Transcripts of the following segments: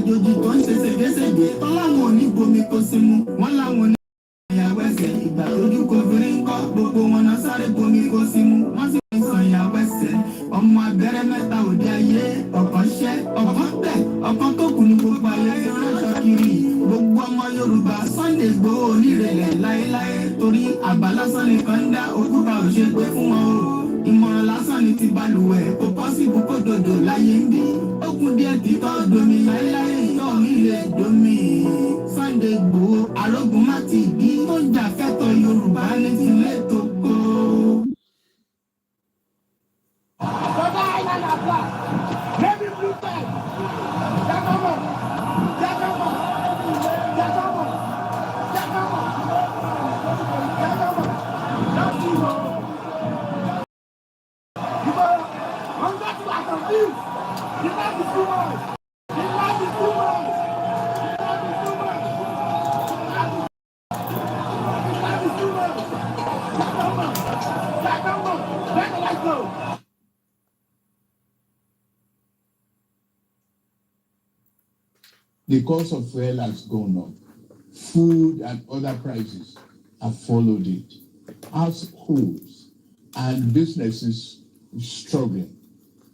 àjòjì tó ń ṣe ségesège tọ́láwọn oníbomi kò sí mu wọ́n láwọn ní ìyàwó ẹsẹ̀ ìgbà tójú kò fi rí ń kọ́ gbogbo wọn náà sáré bomi kò sí mu wọ́n sì ń sọ ìyàwó ẹsẹ̀ ọmọ abẹ́rẹ́ mẹ́ta òde ayé ọ̀kan ṣẹ́ ọ̀kan tẹ̀ ọ̀kan tó kù ní gbogbo ayé tí wọ́n sọ kiri gbogbo ọmọ Yorùbá Sunday Igboho onírèlẹ̀ láéláé torí àbá lásán nìkan ń dá òkúta òṣèpé fún wọn o ìmọ̀ràn lásán ni ti balùwẹ̀ kò pọ́sibú kó dòdò láyé ń bí ó kún díẹ̀ títọ́ domi láéláé ìtọ́ mi lè domi Sunday Igboho arógun má ti bí tó jà fẹ́tọ̀ Yorùbá ní tilẹ̀ tó kó. The cost of fuel has gone up. Food and other prices have followed it. Households and businesses struggling.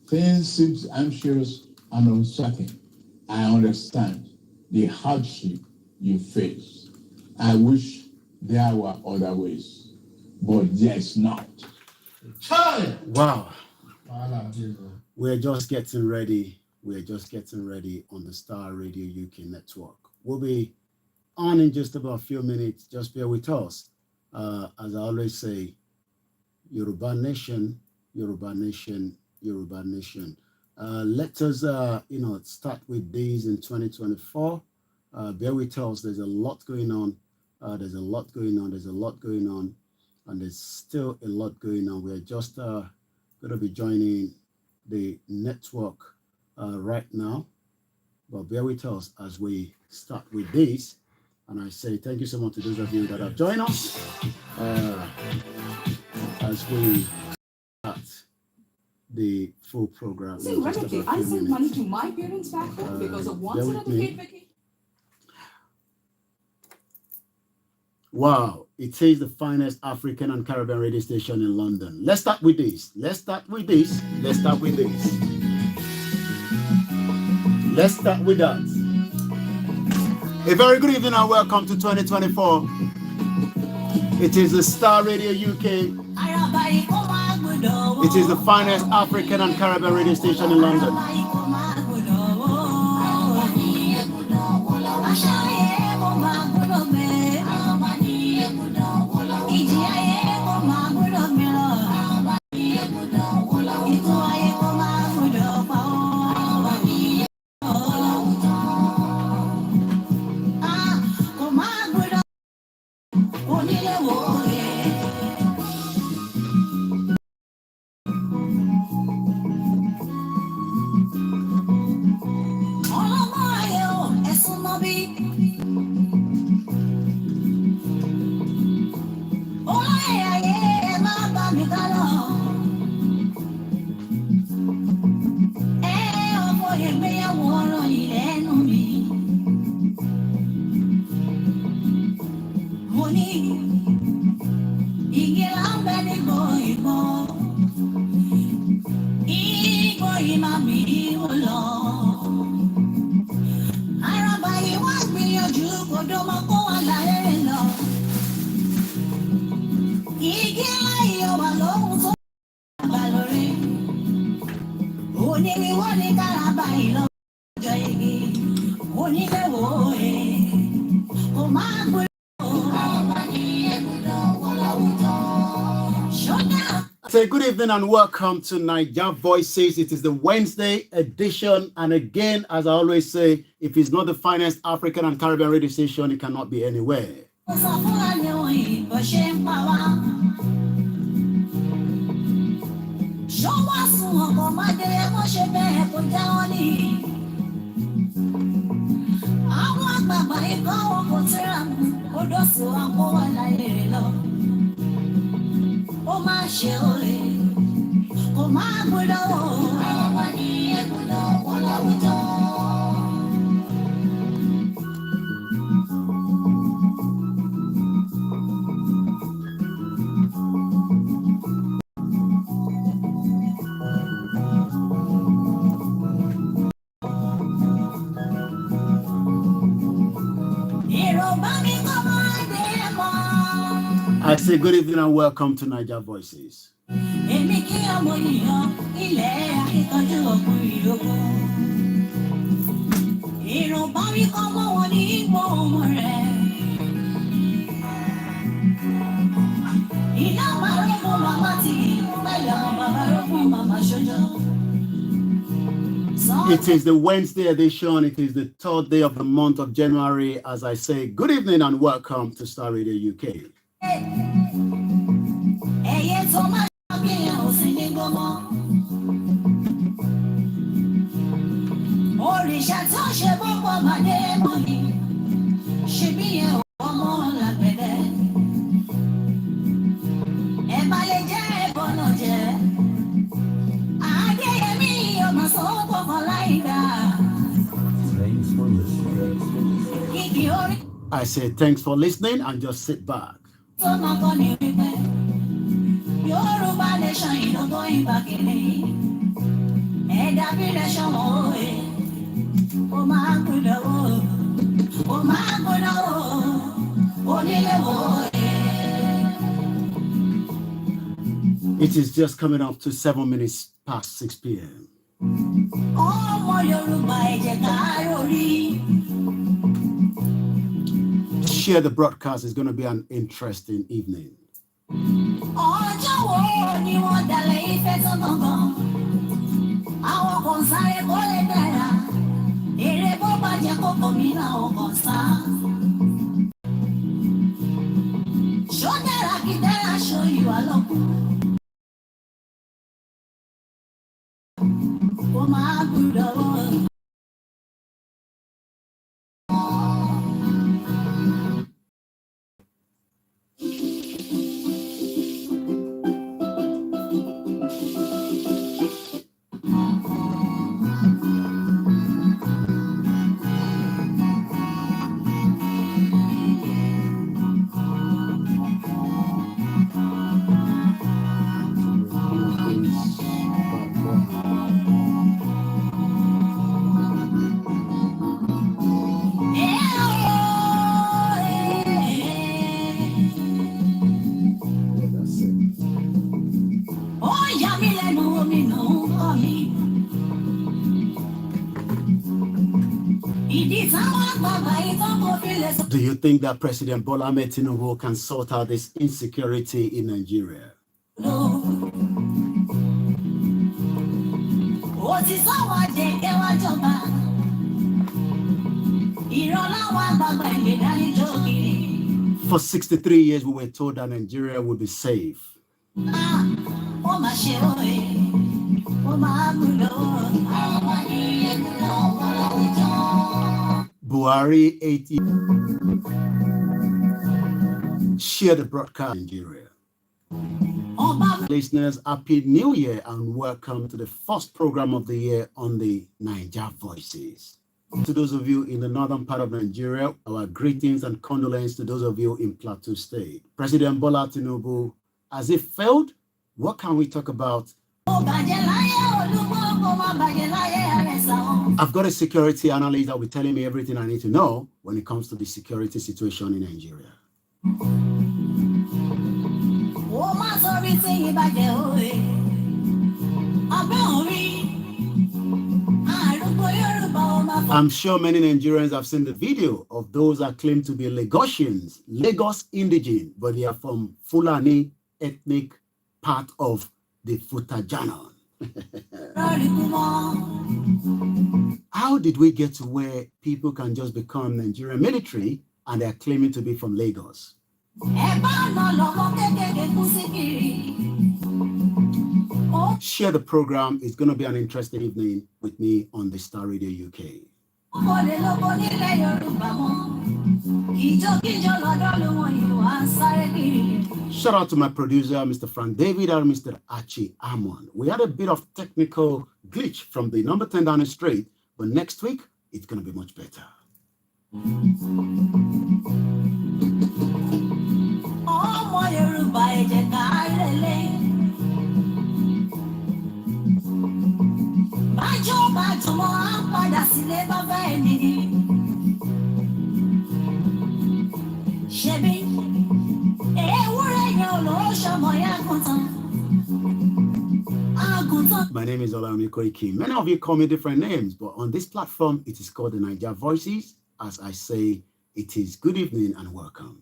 Things seem anxious and uncertain. I understand the hardship you face. I wish there were other ways, but there's not. Wow. We're just getting ready. We're just getting ready on the Star Radio UK network. We'll be on in just about a few minutes. Just bear with us. As I always say, Yoruba Nation, Yoruba Nation, Yoruba Nation. Let us, start with these in 2024. Bear with us. There's a lot going on. There's a lot going on. There's a lot going on. And there's still a lot going on. We're just going to be joining the network right now, but bear with us as we start with this. And I say thank you so much to those of you that have joined us as we start the full program. Theoretically, I sent money to my parents back home because of one certificate vacation. Wow, it is the finest African and Caribbean radio station in London. Let's start with this. Let's start with this. Let's start with this. Let's start with that. A very good evening and welcome to 2024. It is the Star Radio UK. It is the finest African and Caribbean radio station in London. Say good evening and welcome to Naija Voices. It is the Wednesday edition, and again, as I always say, if it's not the finest African and Caribbean radio station, it cannot be anywhere. say good evening and welcome to Niger Voices. It is the Wednesday edition. It is the 3rd day of the month of January. As I say, good evening and welcome to Star Radio UK. I say thanks for listening and just sit back. It is just coming up to 7 minutes past 6 p.m. Share the broadcast. Is going to be an interesting evening. Do you think that President Bola Tinubu can sort out this insecurity in Nigeria? For 63 years, we were told that Nigeria would be safe. Buhari 8 years. Share the broadcast in Nigeria. Listeners, happy New Year and welcome to the first program of the year on the Niger Voices. To those of you in the northern part of Nigeria, our greetings and condolences to those of you in Plateau State. President Bola Tinubu, has it failed? What can we talk about? I've got a security analyst that will be telling me everything I need to know when it comes to the security situation in Nigeria. I'm sure many Nigerians have seen the video of those that claim to be Lagosians, Lagos indigene, but they are from Fulani ethnic part of the Futajanon. How did we get to where people can just become Nigerian military and they're claiming to be from Lagos? Share the program. It's going to be an interesting evening with me on the Star Radio UK. Shout out to my producer, Mr. Frank David and Mr. Archie Amon. We had a bit of technical glitch from the number 10 down the street, but next week, it's going to be much better. My name is OLAYOMI KOIKI. Many of you call me different names, but on this platform, it is called the Niger Voices. As I say, it is good evening and welcome.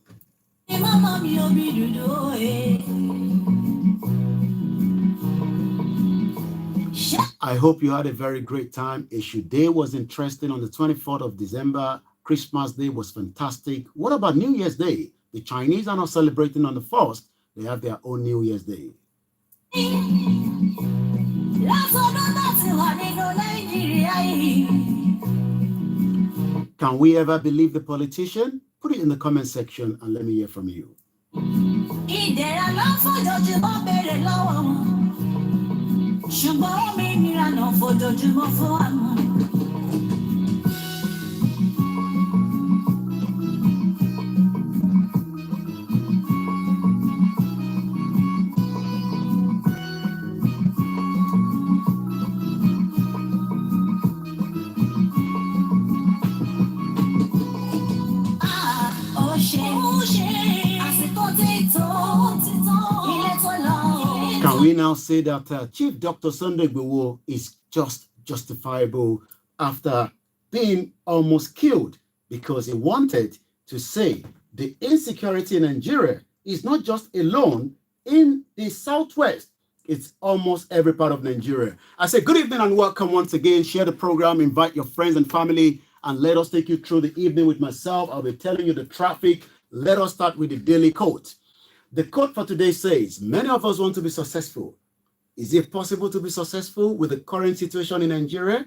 I hope you had a very great time. Issue Day was interesting on the 24th of December. Christmas Day was fantastic. What about New Year's Day? The Chinese are not celebrating on the 1st. They have their own New Year's Day. Can we ever believe the politician? Put it in the comment section and let me hear from you. Can we now say that Chief Dr. Sunday Igboho is just justifiable after being almost killed because he wanted to say the insecurity in Nigeria is not just alone in the southwest, it's almost every part of Nigeria. I say good evening and welcome once again. Share the program, invite your friends and family, and let us take you through the evening with myself. I'll be telling you the traffic. Let us start with the daily quote. The quote for today says, many of us want to be successful. Is it possible to be successful with the current situation in Nigeria?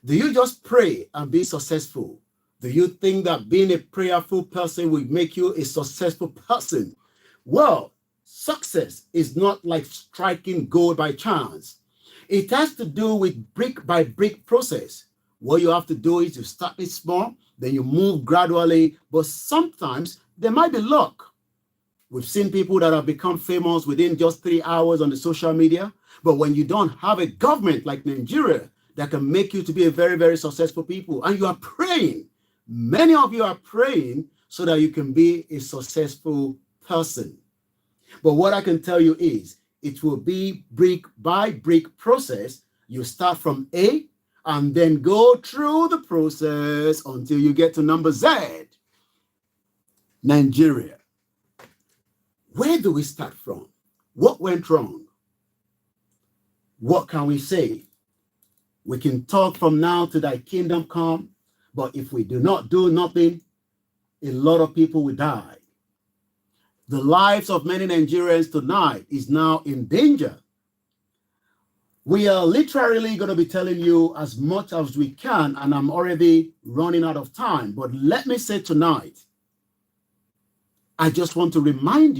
Do you just pray and be successful? Do you think that being a prayerful person will make you a successful person? Well, success is not like striking gold by chance. It has to do with brick by brick process. What you have to do is you start it small, then you move gradually, but sometimes there might be luck. We've seen people that have become famous within just 3 hours on the social media. But when you don't have a government like Nigeria that can make you to be a very, very successful people, and you are praying, many of you are praying so that you can be a successful person. But what I can tell you is it will be brick by brick process. You start from A and then go through the process until you get to number Z. Nigeria. Where do we start from? What went wrong? What can we say? We can talk from now to thy kingdom come, but if we do not do nothing, a lot of people will die. The lives of many Nigerians tonight is now in danger. We are literally going to be telling you as much as we can, and I'm already running out of time. But let me say tonight, I just want to remind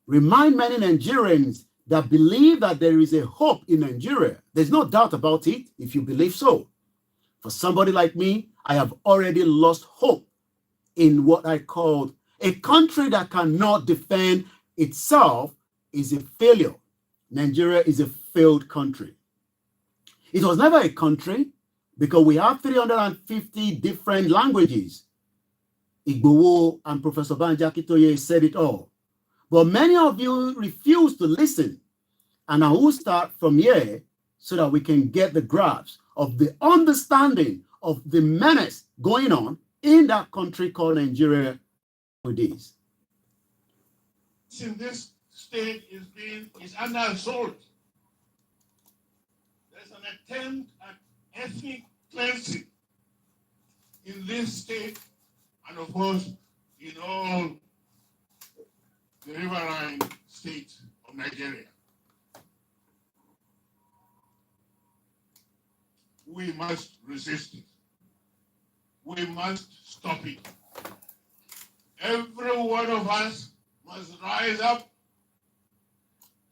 many Nigerians that believe that there is a hope in Nigeria. There's no doubt about it if you believe so. For somebody like me, I have already lost hope in what I call a country that cannot defend itself is a failure. Nigeria is a failed country. It was never a country because we have 350 different languages. Igboho and Professor Banji Akintoye said it all. But many of you refuse to listen. And I will start from here so that we can get the grasp of the understanding of the menace going on in that country called Nigeria with this. In this state is under assault. There's an attempt at ethnic cleansing in this state and of course in all the riverine states of Nigeria. We must resist it. We must stop it. Every one of us must rise up.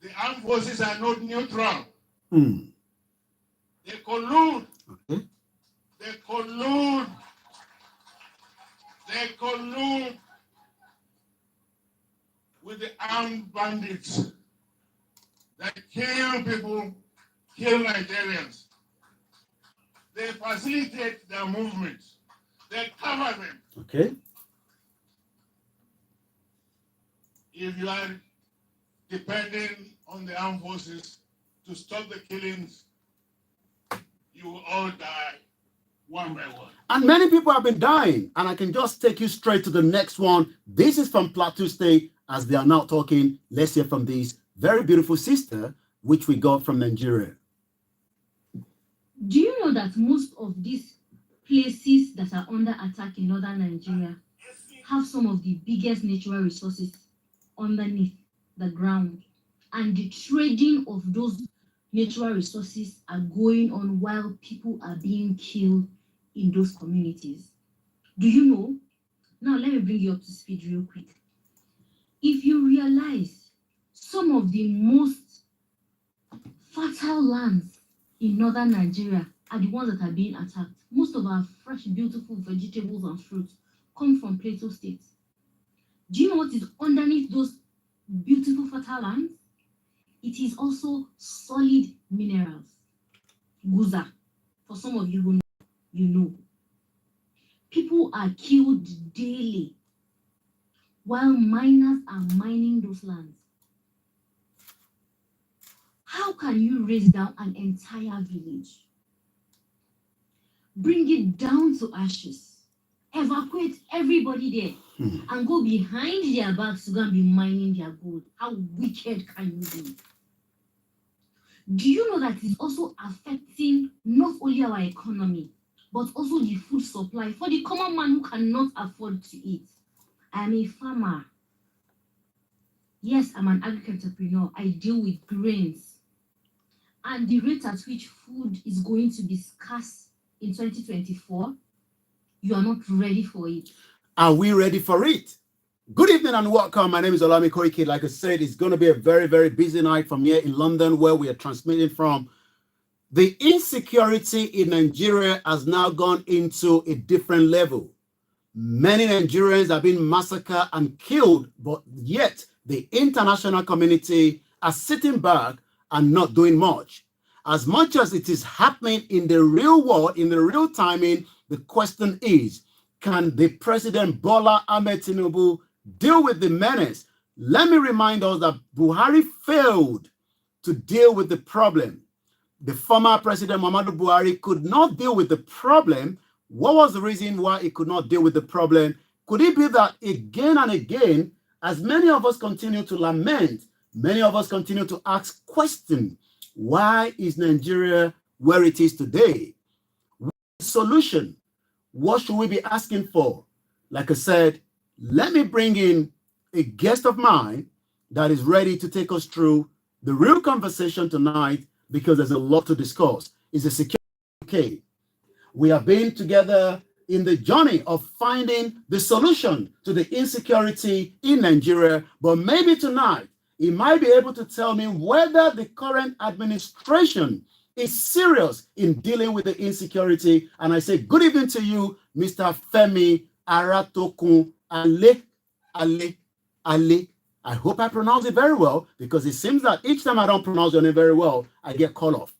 The armed forces are not neutral. They collude. They collude. They collude with the armed bandits that kill people, kill Nigerians. They facilitate their movements. They cover them. Okay. If you are depending on the armed forces to stop the killings, you will all die one by one. And many people have been dying. And I can just take you straight to the next one. This is from Plateau State. As they are now talking, let's hear from this very beautiful sister, which we got from Nigeria. Do you know that most of these places that are under attack in northern Nigeria have some of the biggest natural resources underneath the ground? And the trading of those natural resources are going on while people are being killed in those communities. Do you know? Now, let me bring you up to speed real quick. If you realize some of the most fertile lands in northern Nigeria are the ones that are being attacked. Most of our fresh, beautiful vegetables and fruits come from Plateau State. Do you know what is underneath those beautiful fertile lands? It is also solid minerals. Guza. For some of you who know, you know. People are killed daily while miners are mining those lands. How can you raise down an entire village? Bring it down to ashes. Evacuate everybody there and go behind their backs to go and be mining their gold. How wicked can you be? Do you know that it's also affecting not only our economy, but also the food supply for the common man who cannot afford to eat? I'm a farmer. Yes, I'm an agri-entrepreneur. I deal with grains. And the rate at which food is going to be scarce in 2024, you are not ready for it. Are we ready for it? Good evening and welcome. My name is OLAYOMI KOIKI. Like I said, it's going to be a very, very busy night from here in London, where we are transmitting from. The insecurity in Nigeria has now gone into a different level. Many Nigerians have been massacred and killed, but yet the international community are sitting back and not doing much. As much as it is happening in the real world, in the real timing, the question is, can the President Bola Ahmed Tinubu deal with the menace? Let me remind us that Buhari failed to deal with the problem. The former President Muhammadu Buhari could not deal with the problem. What was the reason why he could not deal with the problem? Could it be that again and again, as many of us continue to lament, many of us continue to ask questions, why is Nigeria where it is today? What is the solution? What should we be asking for? Like I said, let me bring in a guest of mine that is ready to take us through the real conversation tonight, because there's a lot to discuss. It's a security. Okay. We have been together in the journey of finding the solution to the insecurity in Nigeria, but maybe tonight he might be able to tell me whether the current administration is serious in dealing with the insecurity. And I say good evening to you, Mr. Femi Aratokun Ale. I hope I pronounce it very well, because it seems that each time I don't pronounce your name very well, I get called off.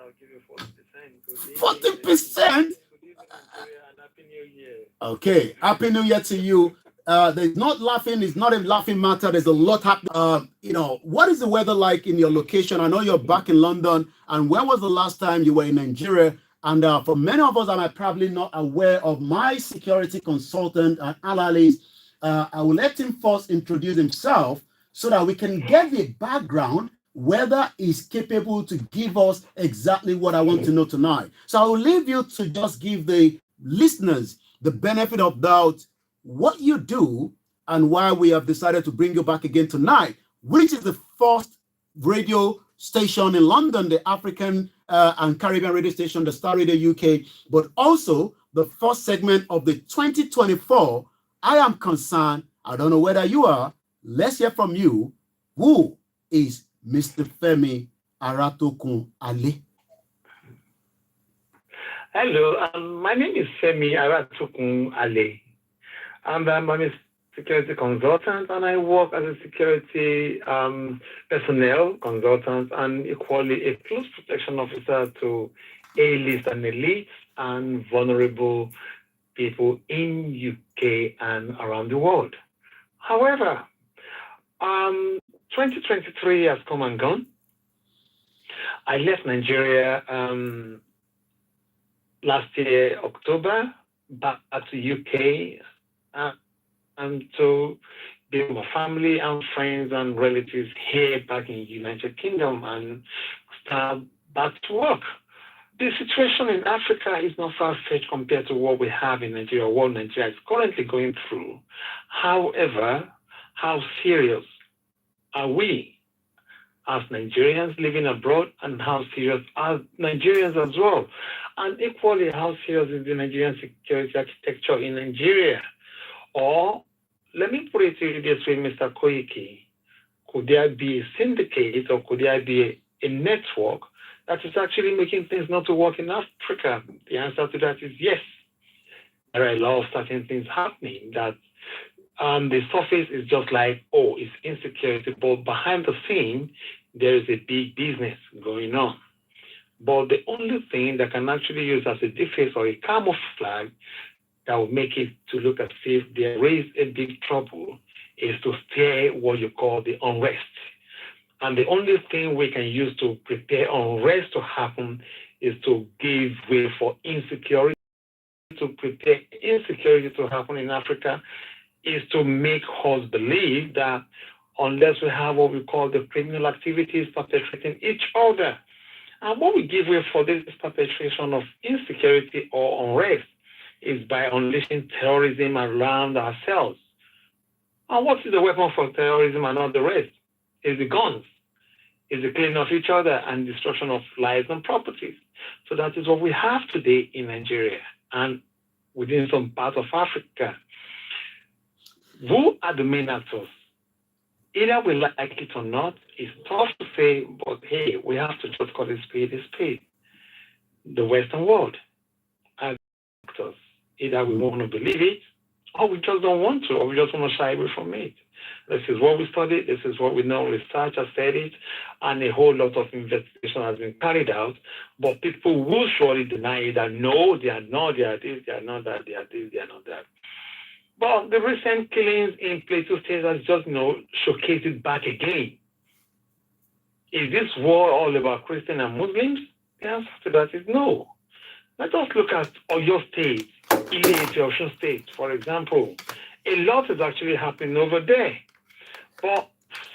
I'll give you 40%? 40%? Okay, Happy New Year to you. There's not laughing, it's not a laughing matter. There's a lot happening. What is the weather like in your location? I know you're back in London. And when was the last time you were in Nigeria? And for many of us that are probably not aware of my security consultant and analyst, I will let him first introduce himself so that we can get the background, whether he's capable to give us exactly what I want to know tonight. So I will leave you to just give the listeners the benefit of doubt, what you do and why we have decided to bring you back again tonight, which is the first radio station in London, the African and Caribbean radio station, the Star Radio UK, but also the first segment of the 2024. I am concerned. I don't know whether you are. Let's hear from you. Who is Mr. Femi Aratokun Ale? Hello, my name is Femi Aratokun Ale. I'm a security consultant, and I work as a security personnel consultant and equally a close protection officer to A-list and elite and vulnerable people in UK and around the world. However, 2023 has come and gone. I left Nigeria last year, October, back to UK and to be with my family and friends and relatives here back in United Kingdom and start back to work. The situation in Africa is not far-fetched compared to what we have in Nigeria, what Nigeria is currently going through. However, how serious are we as Nigerians living abroad, and how serious are Nigerians as well? And equally, how serious is the Nigerian security architecture in Nigeria? Or, let me put it to you this way, Mr. Koiki, could there be a syndicate or could there be a network that is actually making things not to work in Africa? The answer to that is yes. There are a lot of certain things happening that the surface is just like, oh, it's insecurity, but behind the scene, there is a big business going on. But the only thing that can actually use as a defense or a camouflage that will make it to look as if there is a big trouble is to stir what you call the unrest. And the only thing we can use to prepare unrest to happen is to give way for insecurity. To prepare insecurity to happen in Africa is to make us believe that unless we have what we call the criminal activities perpetrating each other, and what we give way for this perpetration of insecurity or unrest is by unleashing terrorism around ourselves. And what is the weapon for terrorism and all the rest? Is the guns, is the killing of each other and destruction of lives and properties. So that is what we have today in Nigeria and within some parts of Africa. Who are the main actors? Either we like it or not, it's tough to say, but hey, we have to just call it spade a spade. The Western world are the actors. Either we want to believe it, or we just don't want to, or we just want to shy away from it. This is what we studied, this is what we know, research has said it, and a whole lot of investigation has been carried out, but people will surely deny it that no, they are not, they are this, they are not that, they are this, they are not that. But the recent killings in Plateau State has just, showcased it back again. Is this war all about Christians and Muslims? The answer to that is no. Let us look at Oyo State, Osun State, for example. A lot is actually happening over there. But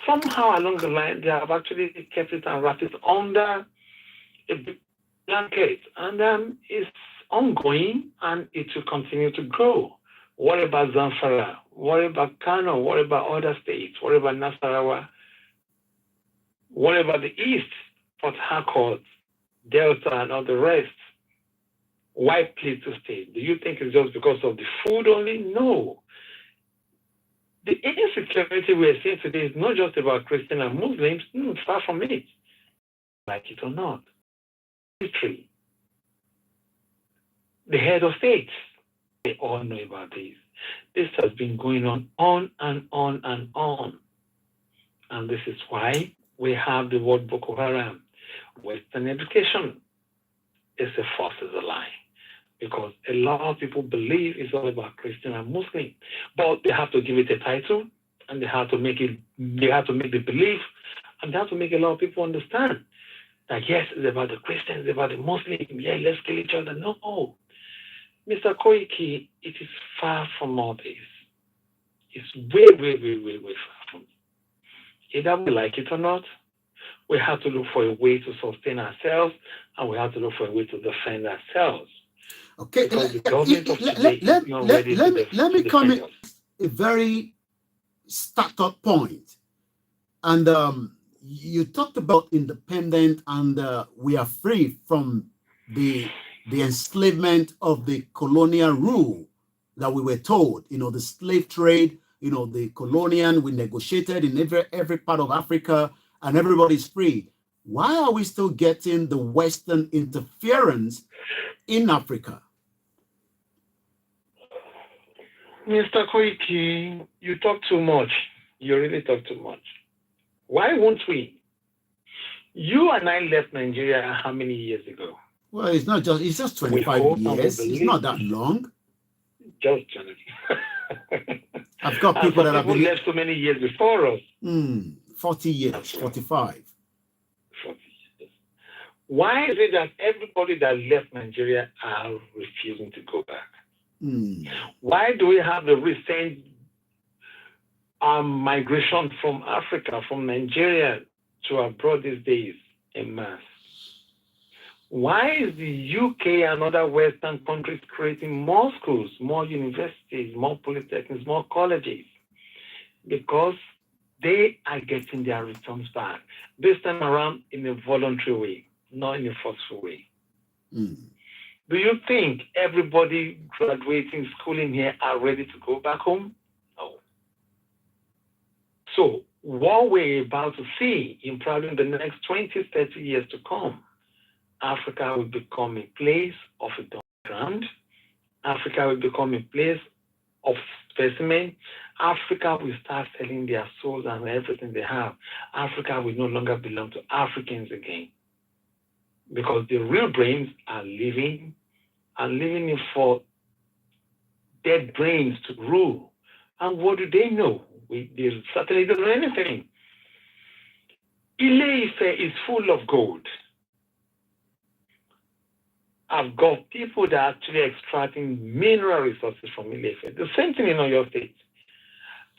somehow along the line, they have actually kept it and wrapped it under a big blanket. And it's ongoing, and it will continue to grow. What about Zamfara? What about Kano? What about other states? What about Nasarawa? What about the East, Port Harcourt, Delta, and all the rest? Why Plateau State? Do you think it's just because of the food only? No. The insecurity we're seeing today is not just about Christians and Muslims. No, far from it. Like it or not. History. The head of states. They all know about this. This has been going on and on and on. And this is why we have the word Boko Haram. Western education is a false as a lie. Because a lot of people believe it's all about Christian and Muslim. But they have to give it a title, and they have to make the belief, and they have to make a lot of people understand that yes, it's about the Christians, it's about the Muslims, yeah, let's kill each other. No. Mr. Koiki, it is far from all this. It's way far from it. Either we like it or not, we have to look for a way to sustain ourselves, and we have to look for a way to defend ourselves. Okay, let me come in a very startup point. And you talked about independent, and we are free from the enslavement of the colonial rule that we were told, the slave trade, the colonial, we negotiated in every part of Africa, and everybody's free. Why are we still getting the Western interference in Africa? Mr. Koiki, you talk too much. You really talk too much. Why won't we? You and I left Nigeria how many years ago? Well, it's just 25 years. It's not that long. just January. I've got people that have been left so many years before us. 40 years, 45. 40 years. Why is it that everybody that left Nigeria are refusing to go back? Why do we have the recent migration from Africa, from Nigeria to abroad these days en masse? Why is the UK and other Western countries creating more schools, more universities, more polytechnics, more colleges? Because they are getting their returns back, this time around in a voluntary way, not in a forceful way. Do you think everybody graduating schooling here are ready to go back home? No. So what we're about to see in probably the next 20, 30 years to come, Africa will become a place of a dull ground. Africa will become a place of specimen. Africa will start selling their souls and everything they have. Africa will no longer belong to Africans again. Because the real brains are living it for dead brains to rule. And what do they know? They certainly don't know anything. Ile-Ife is full of gold. I've got people that are actually extracting mineral resources from Ile-Ife. The same thing in Oyo State.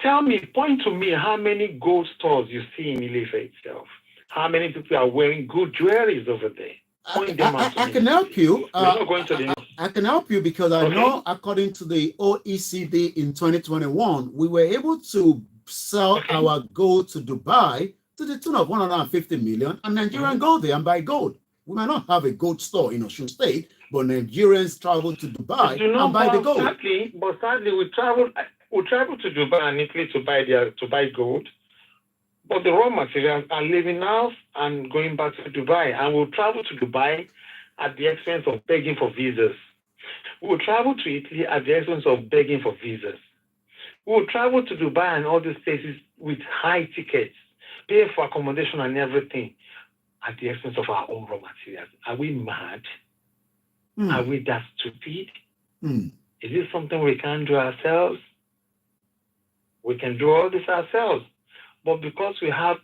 Tell me, point to me how many gold stores you see in Ile-Ife itself. How many people are wearing good jewelries over there? Point them out to me. I can help you. I can help you because I know according to the OECD in 2021, we were able to sell our gold to Dubai to the tune of 150 million, and Nigerians go there and buy gold. We might not have a gold store in Osun State, but Nigerians travel to Dubai and buy the gold. Sadly, we travel to Dubai and Italy to buy gold. But the raw materials are leaving us and going back to Dubai. And we'll travel to Dubai at the expense of begging for visas. We'll travel to Italy at the expense of begging for visas. We'll travel to Dubai and all these places with high tickets, pay for accommodation and everything at the expense of our own raw materials. Are we mad? Are we that stupid? Is this something we can do ourselves? We can do all this ourselves. But because we have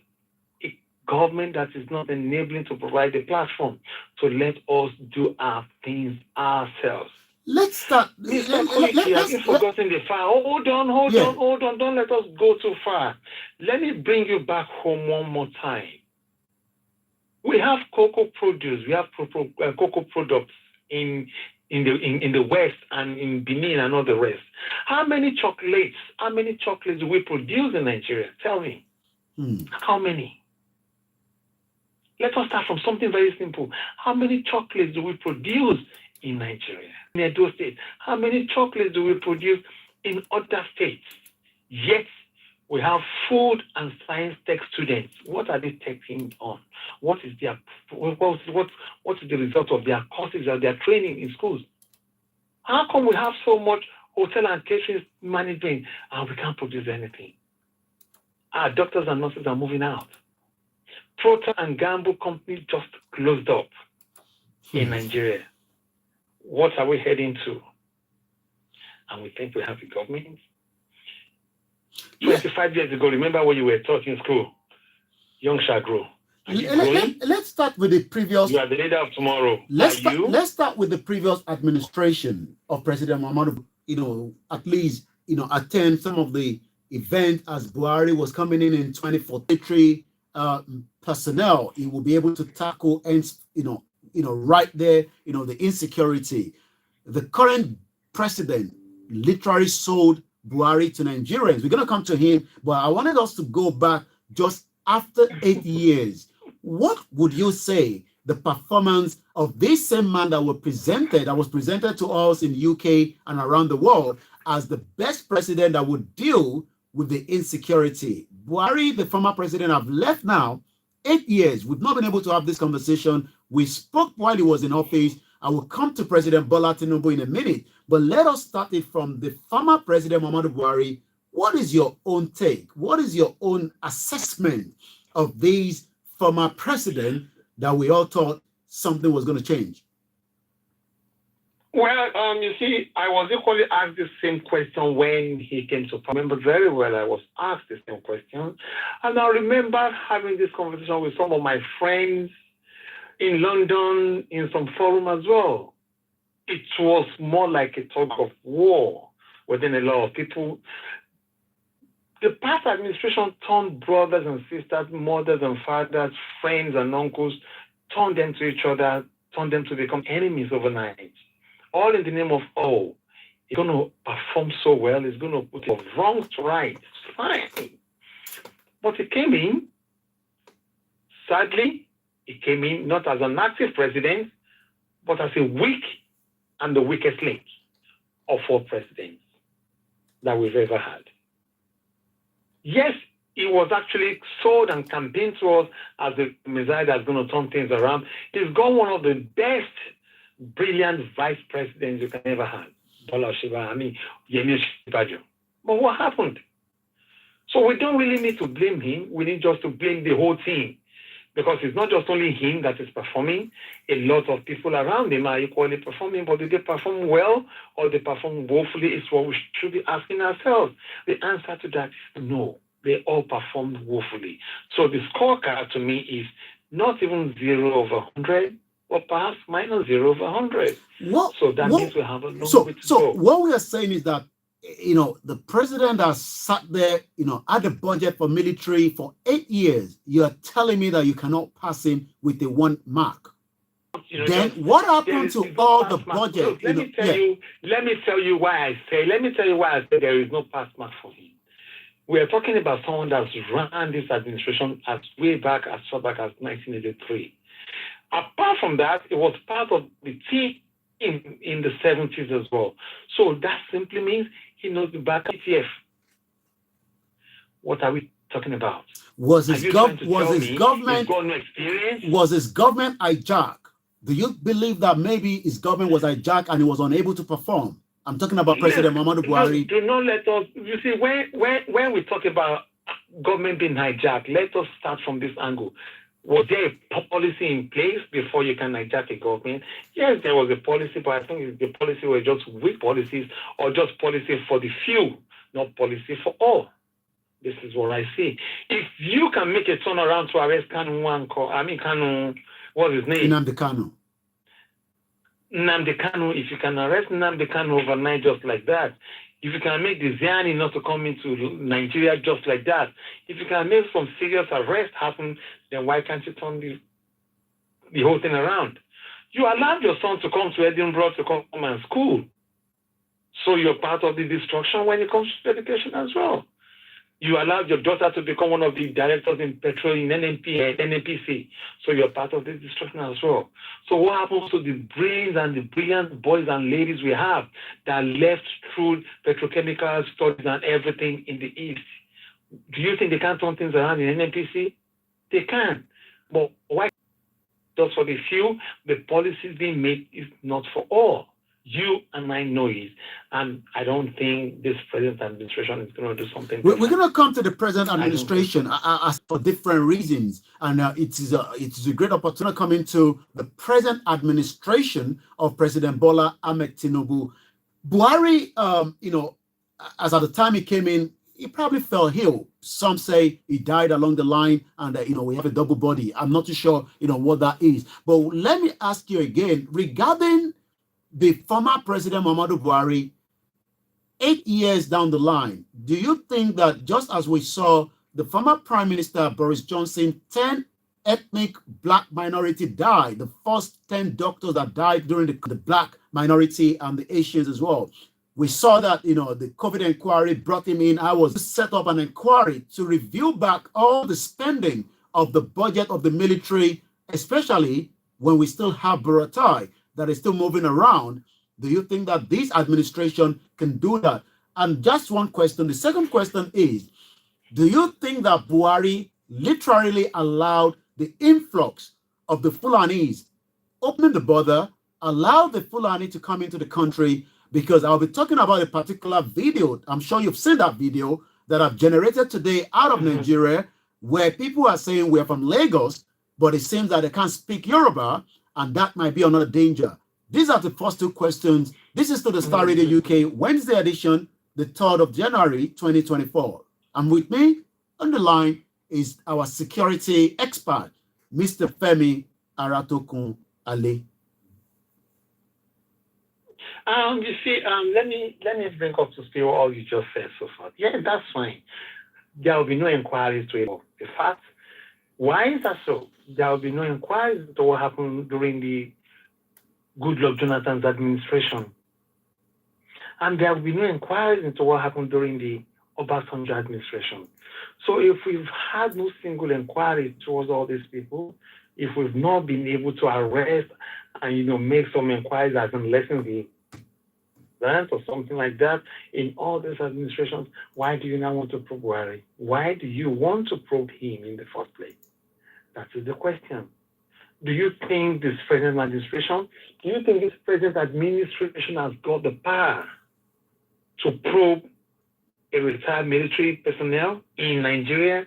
a government that is not enabling to provide a platform, so let us do our things ourselves. Let's start. Mr. Koiki, have you forgotten the far? Hold on. Don't let us go too far. Let me bring you back home one more time. We have cocoa produce. We have cocoa products in the West and in Benin and all the rest. How many chocolates do we produce in Nigeria? Tell me. How many? Let us start from something very simple. How many chocolates do we produce in Nigeria? In Edo State. How many chocolates do we produce in other states? Yet we have food and science tech students. What are they taking on? What is the result of their courses or their training in schools? How come we have so much hotel and catering management and we can't produce anything? Our doctors and nurses are moving out. Procter and Gamble company just closed up in Nigeria. What are we heading to? And we think we have a government. 25 years ago, remember when you were taught in school? Young shall grow. Let's start with the previous. You are the leader of tomorrow. Let's start with the previous administration of President Muhammadu. At least attend some of the events as Buhari was coming in 2043. Personnel, he will be able to tackle and right there. The insecurity. The current president literally sold Buhari to Nigerians. We're going to come to him, but I wanted us to go back just after 8 years. What would you say the performance of this same man that was presented to us in the UK and around the world as the best president that would deal with the insecurity? Buhari, the former president, have left now 8 years. We've not been able to have this conversation. We spoke while he was in office. I will come to President Bola Tinubu in a minute, but let us start it from the former President Muhammadu Buhari. What is your own take? What is your own assessment of these former president that we all thought something was going to change? Well, you see, I was equally asked the same question when he came to. I remember very well I was asked the same question. And I remember having this conversation with some of my friends in London, in some forum as well. It was more like a tug of war within a lot of people. The past administration turned brothers and sisters, mothers and fathers, friends and uncles, turned them to each other, turned them to become enemies overnight. All in the name of, oh, it's going to perform so well, it's going to put it wrong to right. Fine. But he came in, sadly, he came in not as an active president, but as a weak and the weakest link of all presidents that we've ever had. Yes, he was actually sold and campaigned to us as the Messiah that's going to turn things around. He's got one of the best, brilliant vice presidents you can ever have. Yemi Osinbajo. But what happened? So we don't really need to blame him. We need just to blame the whole team. Because it's not just only him that is performing. A lot of people around him are equally performing, but do they perform well or they perform woefully is what we should be asking ourselves. The answer to that is no. They all performed woefully. So the scorecard to me is not even 0 over 100, or perhaps minus 0 over 100. So that means we have a long way to go. What we are saying is that, the president has sat there, at the budget for military for 8 years. You are telling me that you cannot pass him with the 1 mark. Then what happened to all the budget? Look, let me tell you why I say there is no pass mark for him. We are talking about someone that's run this administration as far back as 1983. Apart from that, it was part of the team in the 70s as well. So that simply means he knows the back of ETF. What are we talking about? Was his government hijacked? Do you believe that maybe his government was hijacked and he was unable to perform? I'm talking about President Muhammadu Buhari. Do not let us, you see, when we talk about government being hijacked, let us start from this angle. Was there a policy in place before you can hijack a government? Yes, there was a policy, but I think the policy were just weak policies or just policy for the few, not policy for all. This is what I see. If you can make a turnaround to arrest Kanu, what's his name? Nnamdi Kanu. If you can arrest Nnamdi Kanu overnight just like that, if you can make the Ziani not to come into Nigeria just like that, if you can make some serious arrest happen, then why can't you turn the whole thing around? You allowed your son to come to Edinburgh to come and school. So you're part of the destruction when it comes to education as well. You allowed your daughter to become one of the directors in petrol in NNPC. So you're part of this destruction as well. So what happens to the brains and the brilliant boys and ladies we have that left through petrochemical studies and everything in the East? Do you think they can't turn things around in NNPC? They can. But why? Just for the few, the policies being made is not for all. You and I know it, and I don't think this present administration is going to do something. We're going to come to the present administration for different reasons, and it is a great opportunity coming to the present administration of President Bola Ahmed Tinubu. Buhari, as at the time he came in, he probably fell ill. Some say he died along the line, and we have a double body. I'm not too sure, what that is. But let me ask you again regarding the former President Muhammadu Buhari, 8 years down the line, do you think that just as we saw the former Prime Minister Boris Johnson, 10 ethnic black minority died, the first 10 doctors that died during the black minority and the Asians as well. We saw that, the COVID inquiry brought him in. I was set up an inquiry to review back all the spending of the budget of the military, especially when we still have Buratai that is still moving around. Do you think that this administration can do that? And just one question. The second question is, do you think that Buhari literally allowed the influx of the Fulanis, opening the border, allowed the Fulani to come into the country? Because I'll be talking about a particular video. I'm sure you've seen that video that I've generated today out of Nigeria, where people are saying we're from Lagos, but it seems that they can't speak Yoruba, and that might be another danger. These are the first two questions. This is to the Star Radio UK Wednesday edition, the 3rd of January, 2024. And with me on the line is our security expert, Mr. Femi Aratokun-Ale. You see, let me bring up to speed all you just said so far. Yeah, that's fine. There will be no inquiries to it. In fact, why is that so? There will be no inquiries to what happened during the Goodluck Jonathan's administration. And there will be no inquiries into what happened during the Obasanjo administration. So if we've had no single inquiry towards all these people, if we've not been able to arrest and, make some inquiries as in lessons the events or something like that in all these administrations, why do you now want to probe Buhari? Why do you want to probe him in the first place? That is the question. Do you think this present administration has got the power to probe a retired military personnel in Nigeria?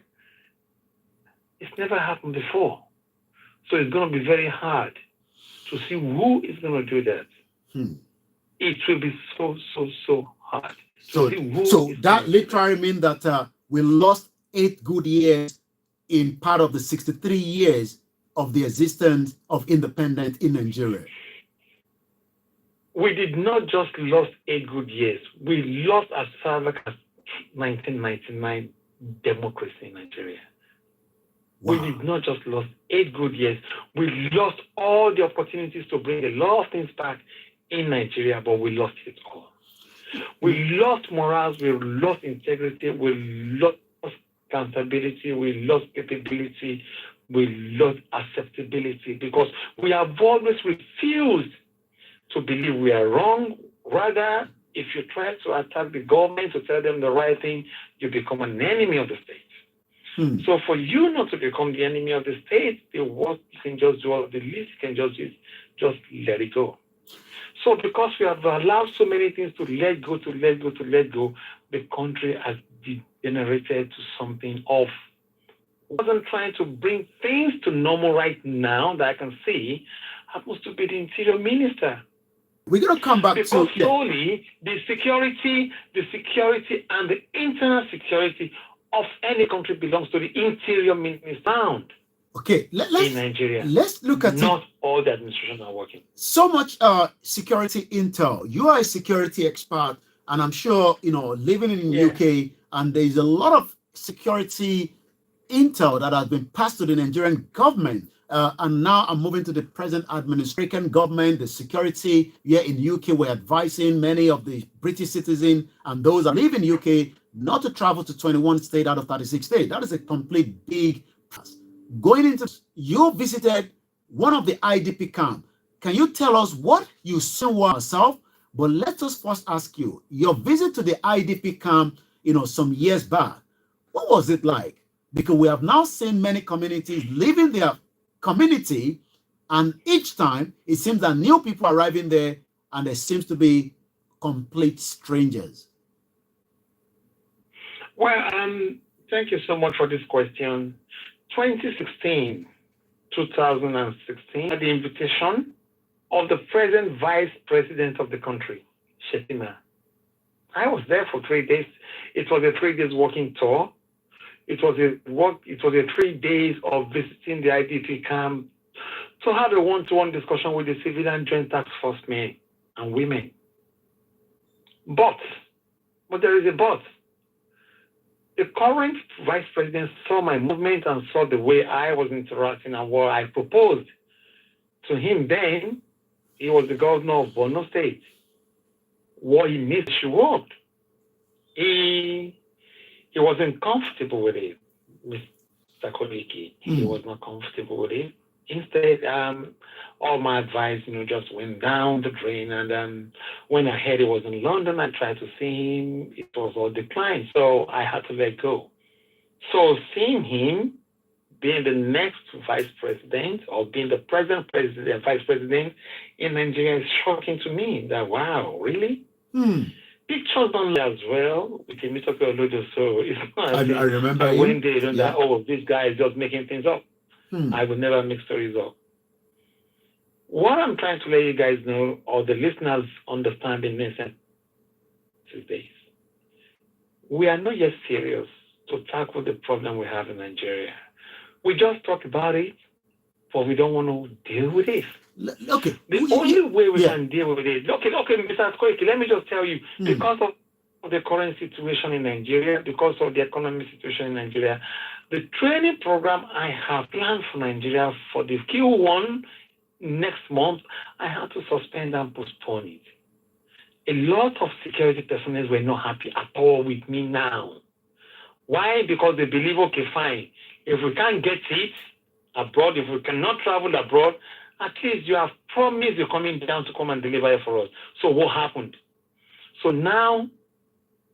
It's never happened before. So it's going to be very hard to see who is going to do that. It will be so hard. So that literally means that we lost 8 good years in part of the 63 years of the existence of independence in Nigeria. We did not just lost 8 good years. We lost as far back as 1999 democracy in Nigeria. Wow. We did not just lost 8 good years. We lost all the opportunities to bring a lot of things back in Nigeria, but we lost it all. We lost morals, we lost integrity, we lost accountability, we lost capability, we lost acceptability because we have always refused to believe we are wrong. Rather, if you try to attack the government to tell them the right thing, you become an enemy of the state. So for you not to become the enemy of the state, the worst you can just do, or the least you can just do is just let it go. So because we have allowed so many things to let go, the country has degenerated to something of wasn't trying to bring things to normal right now that I can see happens to be the interior minister. We're going to come back because to solely the security and the internal security of any country belongs to the interior minister. Okay, in Nigeria. Let's look at not all the administrations are working. So much security intel. You are a security expert, and I'm sure living in the UK, and there's a lot of security intel that has been passed to the Nigerian government. And now I'm moving to the present administration government. The security here in the UK, we're advising many of the British citizens and those that live in the UK not to travel to 21 states out of 36 states. That is a complete big pass. Going into, you visited one of the IDP camp. Can you tell us what you saw yourself? But let us first ask you, your visit to the IDP camp, some years back, what was it like? Because we have now seen many communities leaving their community, and each time it seems that new people are arriving there, and there seems to be complete strangers. Well, thank you so much for this question. 2016, at the invitation of the present vice president of the country, Shetima. I was there for 3 days. It was a 3 days walking tour. It was a 3 days of visiting the IDP camp to have a one-to-one discussion with the civilian joint task force men and women. But there is a but. The current vice president saw my movement and saw the way I was interacting and what I proposed to him then. He was the governor of Borno State. What he missed, she worked. He wasn't comfortable with it, Mr. Koiki. He was not comfortable with it. Instead, all my advice, just went down the drain. And when I heard he was in London, I tried to see him. It was all declined. So I had to let go. So seeing him being the next vice president or being the present president, vice president in Nigeria is shocking to me. That, wow, really? Pictures don't as well. We can meet up a little, so it's not. I remember when they don't that, this guy is just making things up. I would never make stories up. What I'm trying to let you guys know, or the listeners understand in this days, we are not yet serious to tackle the problem we have in Nigeria. We just talk about it, but we don't want to deal with it. Okay. The only way we can deal with it, okay, Mr. Koiki, let me just tell you, because of the current situation in Nigeria, because of the economic situation in Nigeria, the training program I have planned for Nigeria for the Q1 next month, I had to suspend and postpone it. A lot of security personnel were not happy at all with me now. Why? Because they believe, okay, fine, if we can't get it abroad, if we cannot travel abroad, at least you have promised you're coming down to come and deliver it for us. So what happened? So now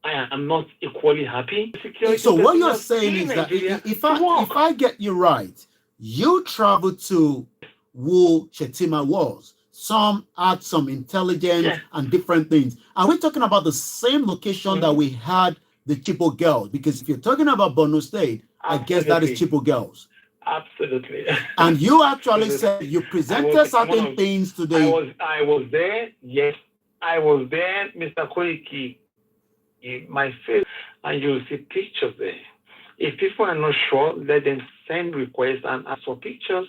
I am not equally happy. So what you're saying is that if I get you right, you traveled to where Shetima was. Some had some intelligence and different things. Are we talking about the same location that we had the Chibok girls? Because if you're talking about Borno State, I guess that is Chibok girls. Absolutely. And you actually said you presented certain things today. I was there. Yes, I was there, Mr. Koiki. My face, and you'll see pictures there. If people are not sure, let them send requests and ask for pictures.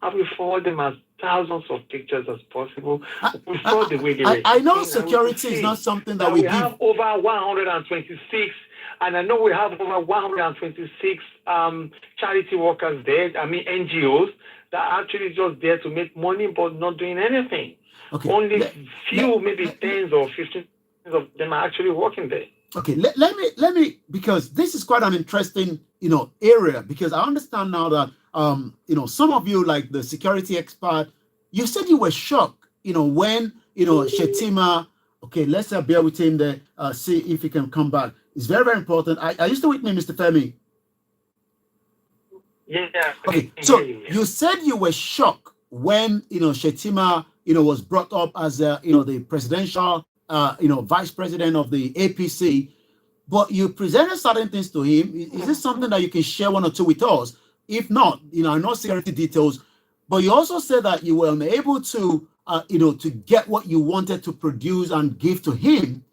I will forward them as thousands of pictures as possible. We saw the way they were. I know security is not something that we have over 126, and I know we have over 126 charity workers there. I mean NGOs that are actually just there to make money but not doing anything. Okay. Only few, maybe tens or 15 of them are actually working there. Okay, let me because this is quite an interesting area, because I understand now that some of you, like the security expert, you said you were shocked when Shetima. Okay, let's bear with him there, see if he can come back. It's very, very important. Are you still with me, Mr. Femi? Yeah. Okay, so you said you were shocked when Shetima was brought up as the presidential vice president of the APC, but you presented certain things to him. Is this something that you can share one or two with us? If not, I know security details, but you also said that you were unable to, to get what you wanted to produce and give to him.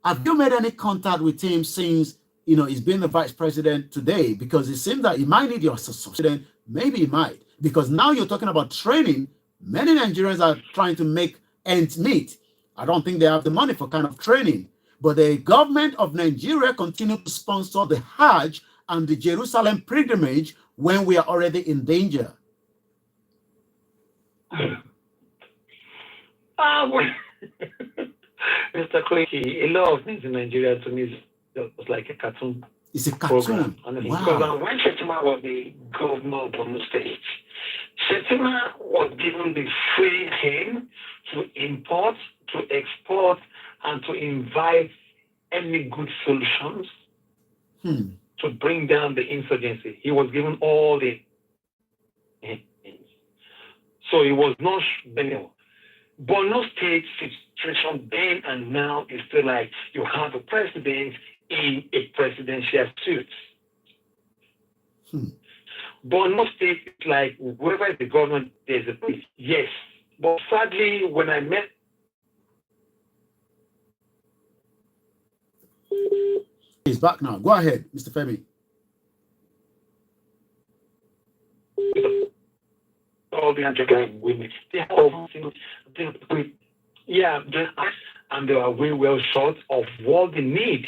Have you made any contact with him since, he's been the vice president today? Because it seems that he might need your support. Maybe he might, because now you're talking about training. Many Nigerians are trying to make ends meet. I don't think they have the money for kind of training. But the government of Nigeria continues to sponsor the Hajj and the Jerusalem pilgrimage when we are already in danger. Mr. Koiki, a lot of things in Nigeria to me is just like a cartoon. It's a cartoon. Program, honestly. Wow. Because when Shetima was the governor of the state, Shetima was given the free hand to import, to export, and to invite any good solutions to bring down the insurgency. He was given all the things. So it was not Borno State situation then and now is still like you have a president in a presidential suit. Borno State is like whoever is the government, there's a police. Yes. But sadly, when I met he's back now. Go ahead, Mr. Femi. All the Anglican women, they all and they are very well short of what they need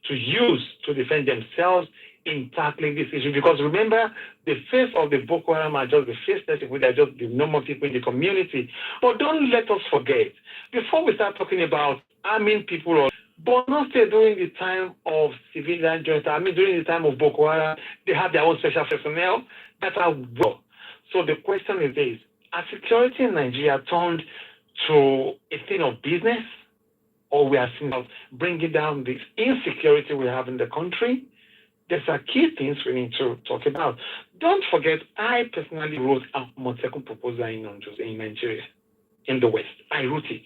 to use to defend themselves in tackling this issue. Because remember, the face of the Boko Haram are just the faceless people, they're just the normal people in the community. But don't let us forget, before we start talking about arming people or Borno State during the time of civilian junta, during the time of Boko Haram, they have their own special personnel that are raw. So the question is this: has security in Nigeria turned to a thing of business, or we are seeing bringing down this insecurity we have in the country? There's are key things we need to talk about. Don't forget, I personally wrote a second proposal in Nigeria, in the West. I wrote it.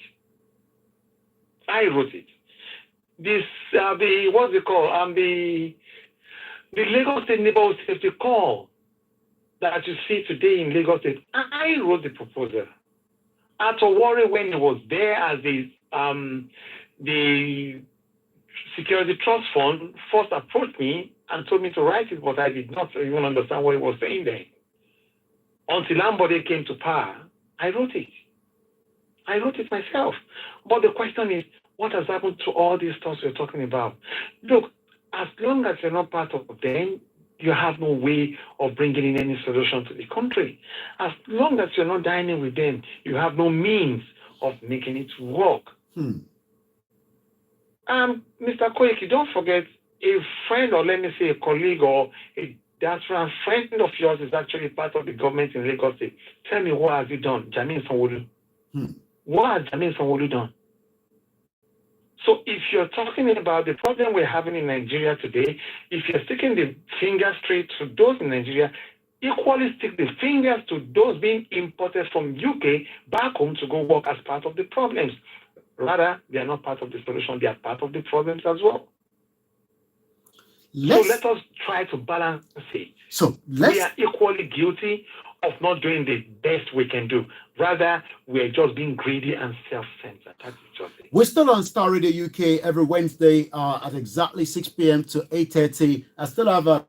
This what's it called? The Lagos State Neighborhood Safety Call that you see today in Lagos State. I wrote the proposal. Atowori, when he was there as the Security Trust Fund, first approached me and told me to write it, but I did not even understand what he was saying there. Until Ambode came to power, I wrote it. I wrote it myself. But the question is, what has happened to all these thoughts we're talking about? Look, as long as you're not part of them, you have no way of bringing in any solution to the country. As long as you're not dining with them, you have no means of making it work. Mr. Koiki, don't forget, a friend, or let me say a colleague or a diaspora friend of yours is actually part of the government in Lagos State. Tell me, what have you done, Jamin Sanwo-Olu? What has Jamin Sanwo-Olu done? So if you're talking about the problem we're having in Nigeria today, if you're sticking the finger straight to those in Nigeria, equally stick the fingers to those being imported from UK back home to go work as part of the problems. Rather, they are not part of the solution, they are part of the problems as well. So let us try to balance it. We are equally guilty of not doing the best we can do. Rather, we are just being greedy and self-centered. That's just it. We're still on Star Radio UK every Wednesday at exactly 6 p.m. to 8:30. I still have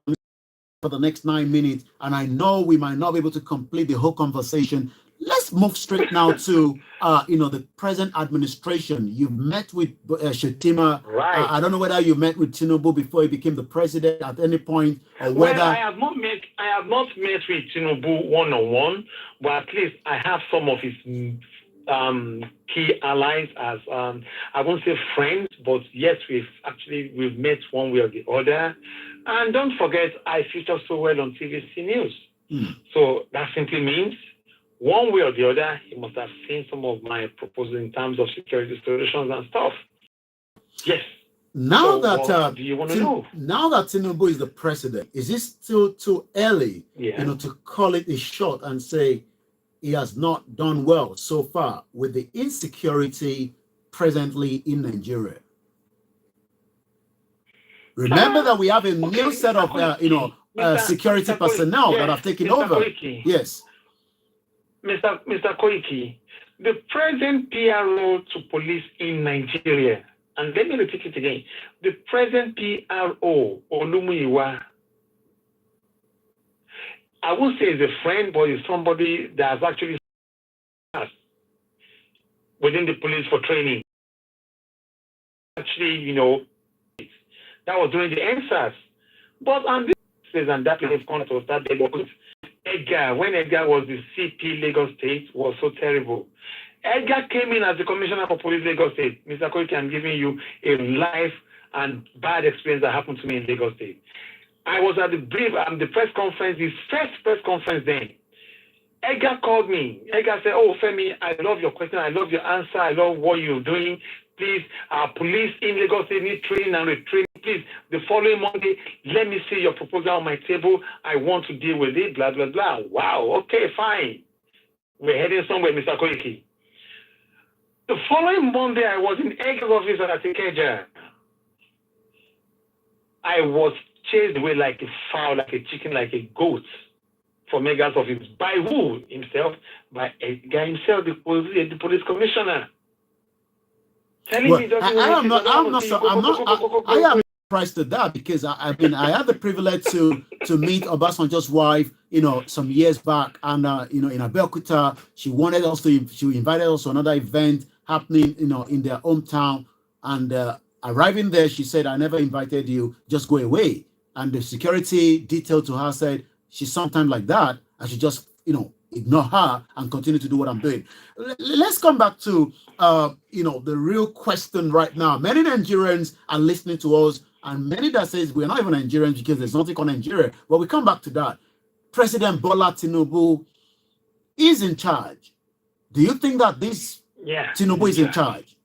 for the next 9 minutes, and I know we might not be able to complete the whole conversation. Let's move straight now to the present administration. You've met with Shetima. Right. I don't know whether you met with Tinubu before he became the president at any point, or whether I have not met with Tinubu one-on-one, but at least I have some of his key allies as I won't say friends, but yes, we've met one way or the other. And don't forget, I feature so well on TVC News. So that simply means, one way or the other, he must have seen some of my proposals in terms of security solutions and stuff. Yes. Now so that do you want to know? Now that Tinubu is the president, is it still too early, Yeah. to call it a shot and say he has not done well so far with the insecurity presently in Nigeria? Remember that we have a new set of security personnel that have taken over. Koiki. Yes. Mr. Koiki, the present PRO to police in Nigeria, and let me repeat it again, the present PRO, Olumuyiwa, I won't say is a friend, but is somebody that has actually within the police for training. Actually, that was during the NSAS. But on this says, and that is going to start the book. Edgar, when Edgar was the CP Lagos State, was so terrible. Edgar came in as the Commissioner for Police Lagos State. Mr. Koiki, I'm giving you a life and bad experience that happened to me in Lagos State. I was at the press conference, his first press conference then. Edgar called me. Edgar said, "Oh, Femi, I love your question. I love your answer. I love what you're doing. Please, our police in Lagos State need training and retraining. Please, the following Monday, let me see your proposal on my table. I want to deal with it, blah, blah, blah." Wow, okay, fine. We're heading somewhere, Mr. Koiki. The following Monday, I was in Edgar's office at Ikeja. I was chased away like a fowl, like a chicken, like a goat from Edgar's office. By who? Himself? By Edgar himself, the police commissioner. Telling me I am surprised at that, because I had the privilege to meet Obasanjo's wife, some years back, and in Abeokuta, she invited us to another event happening, in their hometown, and arriving there, she said, "I never invited you, just go away." And the security detail to her said, "She's sometimes like that, I should just, ignore her and continue to do what I'm doing." Let's come back to, the real question right now. Many Nigerians are listening to us, and many that says we're not even Nigerians because there's nothing called Nigeria. But we come back to that. President Bola Tinubu is in charge. Do you think that Tinubu is in charge?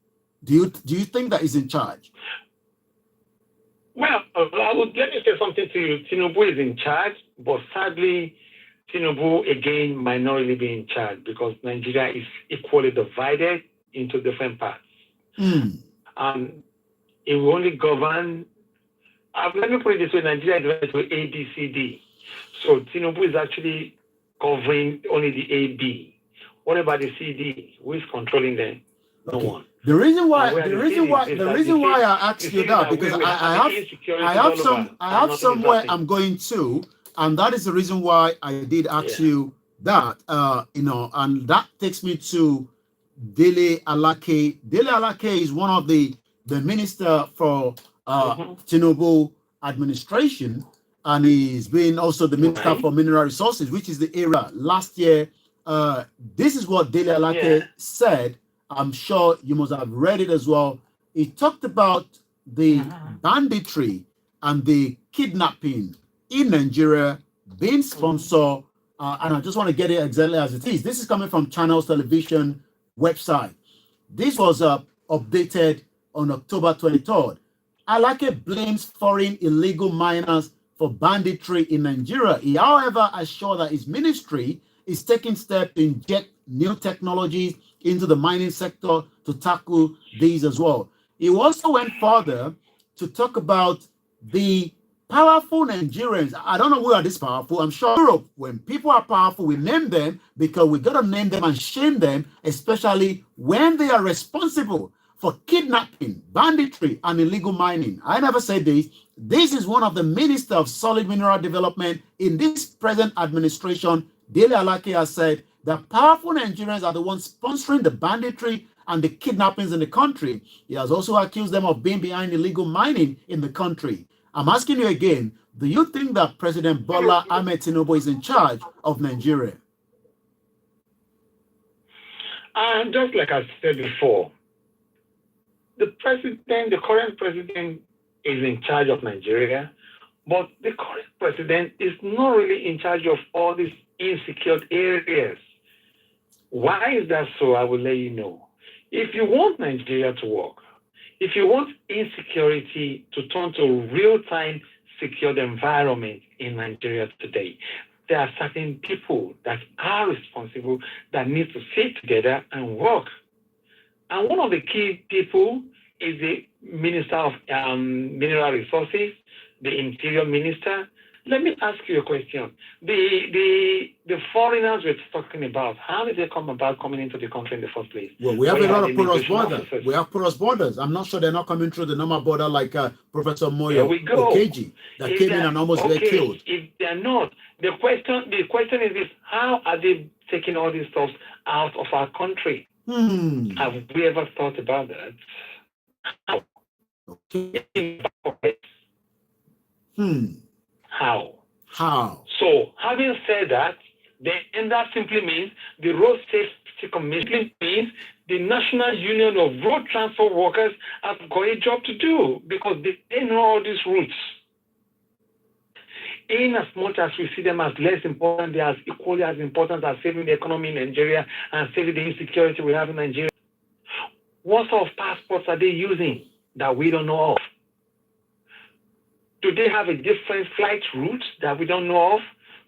Do you think that he's in charge? Well, let me say something to you. Tinubu is in charge, but sadly, Tinubu again might not really be in charge, because Nigeria is equally divided into different parts. It will only govern. Let me put it this way: Nigeria is divided to A, B, C, D. So Tinubu is actually covering only the A, B, What about the CD? Who is controlling them? No one. The reason why I asked you that, because I have somewhere I'm going to, and that is the reason why I did ask you that. And that takes me to Dele Alake. Dele Alake is one of the minister for Tinubu administration, and he's been also the minister for mineral resources, which is the area last year. This is what Dele Alake said. I'm sure you must have read it as well. He talked about the banditry and the kidnapping in Nigeria being sponsored, and I just want to get it exactly as it is. This is coming from Channels Television website. This was updated on October 23rd. Alake blames foreign illegal miners for banditry in Nigeria. He, however, assured that his ministry is taking steps to inject new technologies into the mining sector to tackle these as well. He also went further to talk about the powerful Nigerians. I don't know who are this powerful. I'm sure Europe, when people are powerful, we name them because we got to name them and shame them, especially when they are responsible for kidnapping, banditry, and illegal mining. I never said this. This is one of the Minister of Solid Mineral Development in this present administration. Dele Alake has said that powerful Nigerians are the ones sponsoring the banditry and the kidnappings in the country. He has also accused them of being behind illegal mining in the country. I'm asking you again, do you think that President Bola Ahmed Tinubu is in charge of Nigeria? Just like I said before, the current president is in charge of Nigeria, but the current president is not really in charge of all these insecure areas. Why is that so? I will let you know. If you want Nigeria to work, if you want insecurity to turn to a real-time secured environment in Nigeria today, there are certain people that are responsible that need to sit together and work. And one of the key people is the Minister of Mineral Resources, the Interior Minister. Let me ask you a question. The foreigners we're talking about, how did they come about coming into the country in the first place? Well, we have a lot of porous borders. We have porous borders. I'm not sure they're not coming through the normal border like Professor Moyo Okeji that came in and almost got killed. If they're not, the question is this: how are they taking all these stuff out of our country? Have we ever thought about that? How? Okay. How? So, having said that, then that simply means the Road Safety Commission means the National Union of Road Transport Workers have got a job to do because they know all these routes. In as much as we see them as less important, they are equally as important as saving the economy in Nigeria and saving the insecurity we have in Nigeria. What sort of passports are they using that we don't know of? Do they have a different flight route that we don't know of?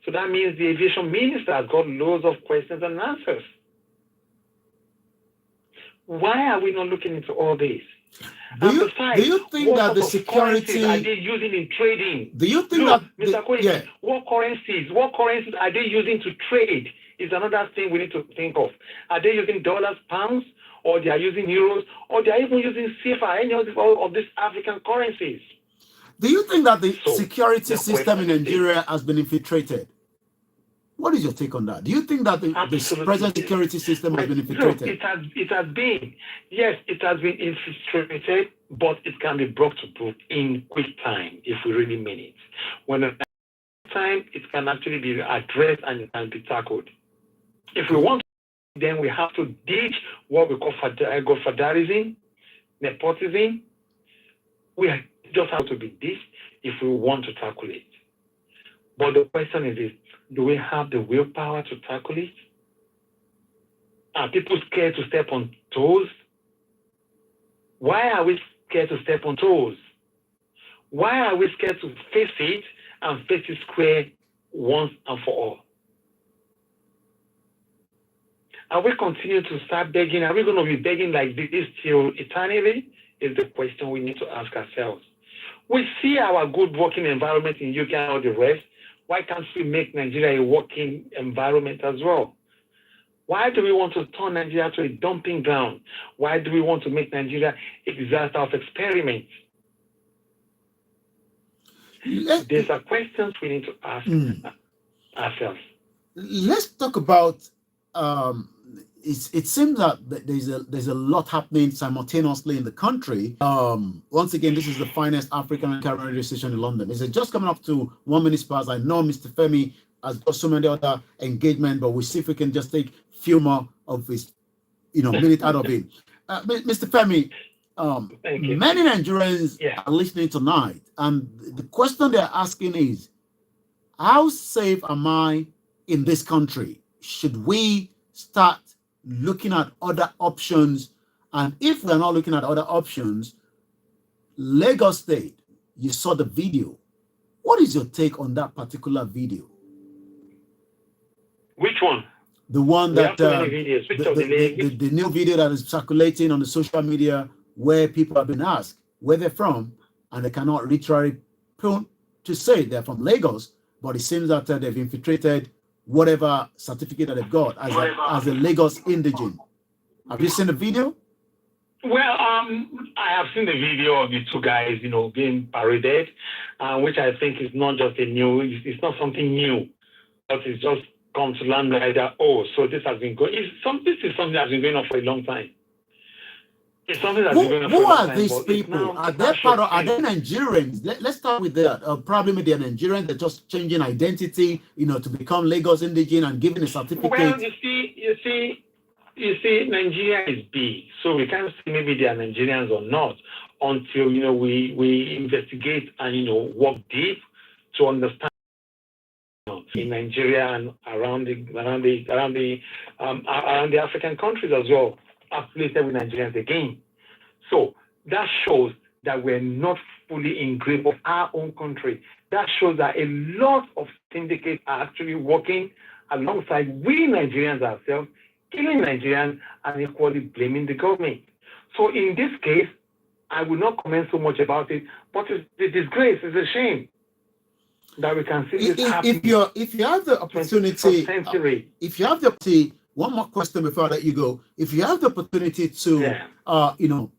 So that means the aviation minister has got loads of questions and answers. Why are we not looking into all this? Do you think that the security are they using in trading? Do you think that Mr. Koiki, what currencies are they using to trade? Is another thing we need to think of. Are they using dollars, pounds, or they are using euros, or they are even using CFA, any of these African currencies? Do you think that the security system in Nigeria has been infiltrated? What is your take on that? Do you think that the present security system has been infiltrated? It has been. Yes, it has been infiltrated, but it can be brought to book in quick time if we really mean it. When at time, it can actually be addressed and it can be tackled. If we want, then we have to ditch what we call godfatherism, nepotism. We just have to be this if we want to tackle it. But the question is this: do we have the willpower to tackle it? Are people scared to step on toes? Why are we scared to step on toes? Why are we scared to face it and face it square once and for all? Are we continuing to start begging? Are we going to be begging like this till eternity? Is the question we need to ask ourselves. We see our good working environment in UK and all the rest. Why can't we make Nigeria a working environment as well? Why do we want to turn Nigeria to a dumping ground? Why do we want to make Nigeria a disaster of experiment? These are questions we need to ask ourselves. Let's talk about. It seems that there's a lot happening simultaneously in the country. Once again, this is the finest African and Caribbean radio station in London. It's just coming up to 1 minute past. I know Mr. Femi has got so many other engagement, but we'll see if we can just take a few more of his, minute out of him. Mr. Femi, many Nigerians are listening tonight, and the question they're asking is, how safe am I in this country? Should we start looking at other options? And if we're not looking at other options, Lagos State, you saw the video. What is your take on that particular video? Which one? The one that the new video that is circulating on the social media, where people have been asked where they're from, and they cannot literally point to say they're from Lagos, but it seems that they've infiltrated whatever certificate that they've got as a Lagos indigene. Have you seen the video? Well, I have seen the video of the two guys, being paraded, which I think is not just it's not something new, but it's just come to land like that. Oh, so this has been going. This is something that's been going on for a long time. It's something that's been going on for a long time. Who are these people? Are they Nigerians? Let's start with that. Probably they're Nigerians. They're just changing identity, to become Lagos indigene and giving a certificate. Well, you see, Nigeria is big, so we can't say maybe they are Nigerians or not until we investigate and work deep to understand in Nigeria and around the African countries as well, affiliated with Nigerians again. So that shows that we're not fully in grip of our own country. That shows that a lot of syndicates are actually working alongside we Nigerians ourselves, killing Nigerians and equally blaming the government. So in this case, I will not comment so much about it, but it's a disgrace, it's a shame that we can see this happen. If you have the opportunity, one more question before I let you go. If you have the opportunity to,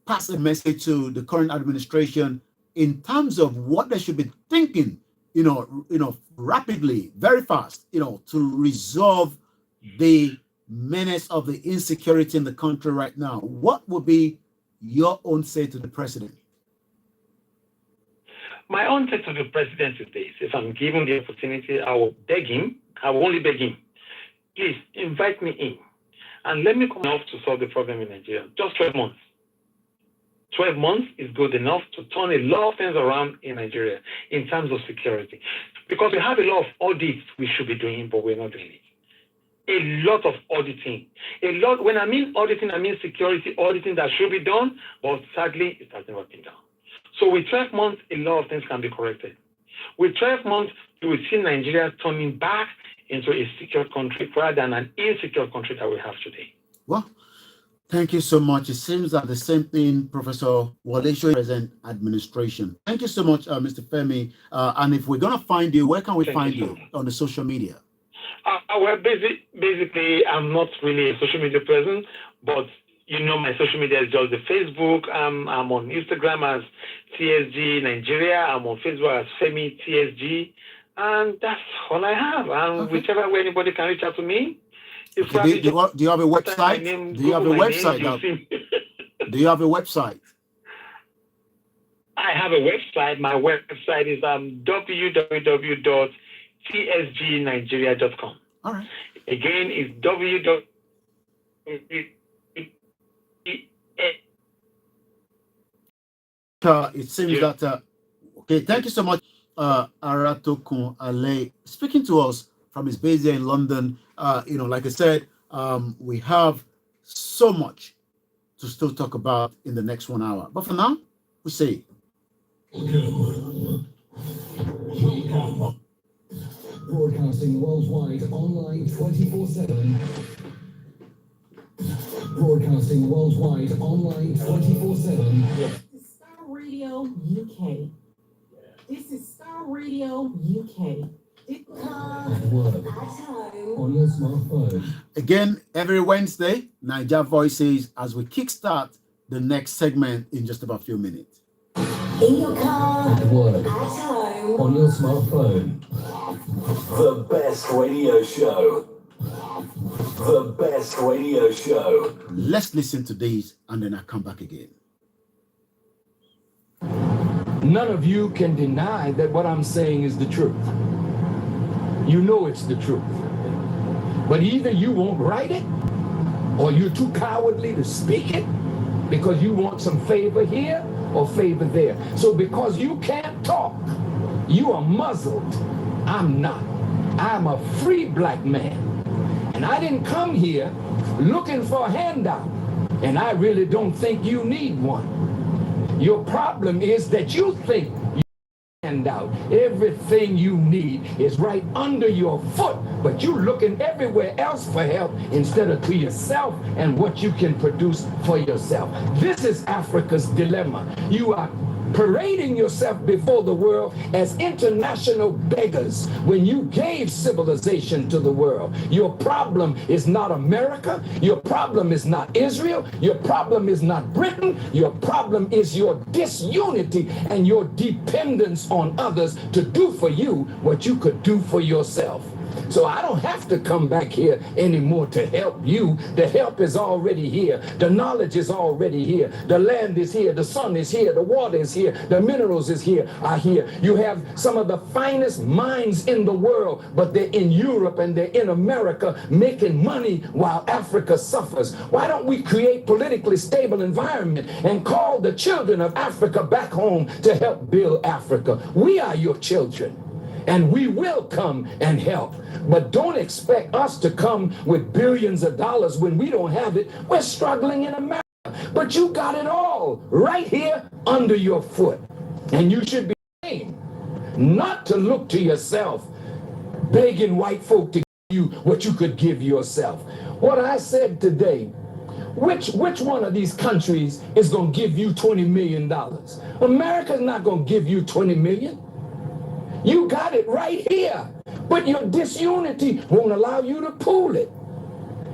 pass a message to the current administration in terms of what they should be thinking, rapidly, very fast, to resolve the menace of the insecurity in the country right now, what would be your own say to the president? My own say to the president is this: if I'm given the opportunity, I will beg him. I will only beg him. Please invite me in and let me come enough to solve the problem in Nigeria. Just 12 months. 12 months is good enough to turn a lot of things around in Nigeria in terms of security. Because we have a lot of audits we should be doing, but we're not doing it. A lot of auditing. When I mean auditing, I mean security auditing that should be done, but sadly, it has never been done. So with 12 months, a lot of things can be corrected. With 12 months, you will see Nigeria turning back into a secure country rather than an insecure country that we have today. Well, thank you so much. It seems that the same thing, Professor Wale, shows present administration. Thank you so much, Mr. Femi. And if we're going to find you, where can we find you on the social media? Well, basically, I'm not really a social media person, but my social media is just the Facebook. I'm on Instagram as TSG Nigeria. I'm on Facebook as Femi TSG. And that's all I have. And whichever way anybody can reach out to me. Do you have a website? Do you have a website? Do you have a website? I have a website. My website is www.tsgnigeria.com. All right. Again, it's www. It seems that okay. Thank you so much, Aratokun Ale, speaking to us from his base here in London. Like I said, we have so much to still talk about in the next 1 hour. But for now, we say. Broadcasting worldwide, online 24/7. Broadcasting worldwide, online 24/7. Star Radio UK. This is Star Radio UK. At work. On your smartphone. Again, every Wednesday, Niger Voices, as we kickstart the next segment in just about a few minutes. In your car. At work. At home. On your smartphone. The best radio show. The best radio show. Let's listen to these and then I'll come back again. None of you can deny that what I'm saying is the truth. You know it's the truth. But either you won't write it or you're too cowardly to speak it because you want some favor here or favor there. So because you can't talk, you are muzzled. I'm not. I'm a free black man. And I didn't come here looking for a handout. And I really don't think you need one. Your problem is that you think you hand out. Everything you need is right under your foot, but you're looking everywhere else for help instead of to yourself and what you can produce for yourself. This is Africa's dilemma. You are parading yourself before the world as international beggars when you gave civilization to the world. Your problem is not America. Your problem is not Israel. Your problem is not Britain. Your problem is your disunity and your dependence on others to do for you what you could do for yourself. So I don't have to come back here anymore to help you. The help is already here. The knowledge is already here. The land is here. The sun is here. The water is here. The minerals are here. You have some of the finest minds in the world, but they're in Europe and they're in America making money while Africa suffers. Why don't we create politically stable environment and call the children of Africa back home to help build Africa? We are your children. And we will come and help. But don't expect us to come with billions of dollars when we don't have it. We're struggling in America. But you got it all right here under your foot. And you should be ashamed not to look to yourself, begging white folk to give you what you could give yourself. What I said today, which one of these countries is going to give you $20 million? America's not going to give you $20 million. You got it right here, but your disunity won't allow you to pool it.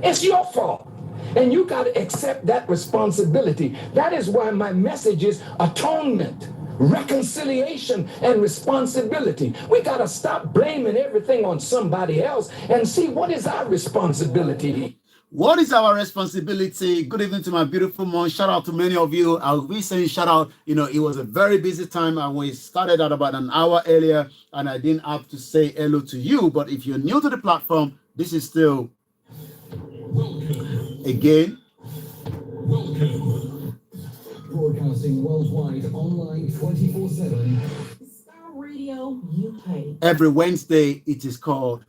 It's your fault, and you got to accept that responsibility. That is why my message is atonement, reconciliation, and responsibility. We got to stop blaming everything on somebody else and see what is our responsibility. What is our responsibility? Good evening to my beautiful mom. Shout out to many of you. I'll be saying shout out. You know, it was a very busy time and we started at about an hour earlier and I didn't have to say hello to you. But if you're new to the platform, this is still again. Welcome. Broadcasting worldwide online 24/7. Star Radio UK. Every Wednesday it is called.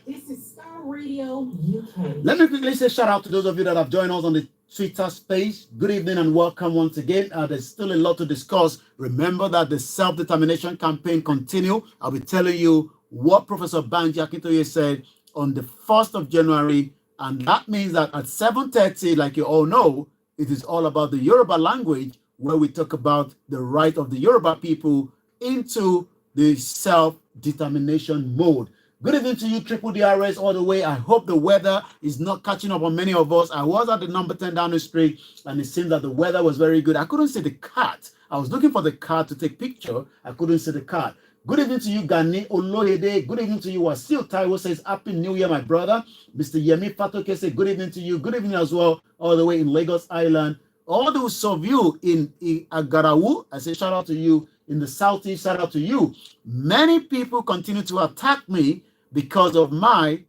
This is Star Radio UK. Let me quickly say shout out to those of you that have joined us on the Twitter space. Good evening and welcome once again. There's still a lot to discuss. Remember that the self-determination campaign continue. I'll be telling you what Professor Banji Akintoye said on the 1st of January. And that means that at 7:30, like you all know, it is all about the Yoruba language, where we talk about the right of the Yoruba people into the self-determination mode. Good evening to you, Triple DRS all the way. I hope the weather is not catching up on many of us. I was at the number 10 down the street, and it seemed that the weather was very good. I couldn't see the cat. I was looking for the cat to take picture. I couldn't see the cat. Good evening to you, Gani Oloyede. Good evening to you, Wasil Taiwo says, Happy New Year, my brother. Mr. Yemi Fatoke says, good evening to you. Good evening as well, all the way in Lagos Island. All those of you in Agarawu, I say shout out to you. In the Southeast, shout out to you. Many people continue to attack me because of my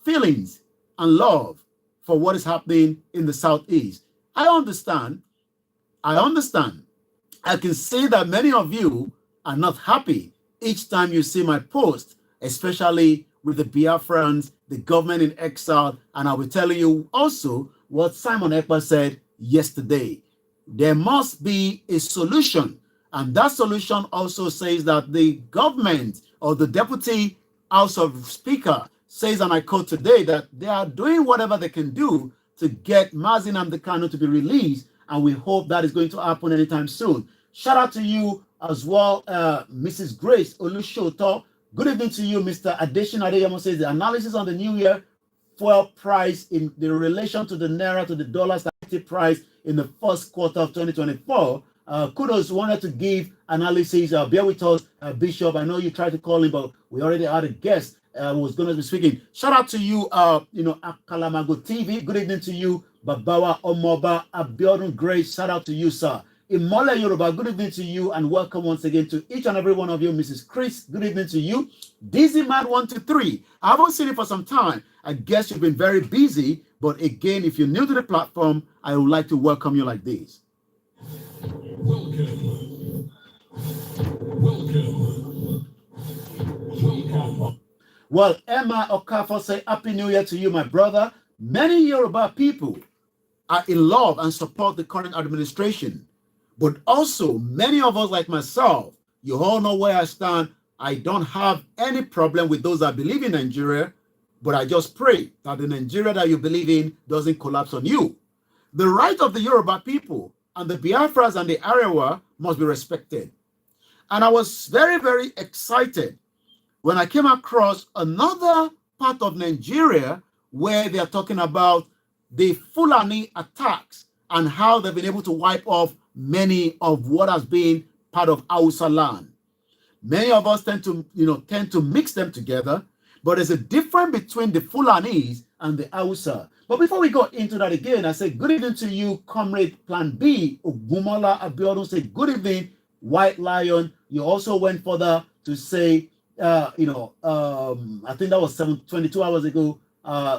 feelings and love for what is happening in the Southeast. I understand. I can see that many of you are not happy each time you see my post, especially with the Biafrans, the government in exile, and I will tell you also what Simon Ekpa said yesterday. There must be a solution, and that solution also says that the government or the deputy House of Speaker says, and I quote today, that they are doing whatever they can do to get Mazi Nnamdi Kanu to be released, and we hope that is going to happen anytime soon. Shout out to you as well, Mrs. Grace Olushoto. Good evening to you, Mr. Adesina Adeyemo says the analysis on the new year fuel price in the relation to the naira to the dollar price in the first quarter of 2024. Kudos, wanted to give analysis. Bear with us, Bishop. I know you tried to call him, but we already had a guest who was going to be speaking. Shout out to you, Akalamago TV. Good evening to you, Babawa Omoba Abiodun Grace. Shout out to you, sir. Imole Yoruba, good evening to you, and welcome once again to each and every one of you. Mrs. Chris, good evening to you. Dizzy Mad 123. I haven't seen it for some time. I guess you've been very busy, but again, if you're new to the platform, I would like to welcome you like this. Welcome. Well, Emma Okafor say Happy New Year to you, my brother. Many Yoruba people are in love and support the current administration. But also, many of us, like myself, you all know where I stand. I don't have any problem with those that believe in Nigeria, but I just pray that the Nigeria that you believe in doesn't collapse on you. The right of the Yoruba people and the Biafras and the Arewa must be respected. And I was very, very excited when I came across another part of Nigeria where they are talking about the Fulani attacks and how they've been able to wipe off many of what has been part of Hausa land. Many of us tend to mix them together, but there's a difference between the Fulanis and the Hausa. But before we go into that again, I say good evening to you, Comrade Plan B, Ogumola Abiodun. Say good evening, White Lion. You also went further to say, I think that was 22 hours ago,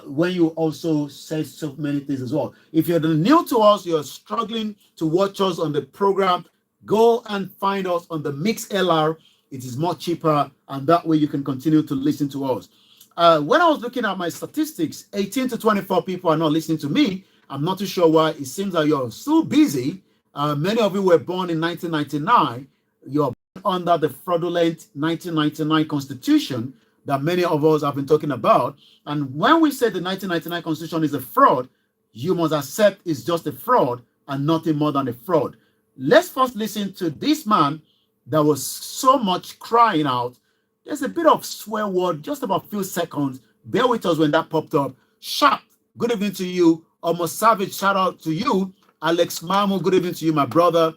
when you also said so many things as well. If you're new to us, you're struggling to watch us on the program, go and find us on the Mix LR. It is much cheaper, and that way you can continue to listen to us. When I was looking at my statistics, 18 to 24 people are not listening to me. I'm not too sure why. It seems that you're so busy. Many of you were born in 1999. You're under the fraudulent 1999 Constitution that many of us have been talking about. And when we say the 1999 Constitution is a fraud, you must accept it's just a fraud and nothing more than a fraud. Let's first listen to this man that was so much crying out. There's a bit of swear word, just about a few seconds. Bear with us when that popped up. Sharp, good evening to you. Almost Savage, shout out to you. Alex Mamu, good evening to you, my brother.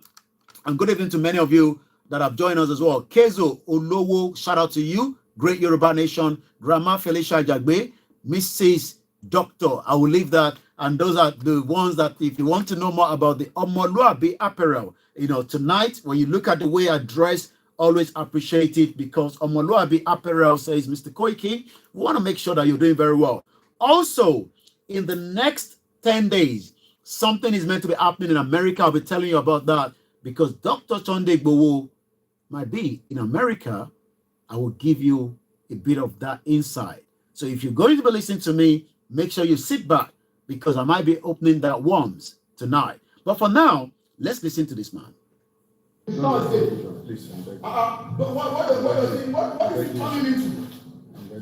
And good evening to many of you that have joined us as well. Kezo Olowo, shout out to you. Great Yoruba Nation. Grandma Felicia Jagbe, Mrs. Doctor, I will leave that. And those are the ones that if you want to know more about the Omoluabi apparel, tonight, when you look at the way I dress, always appreciate it because Omoluabi apparel says, Mr. Koiki, we want to make sure that you're doing very well. Also, in the next 10 days, something is meant to be happening in America. I'll be telling you about that because Dr. Chonde Gbowo might be in America. I will give you a bit of that insight. So if you're going to be listening to me, make sure you sit back because I might be opening that worms tonight. But for now, let's listen to this man. But what is it turning into?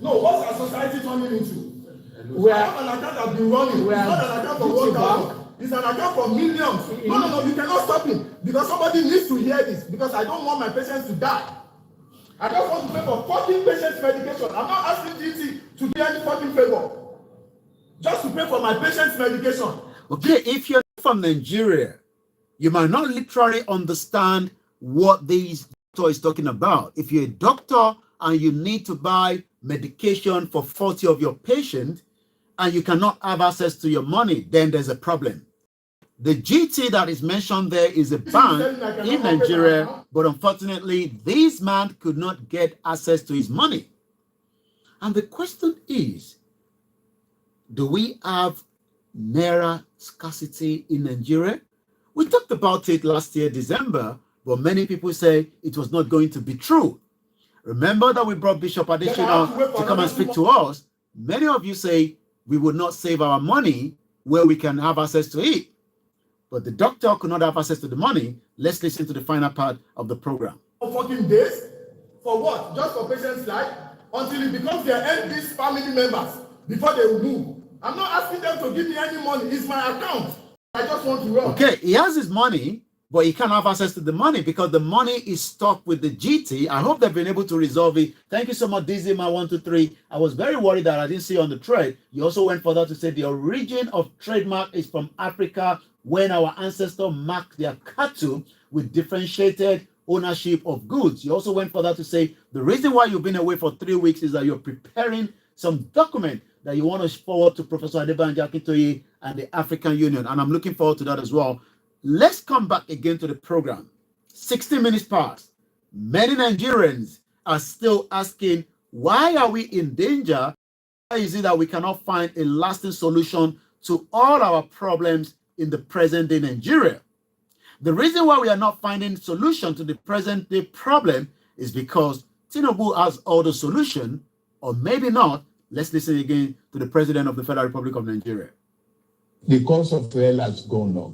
No, what's our society turning into? We have an account that's been running. It's not an account for 1,000. It's an account for millions. No, you cannot stop him because somebody needs to hear this because I don't want my patients to die. I just want to pay for 14 patients' medication. I'm not asking GT to do any fucking favor. Just to pay for my patient's medication. Okay, if you're from Nigeria, you might not literally understand what this doctor is talking about. If you're a doctor and you need to buy medication for 40 of your patients and you cannot have access to your money, then there's a problem. The GT that is mentioned there is a bank in Nigeria, but unfortunately, this man could not get access to his money. And the question is, do we have naira scarcity in Nigeria? We talked about it last year, December, but many people say it was not going to be true. Remember that we brought Bishop Adesina to come and speak to us. Many of you say we would not save our money where we can have access to it. But the doctor could not have access to the money. Let's listen to the final part of the program. 14 days? For what? Just for patients' life? Until it becomes their NB's family members before they will move. I'm not asking them to give me any money. It's my account. I just want to run. Okay, he has his money, but he can't have access to the money because the money is stuck with the GT. I hope they've been able to resolve it. Thank you so much, DZMA123. I was very worried that I didn't see on the trade. You also went further to say the origin of trademark is from Africa when our ancestors marked their cattle with differentiated ownership of goods. You also went further to say the reason why you've been away for 3 weeks is that you're preparing some document that you want to forward to Professor Adebanjo Akintoye and the African Union. And I'm looking forward to that as well. Let's come back again to the program. 60 minutes past. Many Nigerians are still asking, why are we in danger? Why is it that we cannot find a lasting solution to all our problems in the present day Nigeria? The reason why we are not finding solution to the present day problem is because Tinubu has all the solution, or maybe not. Let's listen again to the President of the Federal Republic of Nigeria. The cost of oil has gone up.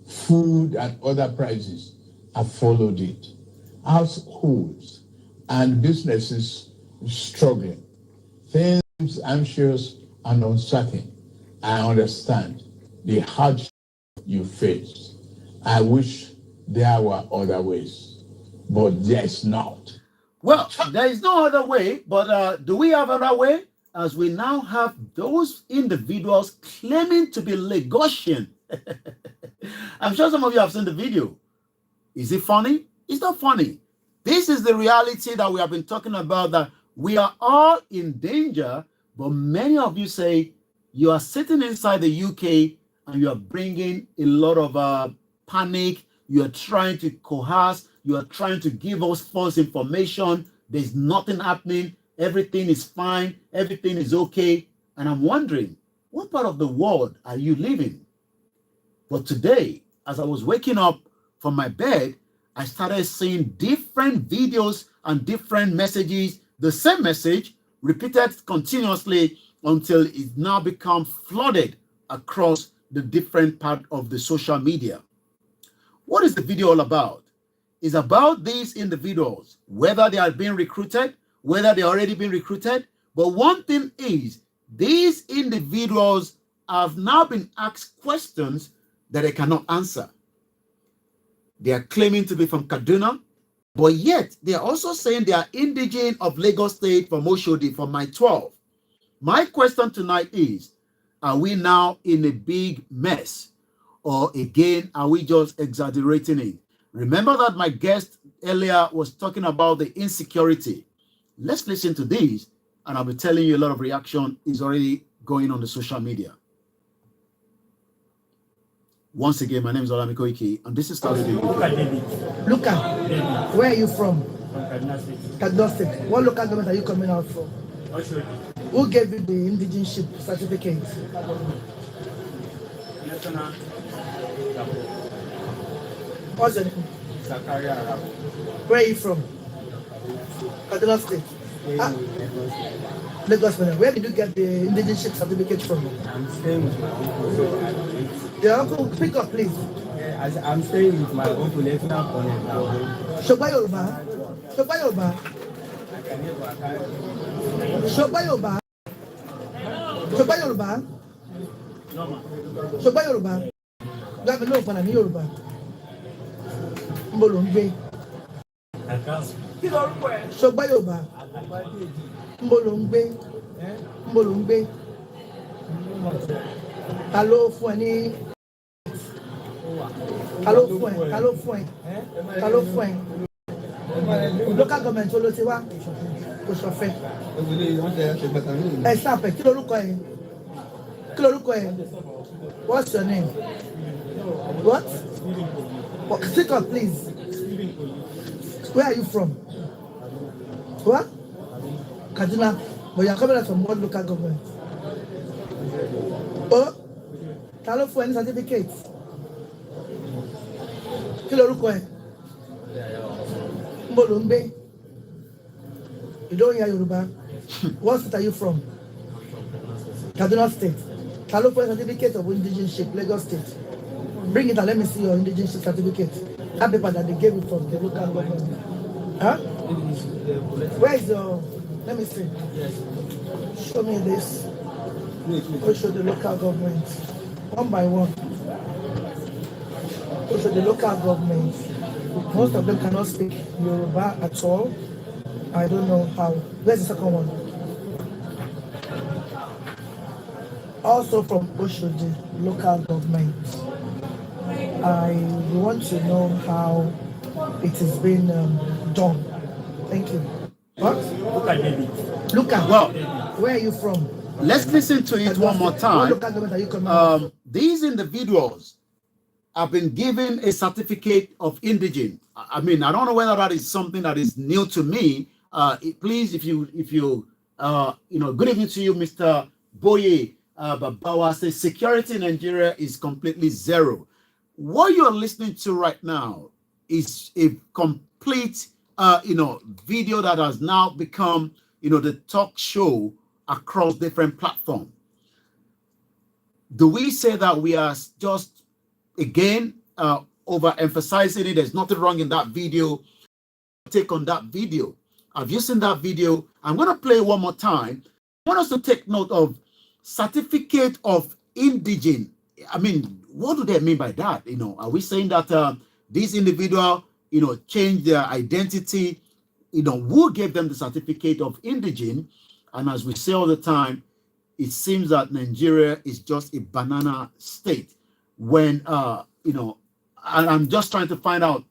Food and other prices have followed it. Households and businesses struggling. Things anxious and uncertain. I understand the hardship you face. I wish there were other ways, but there's not. Well, there is no other way, but do we have another way? As we now have those individuals claiming to be Lagosian. I'm sure some of you have seen the video. Is it funny? It's not funny. This is the reality that we have been talking about, that we are all in danger, but many of you say you are sitting inside the UK and you are bringing a lot of panic. You are trying to coerce. You are trying to give us false information. There's nothing happening. Everything is fine. Everything is okay. And I'm wondering, what part of the world are you living? But today, as I was waking up from my bed, I started seeing different videos and different messages, the same message repeated continuously until it now becomes flooded across the different part of the social media. What is the video all about? It's about these individuals, whether they are being recruited, whether they already been recruited. But one thing is, these individuals have now been asked questions that they cannot answer. They are claiming to be from Kaduna, but yet they are also saying they are indigene of Lagos State, from Oshodi, from my 12. My question tonight is, are we now in a big mess? Or again, are we just exaggerating it? Remember that my guest earlier was talking about the insecurity. Let's listen to this, and I'll be telling you a lot of reaction is already going on the social media. Once again, my name is OLAYOMI KOIKI, and this is Star Radio. Look at, where are you from? Kaduna State. Kaduna State. What local government are you coming out from? Who gave you the indigenship certificate? What's your name? Where are you from? Kaduna State. Lagos. Where did you get the indigenship certificate from? I'm staying with my uncle. Your uncle, pick up, please. I'm staying with my uncle. Shoba Yoruba. Shoba Yoruba. Shoba Yoruba. Shoba Yoruba. Shoba Yoruba. Gbàgbé ló padà ní Yorùbá. Níbo ló ń gbé? Shoba Yoruba. Níbo ló ń gbé? Níbo ló ń gbé? Ta ló fún ẹ ní? Ta ló fún ẹ? Ta ló fún ẹ? Ta ló fún ẹ? Local government ló ti wá kò ṣọ̀fẹ́. Ẹ sáàpẹ̀, kí lorúkọ ẹ? Kí lorúkọ ẹ? What's your name? What? Sit up, please. Where are you from? What? Kaduna. But you are coming out from what local government? Oh? Ta ló fún ẹ ní certificate? Kí lorúkọ ẹ? Níbo ló ń gbé? You don't hear Yoruba? What state are you from? Kaduna State. Ta ló fún ẹ certificate of indigenship, Lagos State? Bring it and let me see your indigenship certificate. That paper that they gave you from the local government. Huh? Where is your... Let me see. Show me this. Go show the local government. One by one. Also, the local government, most of them cannot speak Yoruba at all. I don't know how. Where's the second one? Also from Oshodi, local government. I want to know how it has been done. Thank you. What? Look at David. Look at. Well, where are you from? Let's listen to it one more time. What local government are you coming These individuals have been given a certificate of indigent. I mean, I don't know whether that is something that is new to me. Please, if you good evening to you, Mr. Boye Babawa says security in Nigeria is completely zero. What you're listening to right now is a complete, video that has now become, the talk show across different platforms. Do we say that we are just, again, overemphasizing it? There's nothing wrong in that video. Take on that video. Have you seen that video? I'm going to play one more time. I want us to take note of certificate of indigent. I mean, what do they mean by that? Are we saying that these individual, change their identity? Who gave them the certificate of indigent? And as we say all the time, it seems that Nigeria is just a banana state. When and I'm just trying to find out,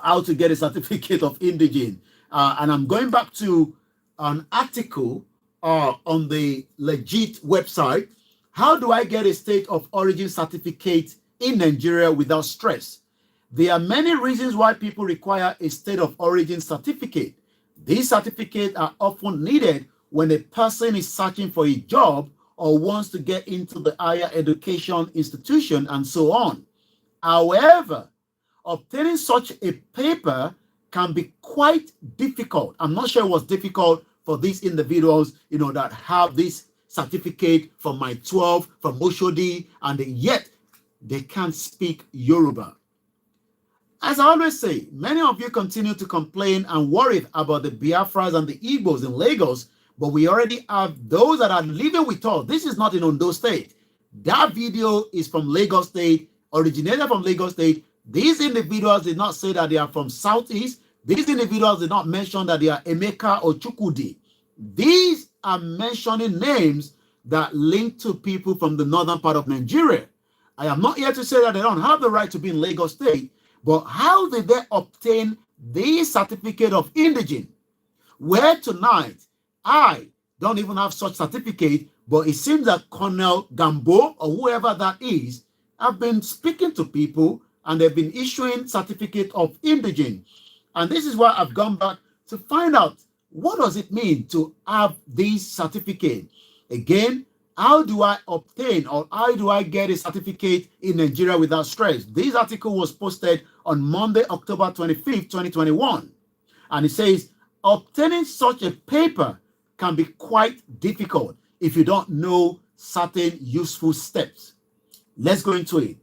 how to get a certificate of indigent. And I'm going back to an article on the Legit website. How do I get a state of origin certificate in Nigeria without stress? There are many reasons why people require a state of origin certificate. These certificates are often needed when a person is searching for a job or wants to get into the higher education institution and so on. However, obtaining such a paper can be quite difficult. I'm not sure it was difficult for these individuals, that have this certificate from my 12, from Oshodi, and yet they can't speak Yoruba. As I always say, many of you continue to complain and worry about the Biafras and the Igbos in Lagos, but we already have those that are living with us. This is not in Ondo State. That video is from Lagos State, originated from Lagos State. These individuals did not say that they are from Southeast. These individuals did not mention that they are Emeka or Chukwudi. These are mentioning names that link to people from the northern part of Nigeria. I am not here to say that they don't have the right to be in Lagos State, but how did they obtain this certificate of indigent? Where tonight, I don't even have such certificate, but it seems that Colonel Gambo or whoever that is have been speaking to people and they've been issuing certificate of indigent. And this is why I've gone back to find out, what does it mean to have this certificate? Again, how do I obtain or how do I get a certificate in Nigeria without stress? This article was posted on Monday, October 25th, 2021. And it says, obtaining such a paper can be quite difficult if you don't know certain useful steps. Let's go into it.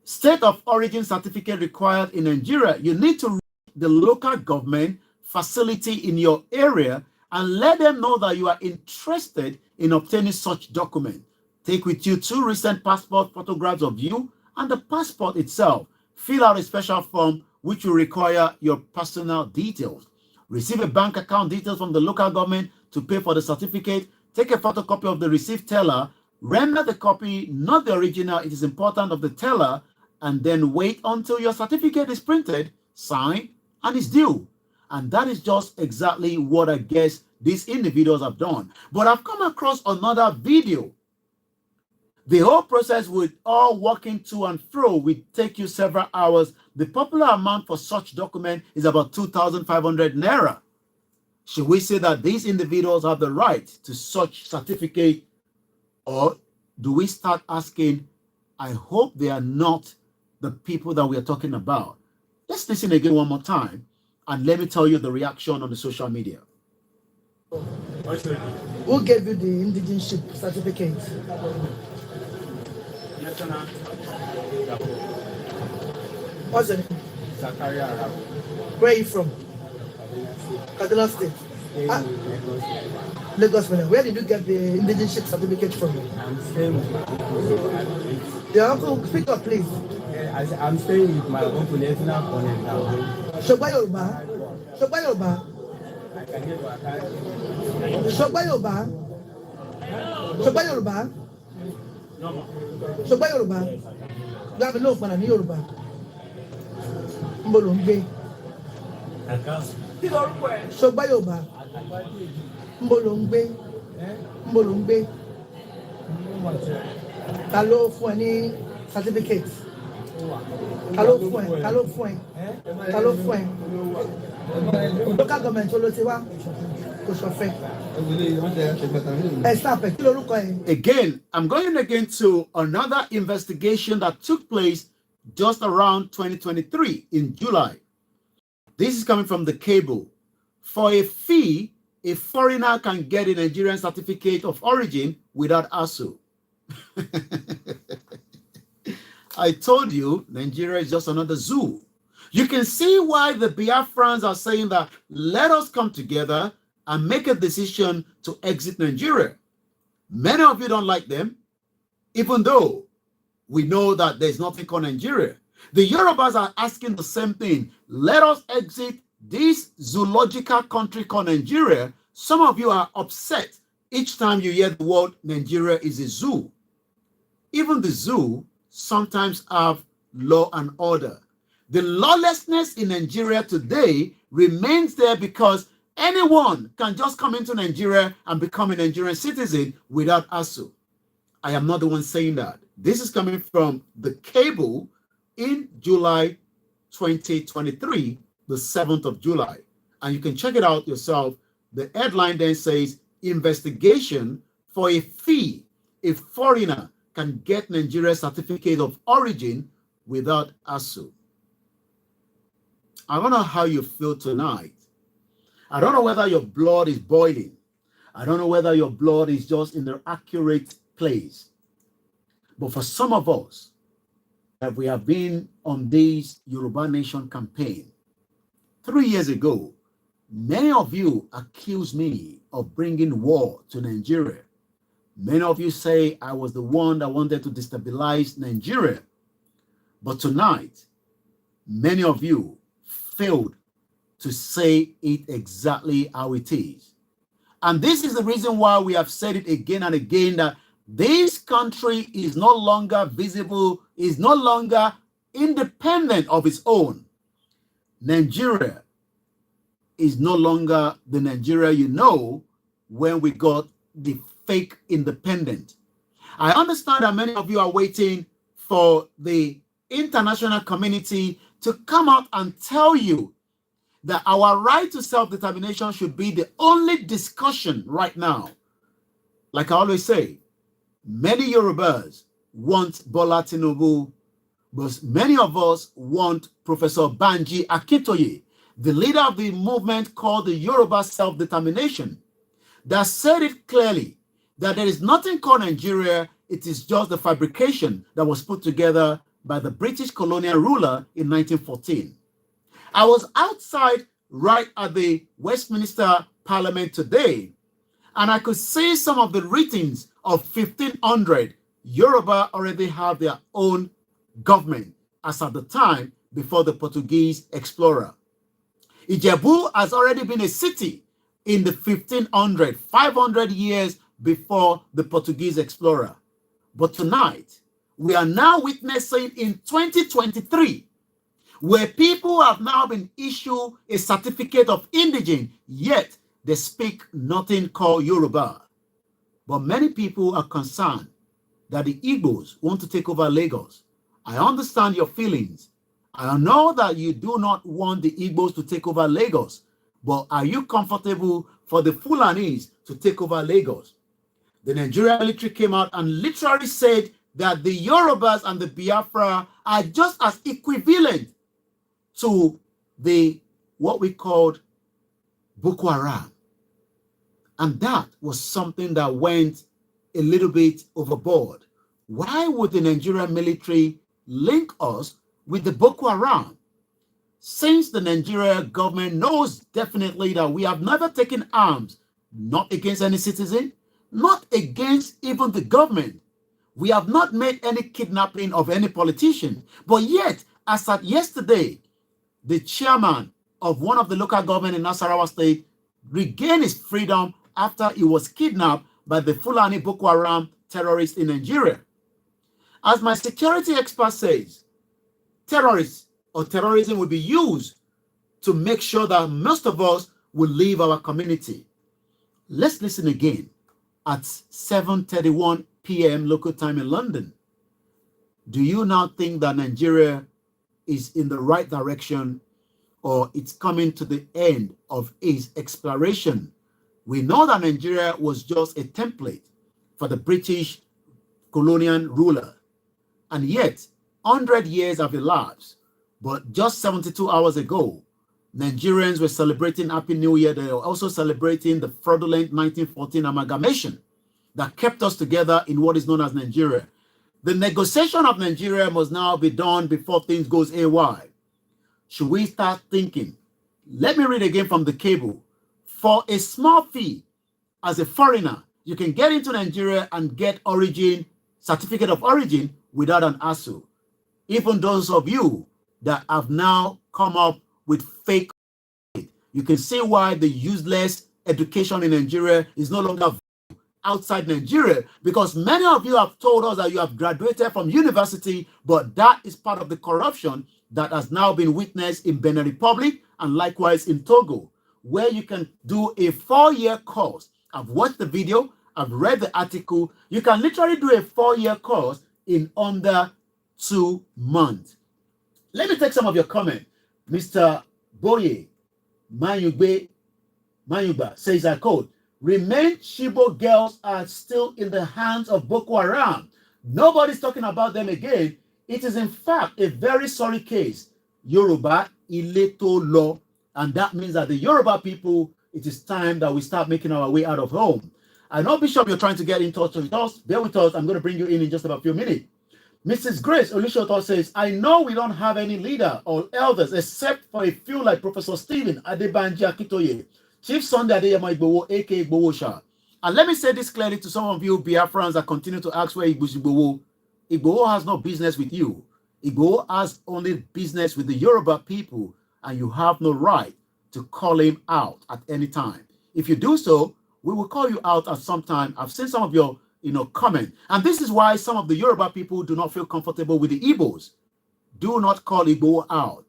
State of origin certificate required in Nigeria. You need to reach the local government facility in your area and let them know that you are interested in obtaining such document. Take with you 2 recent passport photographs of you and the passport itself. Fill out a special form which will require your personal details. Receive a bank account details from the local government to pay for the certificate. Take a photocopy of the receipt teller. Render the copy, not the original. It is important of the teller, and then wait until your certificate is printed, signed, and is due. And that is just exactly what I guess these individuals have done. But I've come across another video. The whole process with all walking to and fro will take you several hours. The popular amount for such document is about 2,500 naira. Should we say that these individuals have the right to such certificate? Or do we start asking, I hope they are not the people that we are talking about? Let's listen again one more time, and let me tell you the reaction on the social media. Who gave you the indigenship certificate? What's it? Where are you from? Kaduna State. Lagos. Where did you get the indigenship certificate from? I'm staying with my uncle. Your uncle, speak up, please. I'm staying with my own political opponent now. Ṣọgbọ́n Yorùbá. Ṣọgbọ́n Yorùbá. I can get my card. Ṣọgbọ́n Yorùbá. Ṣọgbọ́n Yorùbá. Ṣọgbọ́n Yorùbá. Gbàgbé ló padà ní Yorùbá. Ń bọ̀ ló ń gbé. Ṣọgbọ́n Yorùbá. Ń bọ̀ ló ń gbé. Ń bọ̀ ló ń gbé. Ta ló fún ẹ ní certificate? Ta ló fún ẹ? Ta ló fún ẹ? Ta ló fún ẹ? Local government ló ti wá kò ṣọ̀fẹ́. Ẹ stop ẹ, kí lorúkọ ẹ? Again, I'm going again to another investigation that took place just around 2023 in July. This is coming from the cable. For a fee, a foreigner can get a Nigerian certificate of origin without ASU. I told you, Nigeria is just another zoo. You can see why the Biafrans are saying that let us come together and make a decision to exit Nigeria. Many of you don't like them, even though we know that there's nothing called Nigeria. The Yorubas are asking the same thing. Let us exit this zoological country called Nigeria. Some of you are upset each time you hear the word Nigeria is a zoo. Even the zoo sometimes have law and order. The lawlessness in Nigeria today remains there because anyone can just come into Nigeria and become a Nigerian citizen without ASU. I am not the one saying that. This is coming from the cable in July 2023, the 7th of July. And you can check it out yourself. The headline then says, investigation for a fee. A foreigner can get Nigeria's certificate of origin without ASU. I don't know how you feel tonight. I don't know whether your blood is boiling. I don't know whether your blood is just in the accurate place. But for some of us, that we have been on this Yoruba Nation campaign, 3 years ago, many of you accused me of bringing war to Nigeria. Many of you say I was the one that wanted to destabilize Nigeria. But tonight, many of you failed to say it exactly how it is. And this is the reason why we have said it again and again, that this country is no longer visible, is no longer independent of its own. Nigeria is no longer the Nigeria you know when we got the fake independent. I understand that many of you are waiting for the international community to come out and tell you that our right to self-determination should be the only discussion right now. Like I always say, many Yorubas want Bola Tinubu, but many of us want Professor Banji Akintoye, the leader of the movement called the Yoruba Self-Determination, that said it clearly that there is nothing called Nigeria, it is just the fabrication that was put together by the British colonial ruler in 1914. I was outside right at the Westminster Parliament today, and I could see some of the writings of 1500. Yoruba already have their own government as at the time before the Portuguese explorer. Ijebu has already been a city in the 1500, 500 years before the Portuguese explorer. But tonight, we are now witnessing in 2023, where people have now been issued a certificate of indigene, yet they speak nothing called Yoruba. But many people are concerned that the Igbos want to take over Lagos. I understand your feelings. I know that you do not want the Igbos to take over Lagos, but are you comfortable for the Fulanis to take over Lagos? The Nigerian military came out and literally said that the Yorubas and the Biafra are just as equivalent to the what we called Boko Haram. And that was something that went a little bit overboard. Why would the Nigerian military link us with the Boko Haram? Since the Nigerian government knows definitely that we have never taken arms, not against any citizen, not against even the government. We have not made any kidnapping of any politician. But yet, as at yesterday, the chairman of one of the local government in Nasarawa State regained his freedom after he was kidnapped by the Fulani Boko Haram terrorists in Nigeria. As my security expert says, terrorists or terrorism will be used to make sure that most of us will leave our community. Let's listen again at 7:31 p.m. local time in London. Do you now think that Nigeria is in the right direction, or it's coming to the end of its exploration? We know that Nigeria was just a template for the British colonial ruler, and yet 100 years have elapsed. But just 72 hours ago, Nigerians were celebrating Happy New Year. They were also celebrating the fraudulent 1914 amalgamation that kept us together in what is known as Nigeria. The negotiation of Nigeria must now be done before things goes awry. Should we start thinking? Let me read again from the cable. For a small fee, as a foreigner, you can get into Nigeria and get certificate of origin without an hassle. Even those of you that have now come up with fake, you can see why the useless education in Nigeria is no longer outside Nigeria, because many of you have told us that you have graduated from university, but that is part of the corruption that has now been witnessed in Benin Republic and likewise in Togo, where you can do a 4-year course. I've watched the video, I've read the article. You can literally do a 4-year course in under 2 months. Let me take some of your comment. Mr. Boye Mayuba says, I quote, "Remain Shibo girls are still in the hands of Boko Haram. Nobody's talking about them again. It is in fact a very sorry case. Yoruba Ileto law." And that means that the Yoruba people, it is time that we start making our way out of home. I know, Bishop, you're trying to get in touch with us. Bear with us. I'm going to bring you in just about a few minutes. Mrs. Grace Olushoto says, I know we don't have any leader or elders except for a few like Professor Stephen Adebanji Akitoye, Chief Sunday Adeyemo Igboho, aka Igboho. And let me say this clearly to some of you Biafrans that continue to ask where Igboho. Igboho has no business with you. Igboho has only business with the Yoruba people, and you have no right to call him out at any time. If you do so, we will call you out at some time. I've seen some of your comment. And this is why some of the Yoruba people do not feel comfortable with the Igbos. Do not call Igbo out.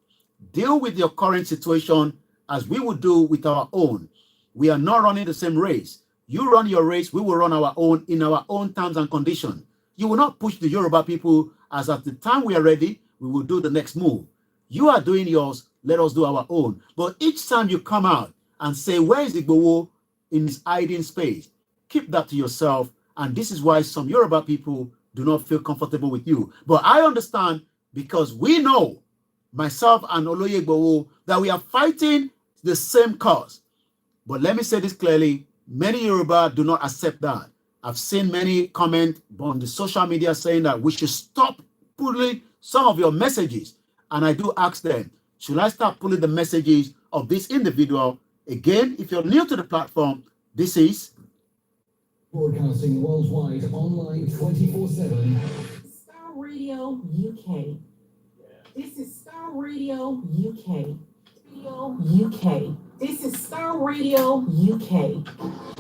Deal with your current situation as we would do with our own. We are not running the same race. You run your race, we will run our own in our own terms and conditions. You will not push the Yoruba people as at the time we are ready, we will do the next move. You are doing yours, let us do our own. But each time you come out and say, where is Igbo in his hiding space? Keep that to yourself. And this is why some Yoruba people do not feel comfortable with you. But I understand, because we know, myself and Oloye Igboho, that we are fighting the same cause. But let me say this clearly, many Yoruba do not accept that. I've seen many comment on the social media saying that we should stop pulling some of your messages. And I do ask them, should I start pulling the messages of this individual? Again, if you're new to the platform, this is broadcasting worldwide, online 24/7. Star Radio UK. This is Star Radio UK. UK. This is Star Radio UK.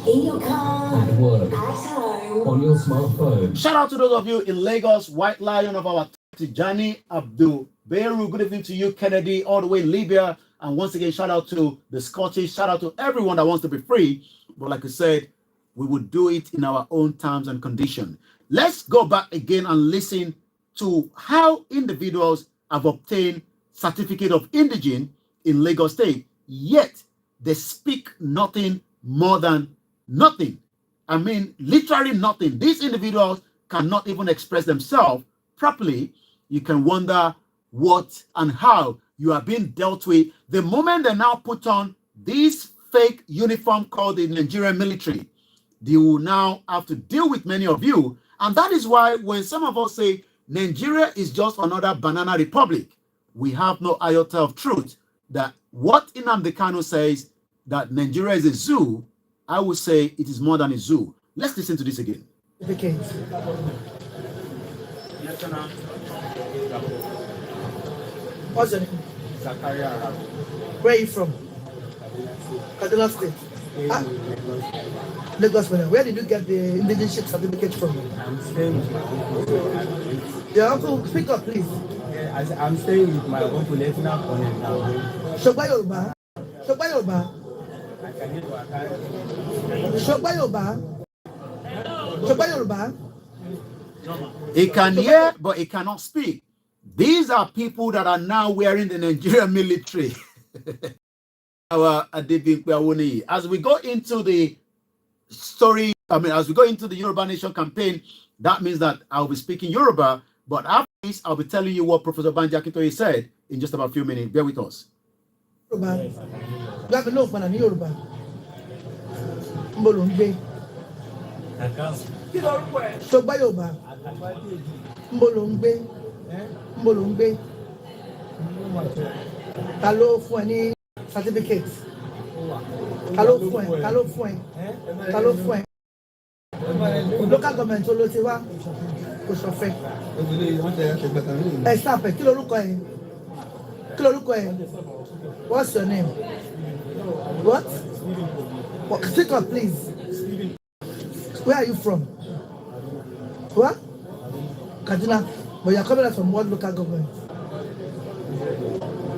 In your car, At work, at home, on your smartphone. shout out to those of you in Lagos, White Lion of our Tijani Abdul Beru. Good evening to you, Kennedy, all the way in Libya. And once again, shout out to the Scottish, shout out to everyone that wants to be free. But like I said, we would do it in our own terms and conditions. Let's go back again and listen to how individuals have obtained certificate of indigene in Lagos State, yet they speak nothing more than nothing. I mean, literally nothing. These individuals cannot even express themselves properly. You can wonder what and how you are being dealt with. The moment they now put on this fake uniform called the Nigerian military, they will now have to deal with many of you. And that is why when some of us say Nigeria is just another banana republic, we have no iota of truth that what Nnamdi Kanu says, that Nigeria is a zoo, I would say it is more than a zoo. Let's listen to this again. What's your name? Where are you from? Kaduna State. Lagos. Where did you get the indigenship certificate from? I'm staying with my uncle. Your uncle, speak up, please. Yeah, I'm staying with my uncle, Lieutenant Colonel now. Shogba Yoruba. Shogba Yoruba. I can get to a car. Shogba Yoruba. Shogba Yoruba. He can hear, but he cannot speak. These are people that are now wearing the Nigerian military. As we go into the story, as we go into the Yoruba Nation campaign, that means that I'll be speaking Yoruba, but after this, I'll be telling you what Professor Banji Akintoye said in just about a few minutes. Bear with us. Yoruba. You have to know when I'm Yoruba. Mbolongbe. Shogba Yoruba. Mbolongbe. Mbolongbe. Hello for any certificates. Hello for local government tó ló ti wá kò ṣọ̀fẹ́. Ẹ stop ẹ, kí lorúkọ ẹ? Kí lorúkọ ẹ? What's your name? What? Speak up, please. Where are you from? What? Kaduna. But you're coming out from what local government?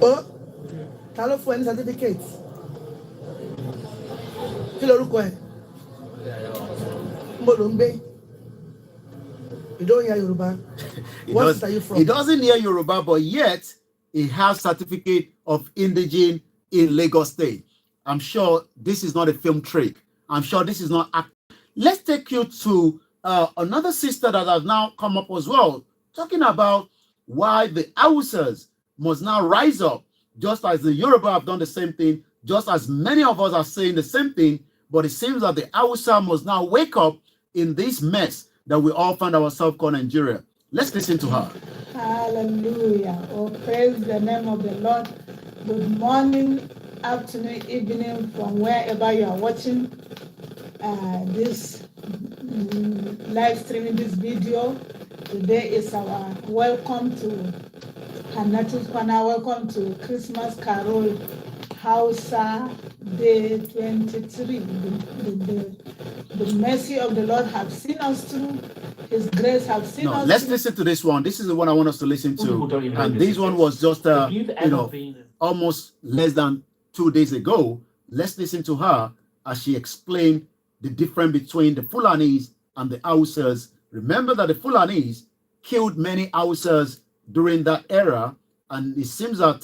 Oh? Hello for any certificates? Kí lorúkọ ẹ? Mbolongbe. You don't hear Yoruba. What are you from? He doesn't hear Yoruba, but yet he has certificate of indigene in Lagos State. I'm sure this is not a film trick. I'm sure this is not Let's take you to another sister that has now come up as well, talking about why the Hausas must now rise up, just as the Yoruba have done the same thing, just as many of us are saying the same thing, but it seems that the Hausa must now wake up in this mess that we all find ourselves called Nigeria. Let's listen to her. Hallelujah. Oh, praise the name of the Lord. Good morning, afternoon, evening, from wherever you are watching this live streaming this video. Today is our welcome to Hannatu's Corner, welcome to Christmas Carol Hausa Day 23. The mercy of the Lord have seen us through. His grace have seen us. Let's listen to this one. This is the one I want us to listen to. And this one was just, almost less than 2 days ago. Let's listen to her as she explained the difference between the Fulanis and the Hausas. Remember that the Fulanis killed many Hausas during that era. And it seems that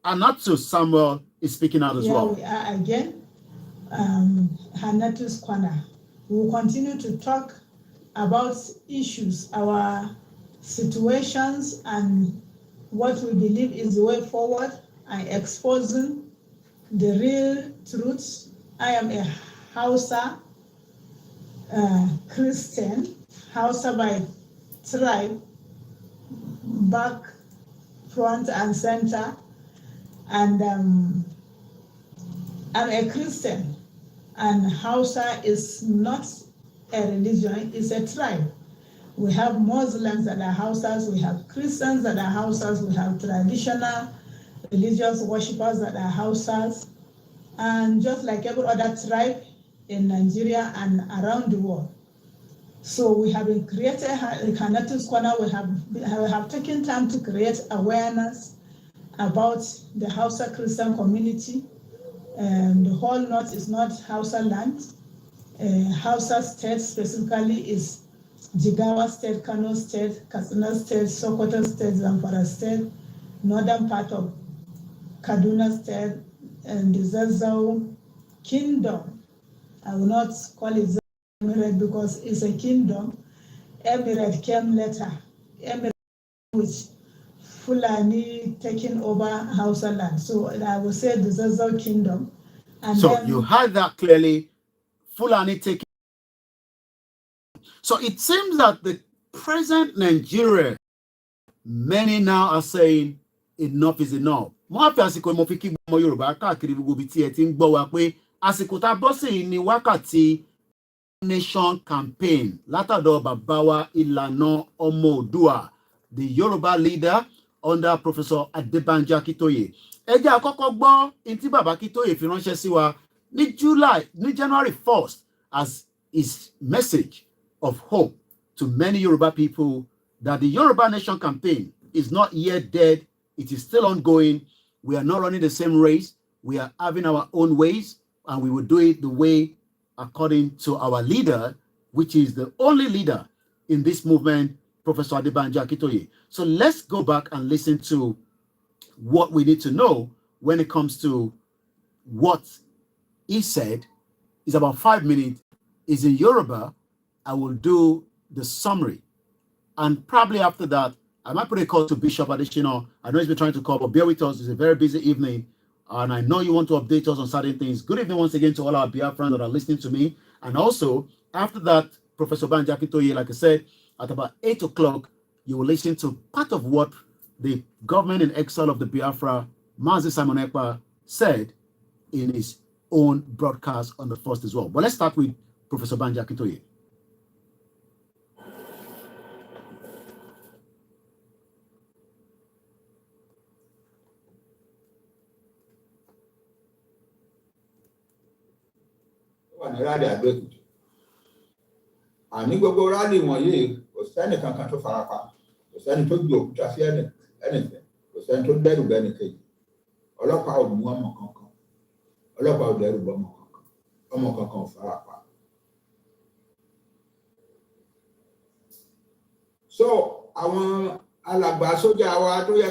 Anatu Samuel is speaking out as well. We are again. Hannatu's Corner. We will continue to talk about issues, our situations, and what we believe is the way forward, and exposing the real truths. I am a Hausa Christian, Hausa by tribe, back, front, and center, and I'm a Christian, and Hausa is not a religion, it's a tribe. We have Muslims that are Hausas, we have Christians that are Hausas, we have traditional religious worshippers that are Hausas, and just like every other tribe in Nigeria and around the world. So we have been created Hannatu's Corner. We have taken time to create awareness about the Hausa Christian community. The whole north is not Hausa land. Hausa state specifically is Jigawa State, Kano State, Katsina State, Sokoto State, Zamfara State, northern part of Kaduna State, and the Zazzau Kingdom. I will not call it Emirate because it's a kingdom. Emirate came later. Emirate, which Fulani taking over Hausa land. So I will say the Zazzau Kingdom. And so you heard that clearly. Fulani taking. So it seems that the present Nigeria, many now are saying enough is enough. Mo fi àsìkò mo fi kí gbogbo Yorùbá káàkiri gbogbo ibi tí ẹ ti ń gbọ́ wa pé àsìkò tá bọ́ sí ní wákàtí nation campaign látọ̀dọ̀ bàbá wa Ìlànà Ọmọ Oòduà the Yoruba leader under Professor Adebanjo Akintoye. Ẹ jẹ́ àkọ́kọ́ gbọ́ ntí Bàbá Akintoye fi ránṣẹ́ sí wa ní January 1st as his message of hope to many Yoruba people that the Yoruba Nation campaign is not yet dead. It is still ongoing. We are not running the same race. We are having our own ways, and we will do it the way according to our leader, which is the only leader in this movement, Professor Adebanjo Akintoye. So let's go back and listen to what we need to know when it comes to what he said. It's about 5 minutes. It's in Yoruba. I will do the summary. And probably after that, I might put a call to Bishop Adeshino. I know he's been trying to call, but bear with us. It's a very busy evening. And I know you want to update us on certain things. Good evening once again to all our Biafrans that are listening to me. And also, after that, Professor Banjo Akintoye, like I said, at about 8 o'clock, you will listen to part of what the government in exile of the Biafra, Mazi Simon Ekpa, said in his own broadcast on the 1st as well. But let's start with Professor Banjo Akintoye. Àní gbogbo rálì wọ̀nyí kò sẹ́ni kankan tó farapa, kò sẹ́ni tó gbé òkúta sí ẹnìfẹ́, kò sẹ́ni tó dẹ́rù bẹ́ni kejì. Ọlọ́pàá ò mú ọmọ kankan, ọlọ́pàá ò dẹ́rù bọ́ ọmọ kankan ò farapa. So àwọn alàgbà sójà wa tó yẹ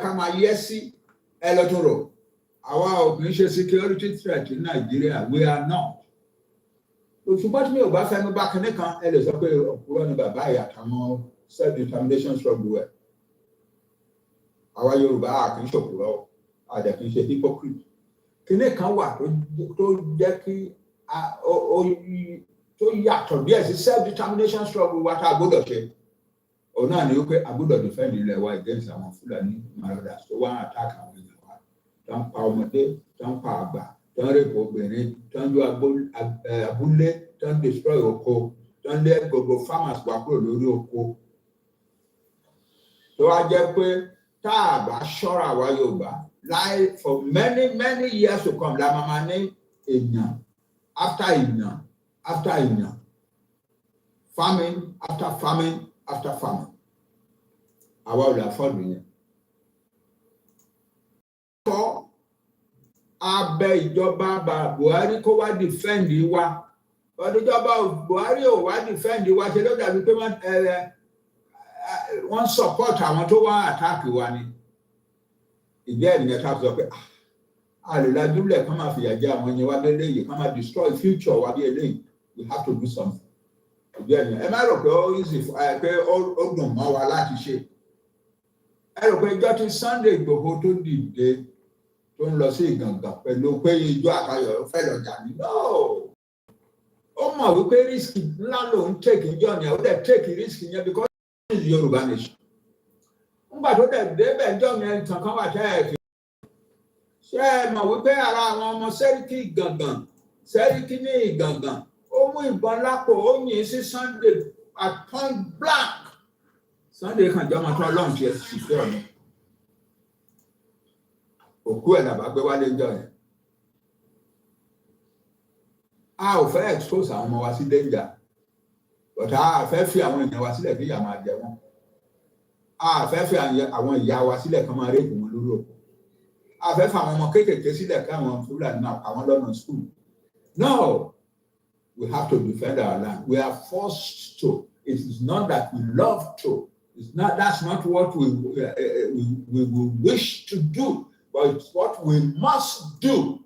ká máa yẹ́ sí ẹlọ́tọ̀rọ̀. Àwa ò kì í ṣe security threat in Nigeria. We are not. Ṣùgbọ́n tí mi ò bá fẹnu bá kinní kan, ẹ lè sọ pé òpùrọ́ ni bàbá ìyá àtàwọn self-determination struggle ẹ̀. Àwa Yorùbá a kì í ṣòpùrọ́, a dẹ̀ kì í ṣe hypocrite. Kinní kan wà tó jẹ́ kí tó yàtọ̀ díẹ̀ sí self-determination struggle wa tá a gbọ́dọ̀ ṣe. Òun náà ni wípé a gbọ́dọ̀ defend ilẹ̀ wa against àwọn Fúlàní marauders tó wá attack àwọn èèyàn wa. Tó ń pa ọmọdé, tó ń pa àgbà, tó ń rèpò obìnrin, tó ń yọ abúlé, tó ń destroy oko, tó ń lé gbogbo farmers wá kúrò lórí oko. Tó wá jẹ́ pé tá a bá ṣọ́ra wa Yorùbá láì for many years to come la máa ní èèyàn after èèyàn after èèyàn, famine after famine after famine. Àwa ò lè afford yẹn. Abẹ ìjọba Buhari kó wá defend wa. Ọdún ìjọba Buhari ò wá defend wa, ṣe ló dàbí pé wọ́n support àwọn tó wá attack wa ni. Ìjẹ́ ènìyàn ká sọ pé àlèlájúlẹ̀ kan máa fìyà jẹ àwọn ẹni wa lélẹ́yìí, kan máa destroy future wa bí eléyìí. We have to do something. Ìjẹ́ ènìyàn ẹ má rò pé ó easy pé ó dùn mọ́ wa láti ṣe. Ẹ rò pé ìjọ tí Sunday Igboho tó dìde tó ń lọ sí Ìgàngàn pẹ̀lú pé ijó àkàyọ̀ fẹ́ lọ jà ní. No! Ó mọ̀ wípé risk ńlá ló ń take ìjọ yẹn, ó dẹ̀ take risk yẹn because it is Yorùbá nation. Nígbà tó dẹ̀ débẹ̀ ìjọ yẹn ìtàn kan wà tẹ́ ẹ̀ fi. Ṣé ẹ mọ̀ wípé ara àwọn ọmọ Sẹ́ríkì ní Ìgàngàn, ó mú ìbọn lápò, ó yìn sí Sunday at point blank. Sunday kan jọ ọmọ tó Ọlọ́run ti ẹ̀ sì fẹ́ ọ̀nà. Òkú ẹ̀ làbá gbé wálé jọ yẹn. A ò fẹ́ expose àwọn ọmọ wa sí danger, but a fẹ́ fi àwọn èèyàn wa sílẹ̀ kí ìyà máa jẹ wọ́n. A fẹ́ fi àwọn ìyá wa sílẹ̀ kí wọ́n máa rèébù wọn lórí òkú. A fẹ́ fi àwọn ọmọ kéékèèké sílẹ̀ kí àwọn Fúlàní máa pa wọ́n lọ́nà school. No, we have to defend our land. We are forced to. It is not that we love to. It's not. That's not what we wish to do. But it's what we must do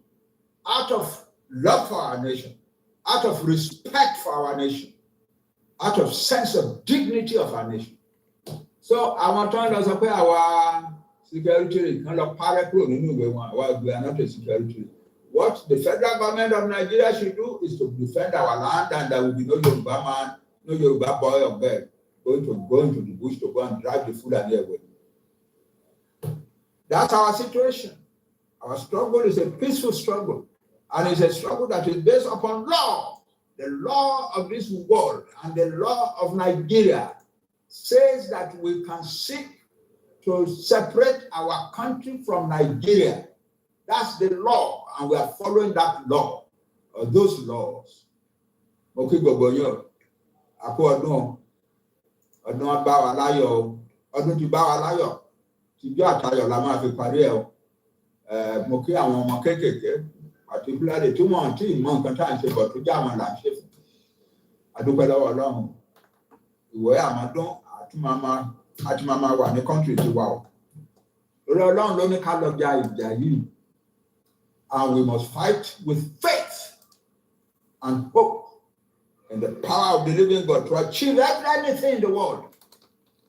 out of love for our nation, out of respect for our nation, out of sense of dignity of our nation. So I want to say our security kan lọ parẹ́ kúrò nínú ìwé wọn. We are not a security. What the federal government of Nigeria should do is to defend our land, and there will be no Yoruba man, no Yoruba boy or girl going to go into the bush to go and drive the Fulani away. That's our situation. Our struggle is a peaceful struggle, and it's a struggle that is based upon law, the law of this world and the law of Nigeria says that we can seek to separate our country from Nigeria. That's the law, and we are following that law, or those laws. Okay, Gogonyo, Ako Odun Bawa Layo, Odun ti Bawa Layo, ti jo atayo la ma fi pari e o. Mo kí àwọn ọmọ kékèké, particularly tí wọ́n ti mọ nǹkan tá à ń ṣe bọ̀ tó jẹ́ àwọn là ń ṣe fún. Adúpẹ́ lọ́wọ́ Ọlọ́run. Ìwé àmọ́dún àti màmá wà ní country ti wà o. Lórí Ọlọ́run ló ní ká lọ ja ìjà yìí. And we must fight with faith and hope in the power of the living God to achieve anything in the world.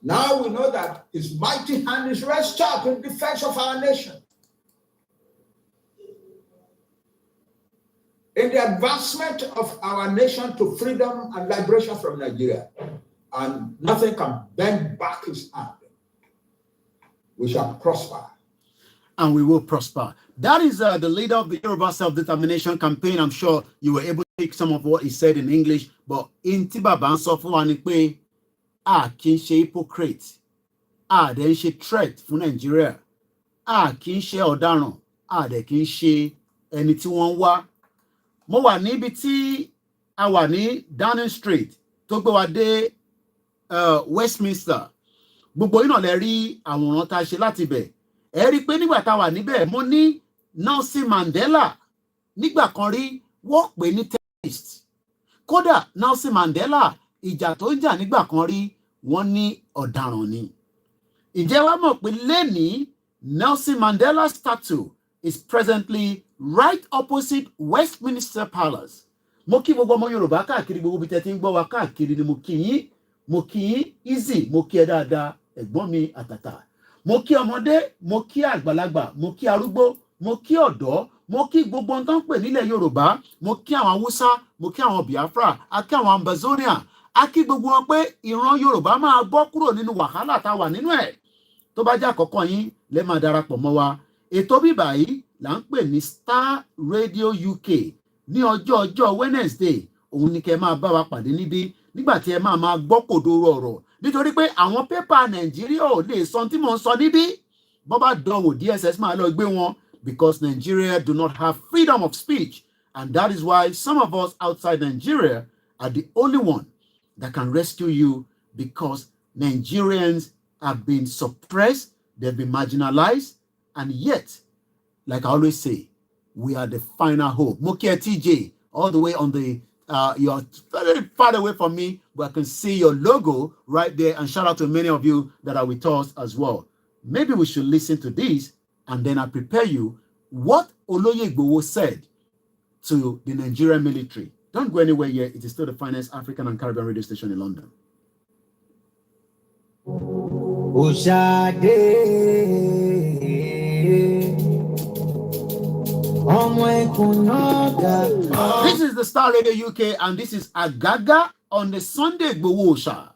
Now we know that His mighty hand is stretched out in defense of our nation, in the advancement of our nation to freedom and liberation from Nigeria. And nothing can bend back His hand. We shall prosper. And we will prosper. That is the leader of the Yoruba Self-Determination Campaign. I'm sure you were able to take some of what he said in English, but in Tibaban so fún wa ni pé a kì í ṣe hypocrite, a dẹ̀ ń ṣe threat fún Nigeria, a kì í ṣe ọ̀daràn, a dẹ̀ kì í ṣe ẹni tí wọ́n wá. Mo wà níbi tí a wà ní Downing Street tó gbé wa dé Westminster. Gbogbo yín náà lè rí àwòrán tá a ṣe láti bẹ̀. Ẹ rí pé nígbà tá a wà níbẹ̀, mo ní Nelson Mandela nígbà kan rí wọ́n pè ní terrorist. Kódà Nelson Mandela ìjà tó ń jà nígbà kan rí wọ́n ní ọ̀daràn ni. Ǹjẹ́ wá mọ̀ pé lẹ́nìí Nelson Mandela statue is presently right opposite Westminster Palace. Mo kí gbogbo ọmọ Yorùbá káàkiri gbogbo bí tẹ́ ti ń gbọ́ wa káàkiri ni mo kí yín easy, mo kí ẹ dáadáa ẹ̀gbọ́n mi àtàtà. Mo kí ọmọdé, mo kí àgbàlagbà, mo kí arúgbó, mo kí ọ̀dọ́, mo kí gbogbo ohun tó ń pè nílẹ̀ Yorùbá, mo kí àwọn Hausa, mo kí àwọn Biafra, a kí àwọn Ambazonia, a kí gbogbo wọn pé ìran Yorùbá máa bọ́ kúrò nínú wàhálà tá a wà nínú ẹ̀. Tó bá jẹ́ àkọ́kọ́ yín lẹ́ máa darapọ̀ mọ́ wa. Ètò bíbà yìí là ń pè ní Star Radio UK ní ọjọ́ Wednesday. Òun ni kẹ́ máa bá wa pàdé níbí nígbà tí ẹ máa gbọ́ kòdoro ọ̀rọ̀. Nítorí pé àwọn pépà Nàìjíríà ò lè sọ tí mò ń sọ níbí. Bọ́ bá dánwò DSS máa lọ gbé wọn, because Nigeria do not have freedom of speech. And that is why some of us outside Nigeria are the only one that can rescue you, because Nigerians have been suppressed, they've been marginalized, and yet, like I always say, we are the final hope. Mokia TJ, all the way on the you're very far away from me, but I can see your logo right there. And shout out to many of you that are with us as well. Maybe we should listen to this, and then I prepare you what Oloye Igboho said to the Nigerian military. Don't go anywhere yet. It is still the finest African and Caribbean radio station in London. This is the Star Radio UK, and this is Agaga on the Sunday Igboho Osha.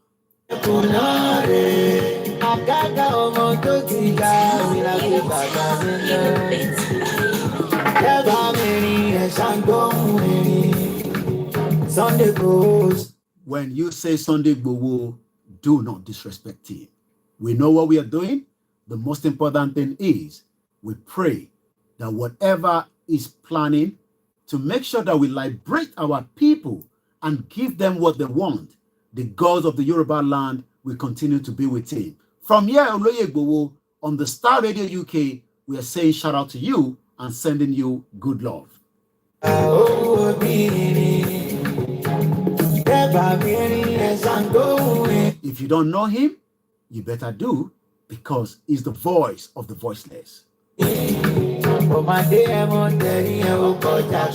When you say Sunday Igboho, do not disrespect him. We know what we are doing. The most important thing is we pray that whatever is planning to make sure that we liberate our people and give them what they want, the gods of the Yoruba land will continue to be with him. From here, Oloye Igboho, on the Star Radio UK, we are saying shout out to you and sending you good love. If you don't know him, you better do, because he's the voice of the voiceless.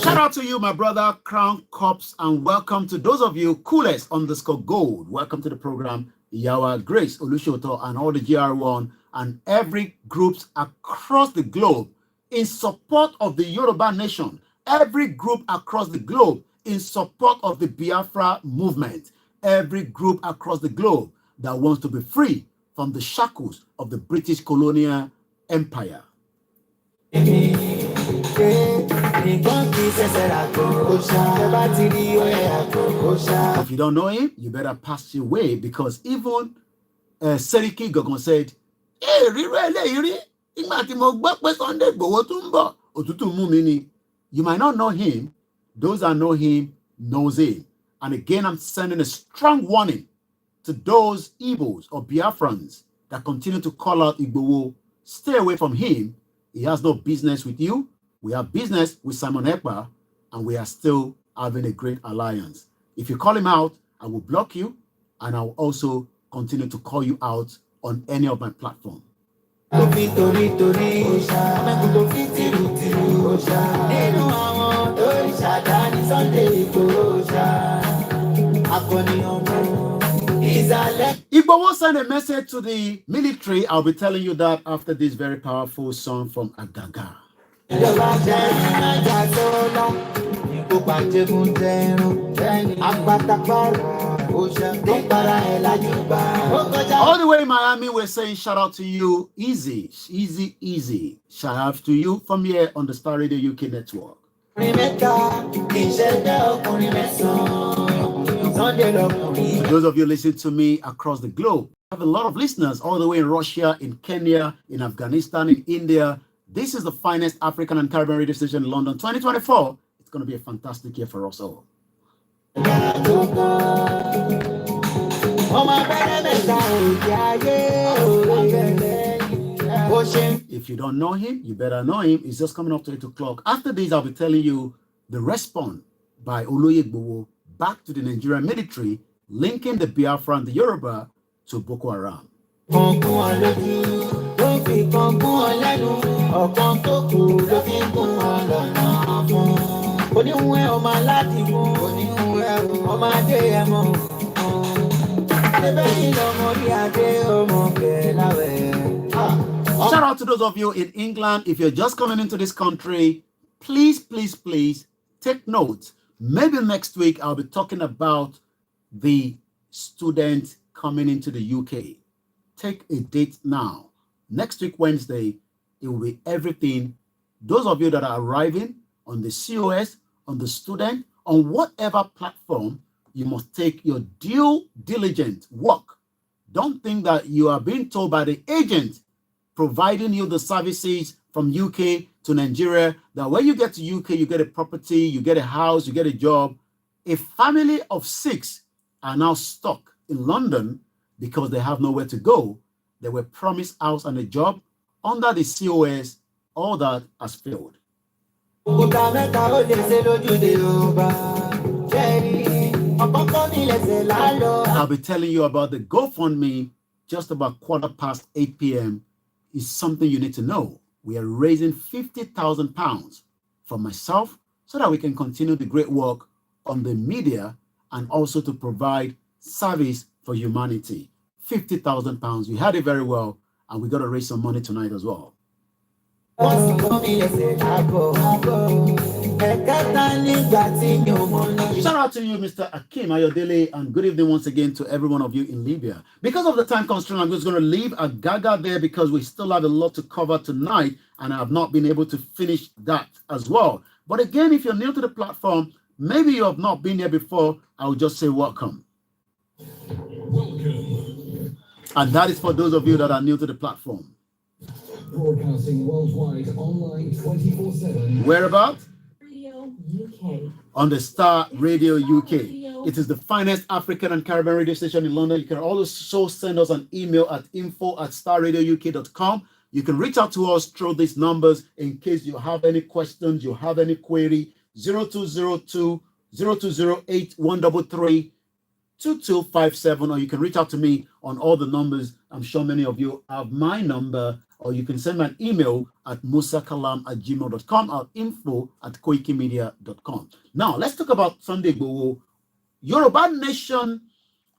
Shout out to you, my brother, Crown Cops, and welcome to those of you, Coolest_Gold. Welcome to the program, Yawa Grace Olushoto, and all the GR1 and every groups across the globe in support of the Yoruba nation. Every group across the globe in support of the Biafra movement. Every group across the globe that wants to be free from the shackles of the British colonial empire. If you don't know him, you better pass your way, because even Seriki Gogon said, "Hey, you might not know him. Those that know him knows him." And again, I'm sending a strong warning to those Igbos or Biafrans that continue to call out Igbowo. Stay away from him. He has no business with you. We have business with Simon Ekpa, and we are still having a great alliance. If you call him out, I will block you, and I will also continue to call you out on any of my platforms. Igbo send a message to the military. I'll be telling you that after this very powerful song from Agaga. All the way in Miami, we're saying shout out to you. Easy. Shout out to you from here on the Star Radio UK network. For those of you listening to me across the globe, I have a lot of listeners all the way in Russia, in Kenya, in Afghanistan, in India. This is the finest African and Caribbean radio station in London 2024. It's going to be a fantastic year for us all. If you don't know him, you better know him. He's just coming up to 8 o'clock. After this, I'll be telling you the response by Oloyegbowo back to the Nigerian military, linking the Biafra and the Yoruba to Boko Haram. Shout out to those of you in England. If you're just coming into this country, please take note. Maybe next week I'll be talking about the student coming into the UK. Take a date now. Next week, Wednesday, it will be everything. Those of you that are arriving on the COS, on the student, on whatever platform, you must take your due diligent work. Don't think that you are being told by the agent providing you the services from UK to Nigeria, that when you get to UK, you get a property, you get a house, you get a job. A family of 6 are now stuck in London because they have nowhere to go. They were promised house and a job under the COS. All that has failed. I'll be telling you about the GoFundMe just about 8:15 p.m. Is something you need to know. We are raising £50,000 for myself so that we can continue the great work on the media and also to provide service for humanity. £50,000. You had it very well, and we got to raise some money tonight as well. Shout out to you, Mr. Akim Ayodele, and good evening once again to every one of you in Libya. Because of the time constraint, I'm just going to leave Agaga there because we still have a lot to cover tonight, and I have not been able to finish that as well. But again, if you're new to the platform, maybe you have not been here before, I will just say welcome. Welcome. And that is for those of you that are new to the platform. Broadcasting worldwide, online 24/7. Whereabouts? Radio UK. On the Star Radio UK. It is the finest African and Caribbean radio station in London. You can also send us an email at info@starradiouk.com. You can reach out to us through these numbers in case you have any questions, you have any query. 0202 0208 133 2257, or you can reach out to me on all the numbers. I'm sure many of you have my number, or you can send me an email at musakalam@gmail.com or info@koikimedia.com. Now, let's talk about Sunday Igboho. Yoruba Nation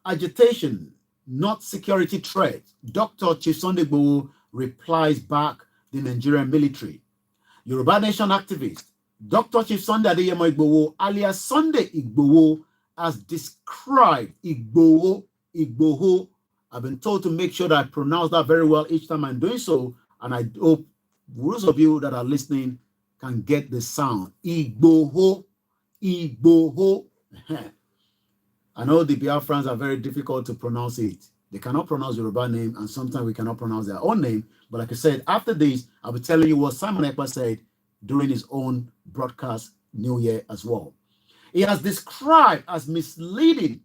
agitation, not security threat. Dr. Chief Sunday Igboho replies back the Nigerian military. Yoruba Nation activist Dr. Chief Sunday Adeyemo Igboho, alias Sunday Igboho, has described Igboho. I've been told to make sure that I pronounce that very well each time I'm doing so, and I hope those of you that are listening can get the sound. Igboho. I know the Biafrans are very difficult to pronounce it. They cannot pronounce Yoruba name, and sometimes we cannot pronounce their own name. But like I said, after this, I'll be telling you what Simon Ekpa said during his own broadcast New Year as well. He has described as misleading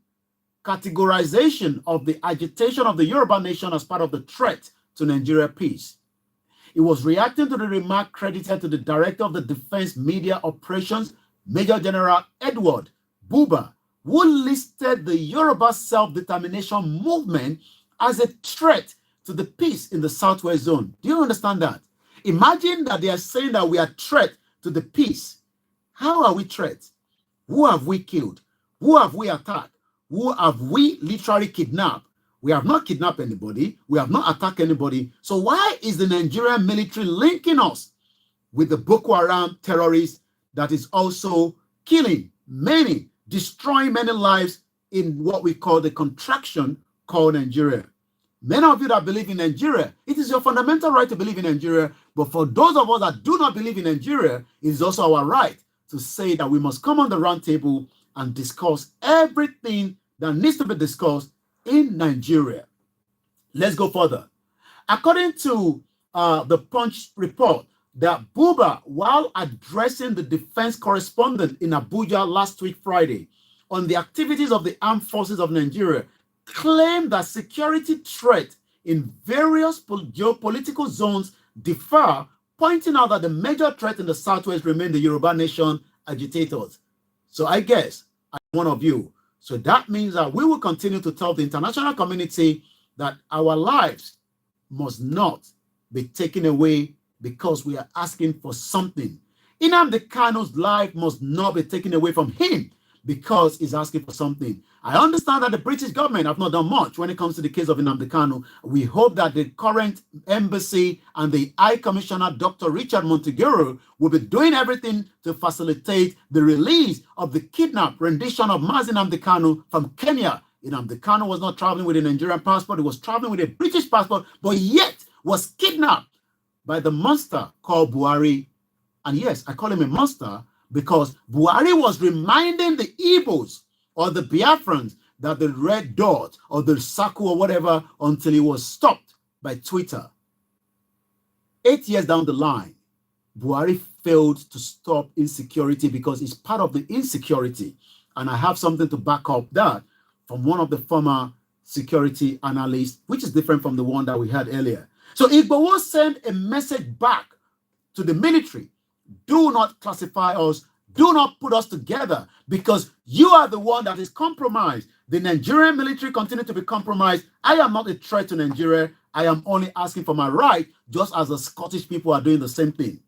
categorization of the agitation of the Yoruba nation as part of the threat to Nigeria peace. He was reacting to the remark credited to the director of the Defense Media Operations, Major General Edward Buba, who listed the Yoruba self-determination movement as a threat to the peace in the Southwest Zone. Do you understand that? Imagine that they are saying that we are threat to the peace. How are we threats? Who have we killed? Who have we attacked? Who have we literally kidnapped? We have not kidnapped anybody. We have not attacked anybody. So why is the Nigerian military linking us with the Boko Haram terrorists that is also killing many, destroying many lives in what we call the contraction called Nigeria? Many of you that believe in Nigeria, it is your fundamental right to believe in Nigeria. But for those of us that do not believe in Nigeria, it is also our right to say that we must come on the round table and discuss everything that needs to be discussed in Nigeria. Let's go further. According to the Punch report, that Buba, while addressing the defense correspondent in Abuja last week Friday on the activities of the armed forces of Nigeria, claimed that security threat in various geopolitical zones differ, pointing out that the major threat in the Southwest remain the Yoruba nation agitators. So I guess I'm one of you. So that means that we will continue to tell the international community that our lives must not be taken away because we are asking for something. Nnamdi Kanu's life must not be taken away from him because he's asking for something. I understand that the British government have not done much when it comes to the case of Nnamdi Kanu. We hope that the current embassy and the High Commissioner, Dr. Richard Monteguro, will be doing everything to facilitate the release of the kidnapped rendition of Mazi Nnamdi Kanu from Kenya. Nnamdi Kanu was not traveling with a Nigerian passport. He was traveling with a British passport, but yet was kidnapped by the monster called Buhari. And yes, I call him a monster because Buhari was reminding the Igbos or the Biafrans that the red dot or the circle or whatever until he was stopped by Twitter. 8 years down the line, Buhari failed to stop insecurity because it's part of the insecurity. And I have something to back up that from one of the former security analysts, which is different from the one that we had earlier. So Igboho sent a message back to the military. Do not classify us. Do not put us together because you are the one that is compromised. The Nigerian military continue to be compromised. I am not a threat to Nigeria. I am only asking for my right, just as the Scottish people are doing the same thing.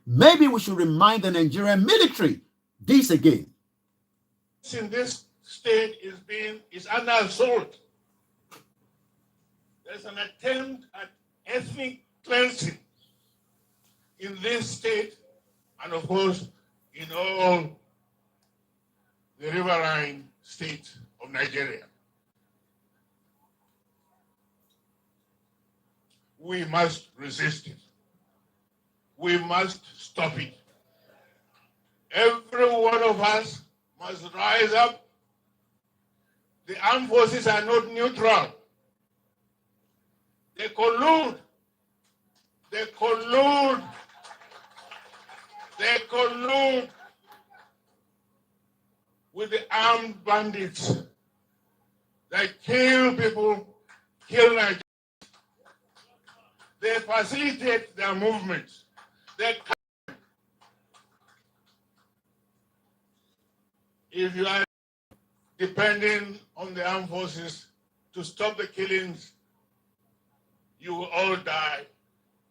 Maybe we should remind the Nigerian military this again. In this state is under assault. There's an attempt at ethnic cleansing in this state and of course in all the riverine states of Nigeria. We must resist it. We must stop it. Every one of us must rise up. The armed forces are not neutral. They collude. They collude. They collude with the armed bandits that kill people, kill Nigerians. They facilitate their movements. If you are depending on the armed forces to stop the killings, you will all die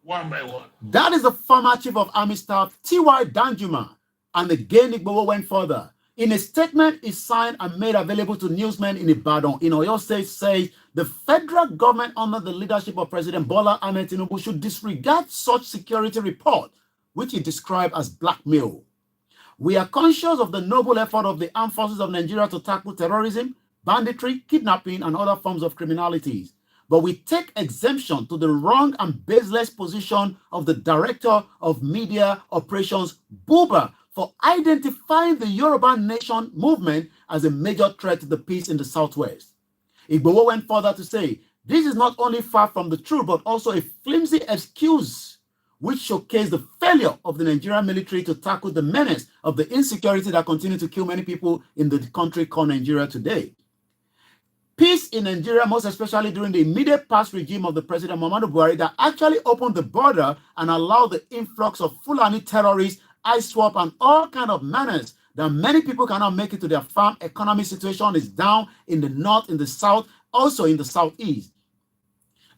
one by one. That is the former Chief of Army Staff, T.Y. Danjuma. And again, Igboho went further. In a statement he signed and made available to newsmen in Ibadan, in Oyo State, says the federal government under the leadership of President Bola Ahmed Tinubu should disregard such security report, which he described as blackmail. We are conscious of the noble effort of the armed forces of Nigeria to tackle terrorism, banditry, kidnapping, and other forms of criminalities. But we take exemption to the wrong and baseless position of the Director of Media Operations, Buba, for identifying the Yoruba Nation movement as a major threat to the peace in the Southwest. Igboho went further to say, this is not only far from the truth, but also a flimsy excuse which showcased the failure of the Nigerian military to tackle the menace of the insecurity that continues to kill many people in the country called Nigeria today. Peace in Nigeria, most especially during the immediate past regime of the President Muhammadu Buhari, that actually opened the border and allowed the influx of Fulani terrorists, ISWAP, and all kinds of menace that many people cannot make it to their farm. Economic situation is down in the north, in the south, also in the southeast.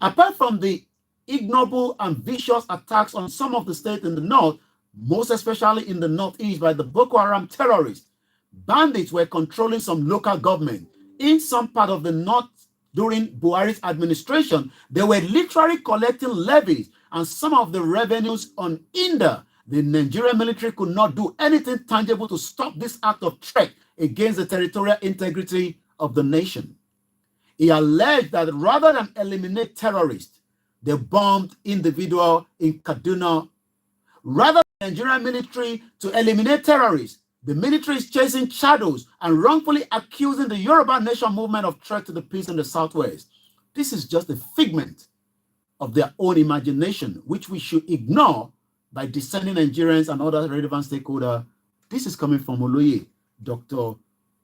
Apart from the ignoble and vicious attacks on some of the states in the north, most especially in the northeast by the Boko Haram terrorists, bandits were controlling some local government. In some part of the north during Buhari's administration, they were literally collecting levies and some of the revenues on India. The Nigerian military could not do anything tangible to stop this act of threat against the territorial integrity of the nation. He alleged that rather than eliminate terrorists, they bombed individuals in Kaduna. Rather than the Nigerian military to eliminate terrorists, the military is chasing shadows and wrongfully accusing the Yoruba Nation movement of threat to the peace in the southwest. This is just a figment of their own imagination, which we should ignore by discerning Nigerians and other relevant stakeholders. This is coming from Oloye, Dr.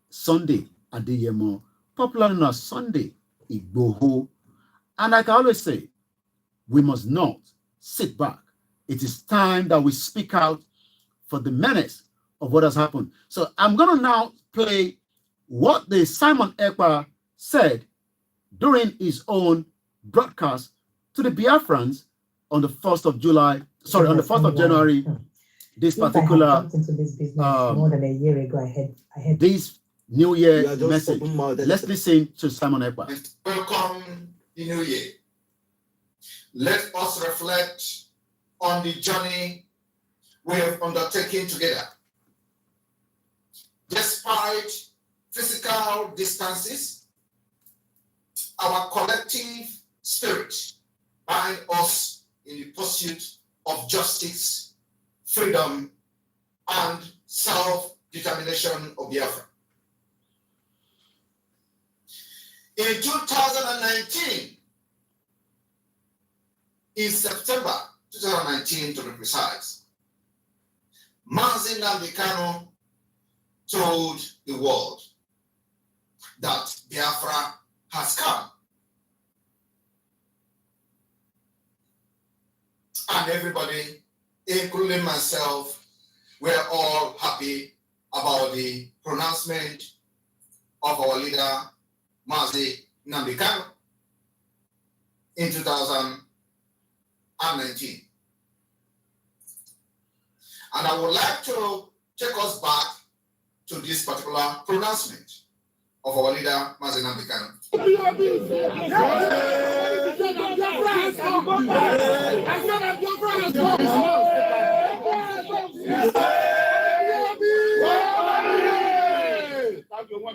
Sunday Adeyemo, popular known as Sunday Igboho. And like I always say, we must not sit back. It is time that we speak out for the menace of what has happened. So I'm going to now play what the Simon Ekpa said during his own broadcast to the Biafrans on the 1st of July, sorry, on the 1st of January, this particular, into this business more than a year ago, I had this New Year message. Let's listen to Simon Ekpa. Welcome the New Year. Let us reflect on the journey we have undertaken together. Despite physical distances, our collective spirit binds us in the pursuit of justice, freedom, and self-determination of Biafra. In 2019, in September 2019 to be precise, Mazi Nnamdi Kanu told the world that Biafra has come. And everybody, including myself, we're all happy about the pronouncement of our leader, Mazi Nnamdi Kanu, in 2019. And I would like to take us back to this particular pronouncement of our leader, Mazi Nnamdi Kanu.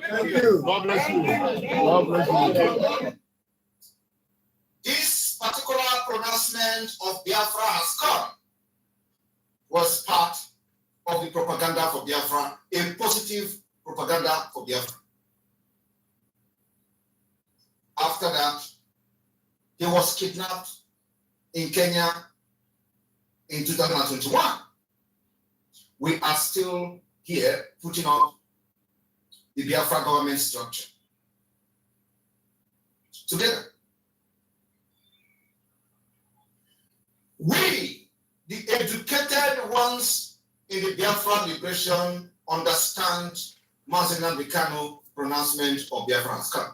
Thank you. God bless you. God bless you. This particular pronouncement of Biafra has come was part of the propaganda for Biafra, a positive propaganda for Biafra. After that, he was kidnapped in Kenya in 2021. We are still here putting up the Biafra government structure together. We, the educated ones in the Biafra liberation, understand Mazi Nnamdi Kanu pronouncement of Biafra has come.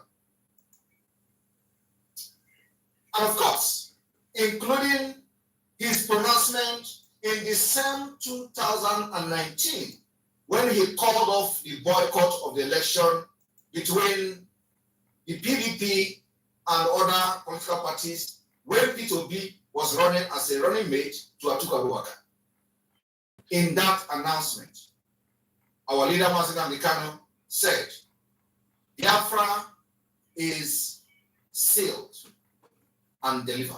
And of course, including his pronouncement in the same 2019, when he called off the boycott of the election between the PDP and other political parties, when P2B was running as a running mate to Atiku Abubakar. In that announcement, our leader Mazi Nnamdi Kanu said, Biafra is sealed and delivered.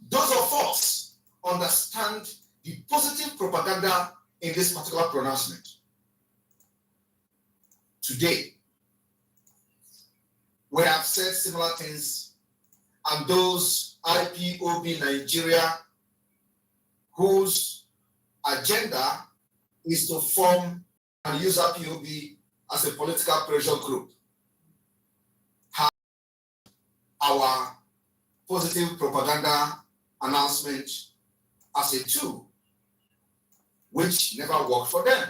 Those of us understand the positive propaganda in this particular pronouncement. Today, we have said similar things, and those IPOB Nigeria whose agenda is to form and use IPOB as a political pressure group have our positive propaganda announcement as a tool, which never worked for them.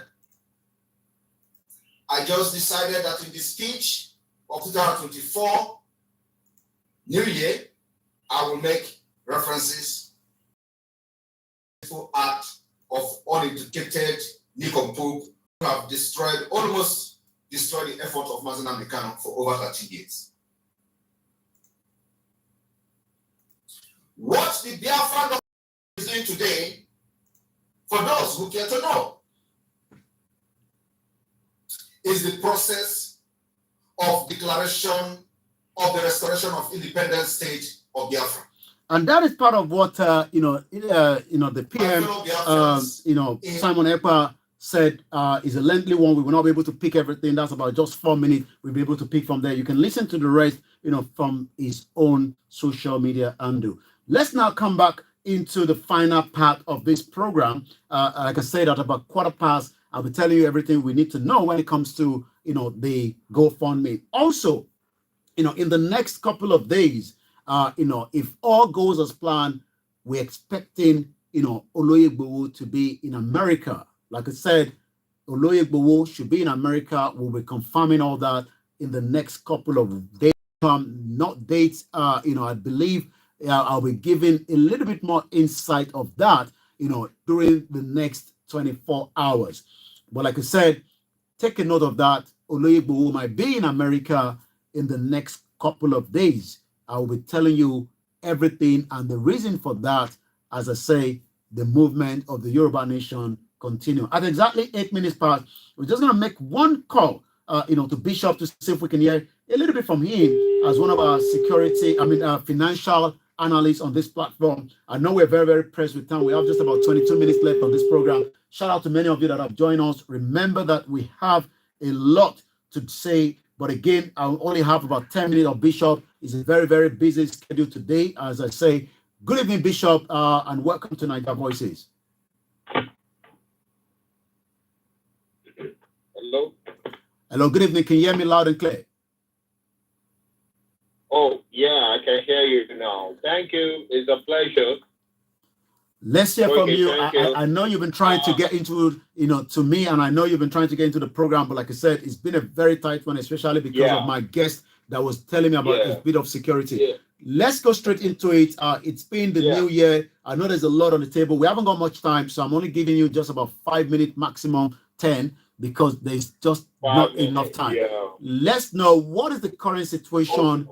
I just decided that in the speech of 2024, New Year, I will make references to act of uneducated nincompoop who have almost destroyed the effort of Mazen Nnamdi Kanu for over 30 years. What the Biafran government is doing today, for those who care to know, is the process of declaration of the restoration of independent state of Biafra. And that is part of what the PM, Simon Ekpa said is a lengthy one. We will not be able to pick everything. That's about just 4 minutes. We'll be able to pick from there. You can listen to the rest, from his own social media handle. Let's now come back into the final part of this program. Like I said, at about 15:15, I'll be telling you everything we need to know when it comes to, the GoFundMe. Also, in the next couple of days, if all goes as planned, we're expecting, Oloyegbowo to be in America. Like I said, Oloyegbowo should be in America. We'll be confirming all that in the next couple of days. Not dates, I believe I'll be giving a little bit more insight of that, during the next 24 hours. But like I said, take a note of that. Oloyegbowo might be in America in the next couple of days. I will be telling you everything, and the reason for that, as I say, the movement of the Yoruba nation continue. At exactly 8 minutes past, we're just going to make one call, to Bishop to see if we can hear a little bit from him as one of our financial analysts on this platform. I know we're very, very pressed with time. We have just about 22 minutes left on this program. Shout out to many of you that have joined us. Remember that we have a lot to say, but again, I only have about 10 minutes of Bishop. It's a very, very busy schedule today. As I say, good evening, Bishop, and welcome to Niger Voices. Hello. Hello, good evening. Can you hear me loud and clear? Oh, yeah, I can hear you now. Thank you. It's a pleasure. Let's hear from you. I know you've been trying to get into, to me, and I know you've been trying to get into the program, but like I said, it's been a very tight one, especially because of my guest that was telling me about a bit of security. Yeah. Let's go straight into it. It's been the new year. I know there's a lot on the table. We haven't got much time, so I'm only giving you just about 5 minutes, maximum 10, because there's just not enough time. Yeah. Let's know what is the current situation,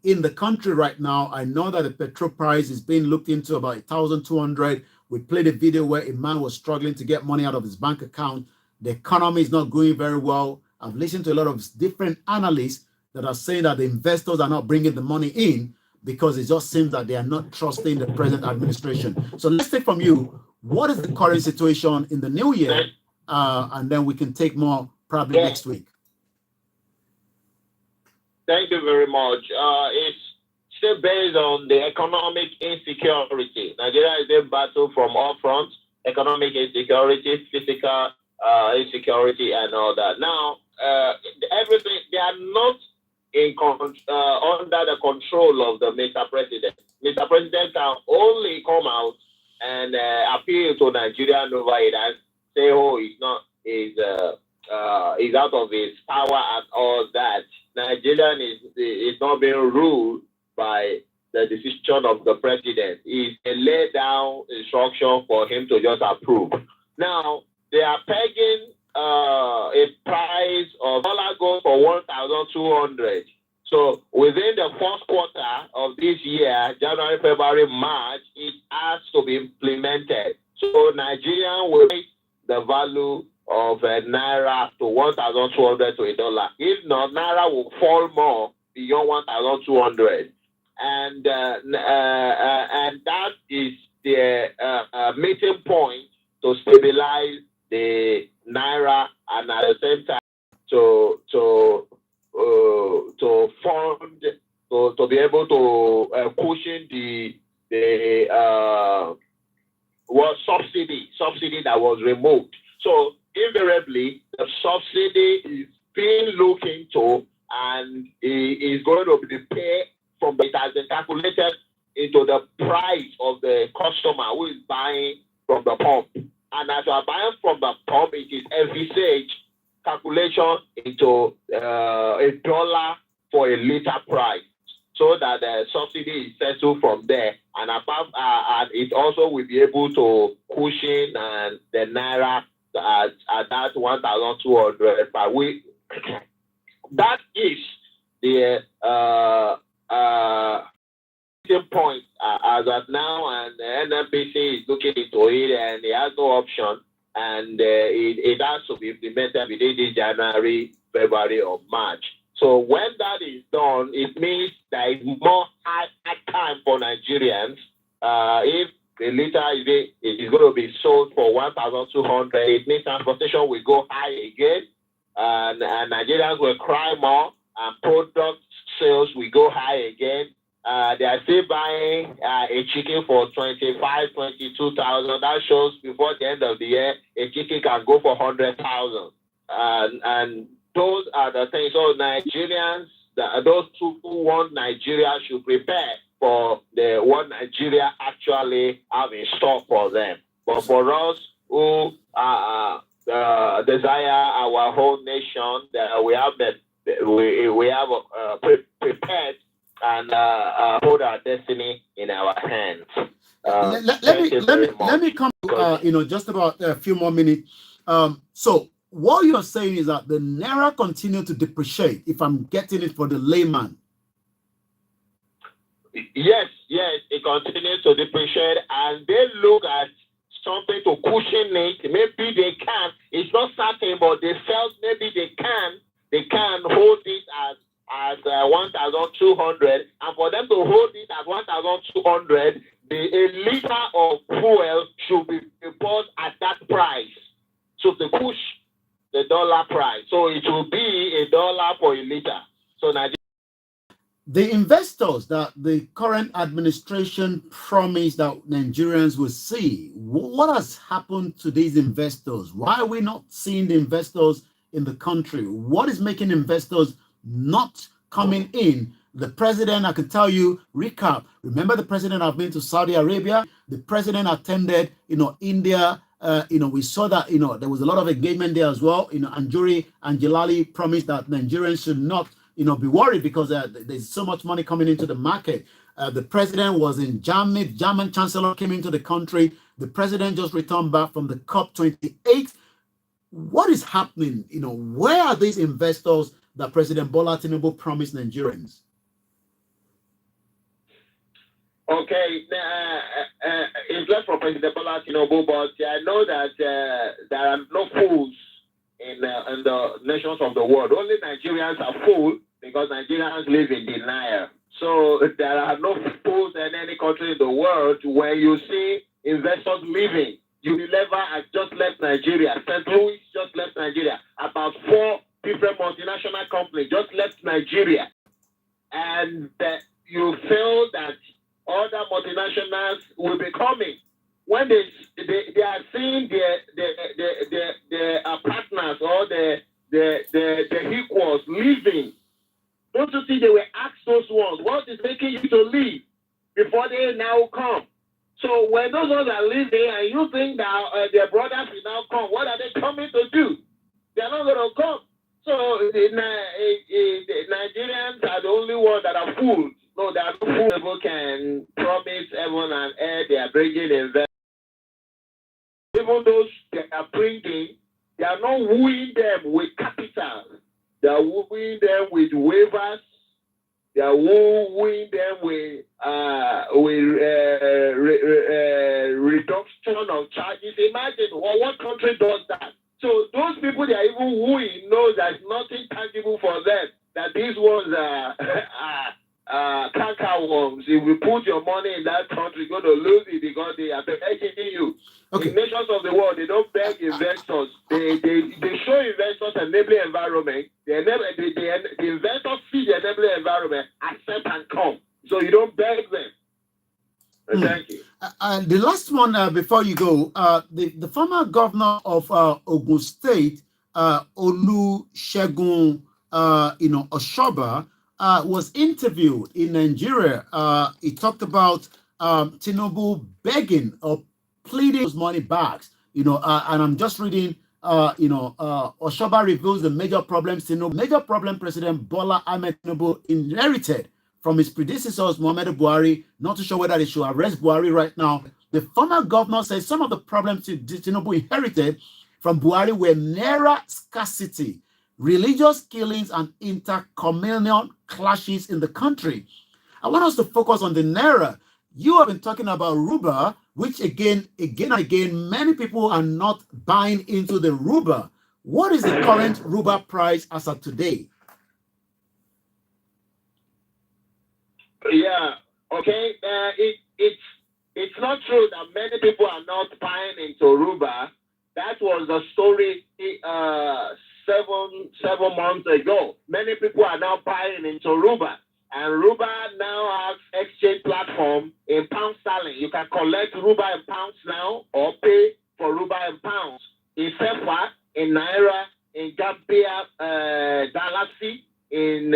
in the country right now. I know that the petrol price is being looked into about 1,200. We played a video where a man was struggling to get money out of his bank account. The economy is not going very well. I've listened to a lot of different analysts that are saying that the investors are not bringing the money in because it just seems that they are not trusting the present administration. So let's take from you, what is the current situation in the new year? And then we can take more probably next week. Thank you very much. It's still based on the economic insecurity. Nigeria is in battle from all fronts: economic insecurity, physical insecurity, and all that. Now, everything, they are not under the control of the Mr. President. Mr. President can only come out and appeal to Nigerian over it and say, oh, is out of his power and all that. Nigerian is not being ruled by the decision of the president. It's a lay down instruction for him to just approve. Now, they are pegging a price of dollar gold for 1,200. So within the first quarter of this year, January, February, March, it has to be implemented. So Nigerian will make the value of naira to 1,200 to $1. If not, naira will fall more beyond 1,200, and that is the meeting point to stabilize the naira, and at the same time to fund be able to cushion the subsidy that was removed. So invariably, the subsidy is being looked into, and is going to be paid from it has been calculated into the price of the customer who is buying from the pump. And as you are buying from the pump, it is envisaged calculation into $1 for a liter price, so that the subsidy is settled from there, and and it also will be able to cushion and the naira at that 1,200 per week. That is the point as of now, and the NNPC is looking into it, and it has no option, and it has to be implemented within this January, February, or March. So when that is done, it means there is more hard time for Nigerians. If a liter is going to be sold for 1,200, it means transportation will go high again, and Nigerians will cry more, and product sales will go high again. They are still buying a chicken for 25,000, 22,000. That shows before the end of the year, a chicken can go for 100,000. And those are the things. So Nigerians, those who want Nigeria should prepare for what Nigeria actually have in store for them. But for us who desire our whole nation, we have prepared and put our destiny in our hands. Let me come just about a few more minutes. So what you're saying is that the naira continue to depreciate, if I'm getting it for the layman. Yes, it continues to depreciate, and they look at something to cushion it. Maybe they can. It's not certain, but they felt maybe they can hold it as 1,200, and for them to hold it at 1,200, a liter of fuel should be bought at that price. So to push the dollar price, so it will be $1 for a liter. So Nigeria. The investors that the current administration promised that Nigerians will see, what has happened to these investors? Why are we not seeing the investors in the country? What is making investors not coming in? The president, I can tell you, recap. Remember, the president have been to Saudi Arabia. The president attended, India. We saw that, there was a lot of engagement there as well. Anjuri and Jalali promised that Nigerians should not, be worried because there's so much money coming into the market. The president was in Germany. The German chancellor came into the country. The president just returned back from the COP28. What is happening? Where are these investors that President Bola Tinubu promised Nigerians? Okay, it's less from President Bola Tinubu, but I know that there are no fools in the nations of the world. Only Nigerians are fools because Nigerians live in denial. So there are no fools in any country in the world. When you see investors leaving, Unilever has just left Nigeria. St. Louis just left Nigeria. About 4 different multinational companies just left Nigeria. And you feel that other multinationals will be coming. When they are seeing their partners or their equals leaving, don't you think they will ask those ones, what is making you to leave before they now come? So when those ones are leaving and you think that their brothers will now come, what are they coming to do? They're not going to come. So the Nigerians are the only ones that are fools. No, there are no fools who can promise heaven and earth they are bringing investment. Even those they are bringing, they are not wooing them with capital. They are wooing them with waivers. They are wooing them with reduction of charges. Imagine what country does that. So those people they are even wooing know there's nothing tangible for them. That these ones are canker worms. if you put your money in that country, you're going to lose it because they are begging you. Okay. In nations of the world, they don't beg investors. They show investors enabling environment. The investors see the enabling environment, accept and come. So you don't beg them. Thank you. The last one before you go, the former governor of Ogun State, Olusegun, Oshoba, was interviewed in Nigeria. He talked about Tinubu begging or pleading his money back. And I'm just reading. Oshoba reveals the major problems President Bola Ahmed Tinubu inherited from his predecessors, Muhammadu Buhari. Not too sure whether they should arrest Buhari right now. The former governor says some of the problems Tinubu inherited from Buhari were naira scarcity, religious killings, and intercommunal clashes in the country. I want us to focus on the naira. You have been talking about Ruba, which again and again, many people are not buying into the Ruba. What is the current Ruba price as of today? Yeah, okay. It's not true that many people are not buying into Ruba. That was the story 7 months ago. Many people are now buying into Ruba. And Ruba now has exchange platform in pound sterling. You can collect Ruba in pounds now or pay for Ruba in pounds. In Sefa, in Naira, in Gambia, Dalasi, in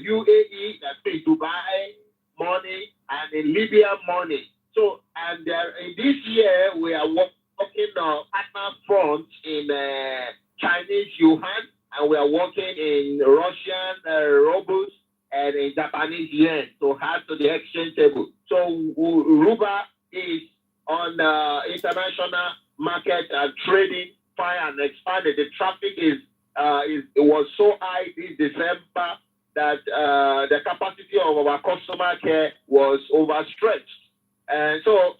UAE, that's in Dubai money, and in Libya money. So, and in this year, we are working on partner fronts in Chinese yuan, and we are working in Russian rubles and in Japanese yen to add to the exchange table. So Ruba is on the international market trading fire and expanded. The traffic it was so high this December that the capacity of our customer care was overstretched. And so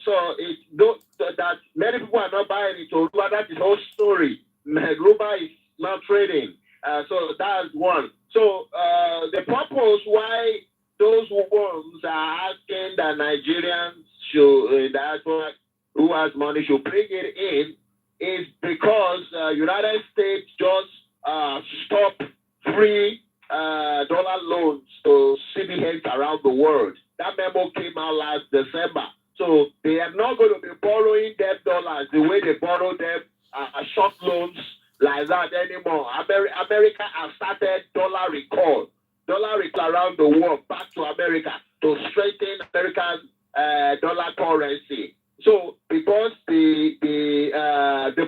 that many people are not buying into Ruba. That is the whole story. Ruba is not trading. So that's one. So the purpose why those ones are asking that Nigerians should, who has money should bring it in, is because United States just stopped free dollar loans to CBNs around the world. That memo came out last December. So they are not going to be borrowing them dollars the way they borrow them short loans like that anymore. America has started dollar recall around the world back to America to strengthen American dollar currency. So because the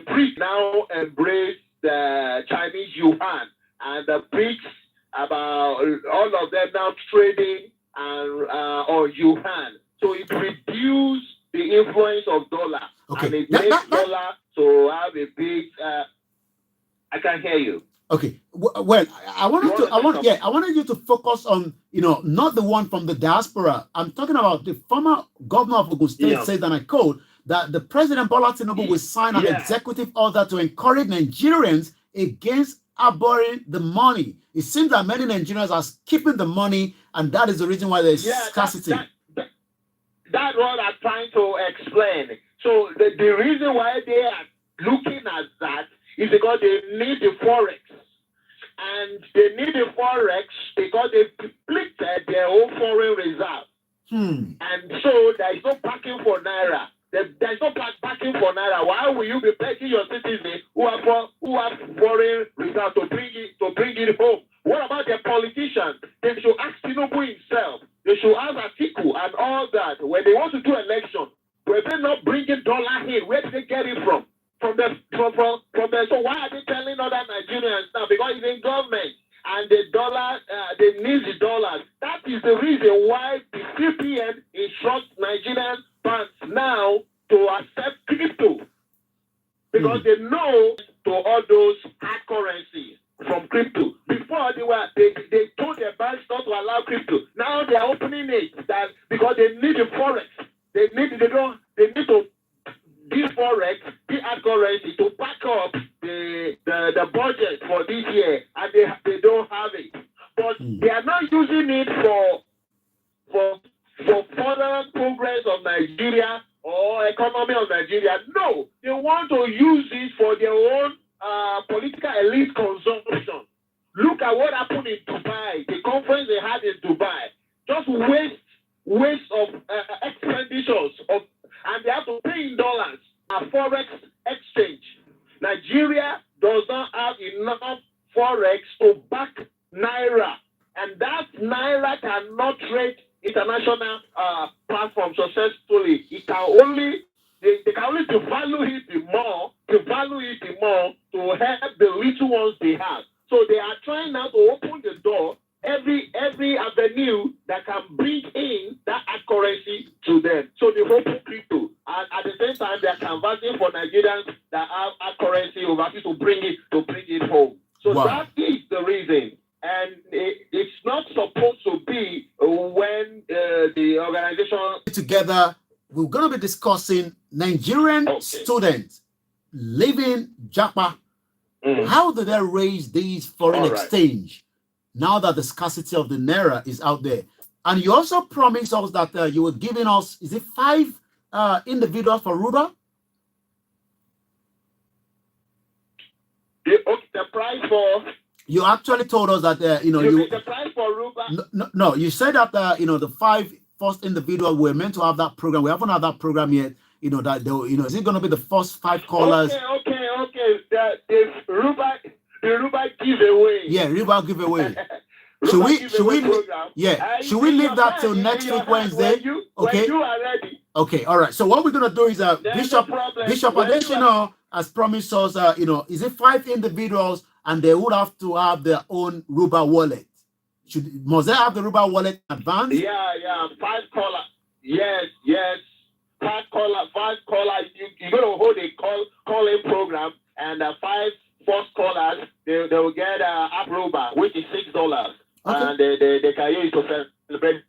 BRICS now embrace the Chinese yuan, and the BRICS, about all of them now trading or yuan, so it reduces the influence of dollar, and it makes dollar to have a big. I can hear you. Okay. Well, I wanted you to focus on, not the one from the diaspora. I'm talking about the former governor of Ogun State said, and I quote, that the President Bola Tinubu will sign an executive order to encourage Nigerians against abhorring the money. It seems that many Nigerians are keeping the money, and that is the reason why there's scarcity. That's what I'm trying to explain. So the reason why they are looking at that is because they need the forex, and they need the forex because they depleted their own foreign reserve, and so there is no backing for naira. There is no backing for naira. Why will you be begging your citizens who have foreign reserve to bring it home? What about the politicians? They should ask Tinubu himself. They should ask Atiku and all that. When they want to do election, were they not bringing dollar in? Where did they get it from? So why are they telling other Nigerians now? Because it's in government, and the dollar, they need the dollars. That is the reason why the CPN instructs Nigerian banks now to accept crypto, because they know to all those hard currencies from crypto. Before they told their banks not to allow crypto. Now they are opening it because they need the forex. They need to this forex, the hard currency to back up the budget for this year, and they don't have it. But they are not using it for for further progress of Nigeria or economy of Nigeria. No, they want to use it for their own political elite consumption. Look at what happened in Dubai, the conference they had in Dubai. Just waste of expenditures of, and they have to pay in dollars. Forex exchange. Nigeria does not have enough forex to back naira, and that naira cannot trade international platform successfully. It can only they can only devalue it the more to help the little ones they have. So they are trying now to open the door, every avenue that can bring in that currency to them. So they open crypto, and at the same time they are converting for Nigerians that have currency overseas to bring it home. So that is the reason. And it's not supposed to be when the organization together. We're going to be discussing Nigerian students living Japa. How do they raise these foreign exchange now that the scarcity of the naira is out there? And you also promised us that you were giving us, is it 5 individuals for Ruba? The price for... You actually told us that, the price for Ruba... No, you said that, the 5 first individual were meant to have that program. We haven't had that program yet. Is it going to be the first 5 callers? Okay. The Ruba giveaway. Yeah, Ruba giveaway. Should we leave that till next week Wednesday? When you are ready. Okay, all right. So what we're gonna do is Bishop Adesina has promised us is it 5 individuals and they would have to have their own Ruba wallet. Must they have the Ruba wallet in advance? Yeah. 5 callers. Yes. 5 callers. You're gonna hold a call-in program, and 5 first callers they will get app Ruba, which is $6. Okay. And they can use it to celebrate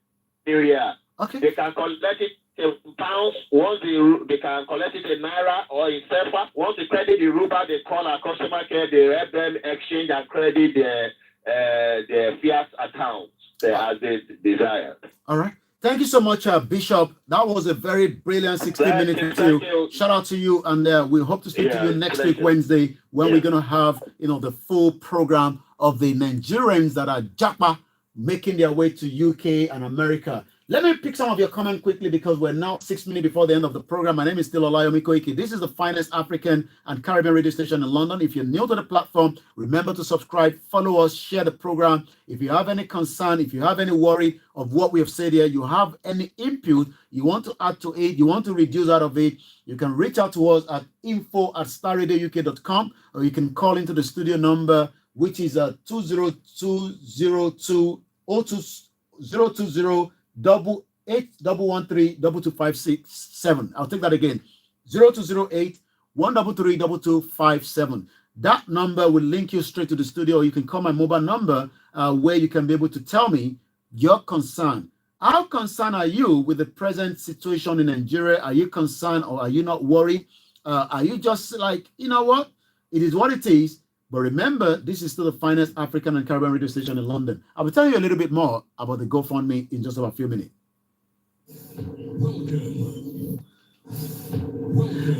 New Year. Okay. They can collect it in pounds. Once they can collect it in naira or in sefa. Once they credit the Ruba, they call our customer care. They help them exchange and credit their fiat accounts as they desire. All right. Thank you so much, Bishop. That was a very brilliant 60 minutes with you. Shout out to you, and we hope to speak to you next week, Wednesday, when we're going to have, the full program of the Nigerians that are Japa making their way to UK and America. Let me pick some of your comments quickly because we're now 6 minutes before the end of the program. My name is still OLAYOMI KOIKI. This is the finest African and Caribbean radio station in London. If you're new to the platform, remember to subscribe, follow us, share the program. If you have any concern, if you have any worry of what we have said here, you have any input, you want to add to it, you want to reduce out of it, you can reach out to us at info@starradiouk.com, or you can call into the studio number, which is 202-020-8113256. I'll take that again. 0208-133-2257. That number will link you straight to the studio. You can call my mobile number where you can be able to tell me your concern. How concerned are you with the present situation in Nigeria? Are you concerned or are you not worried? Are you just like, you know what? It is what it is. But remember, this is still the finest African and Caribbean radio station in London. I will tell you a little bit more about the GoFundMe in just about a few minutes.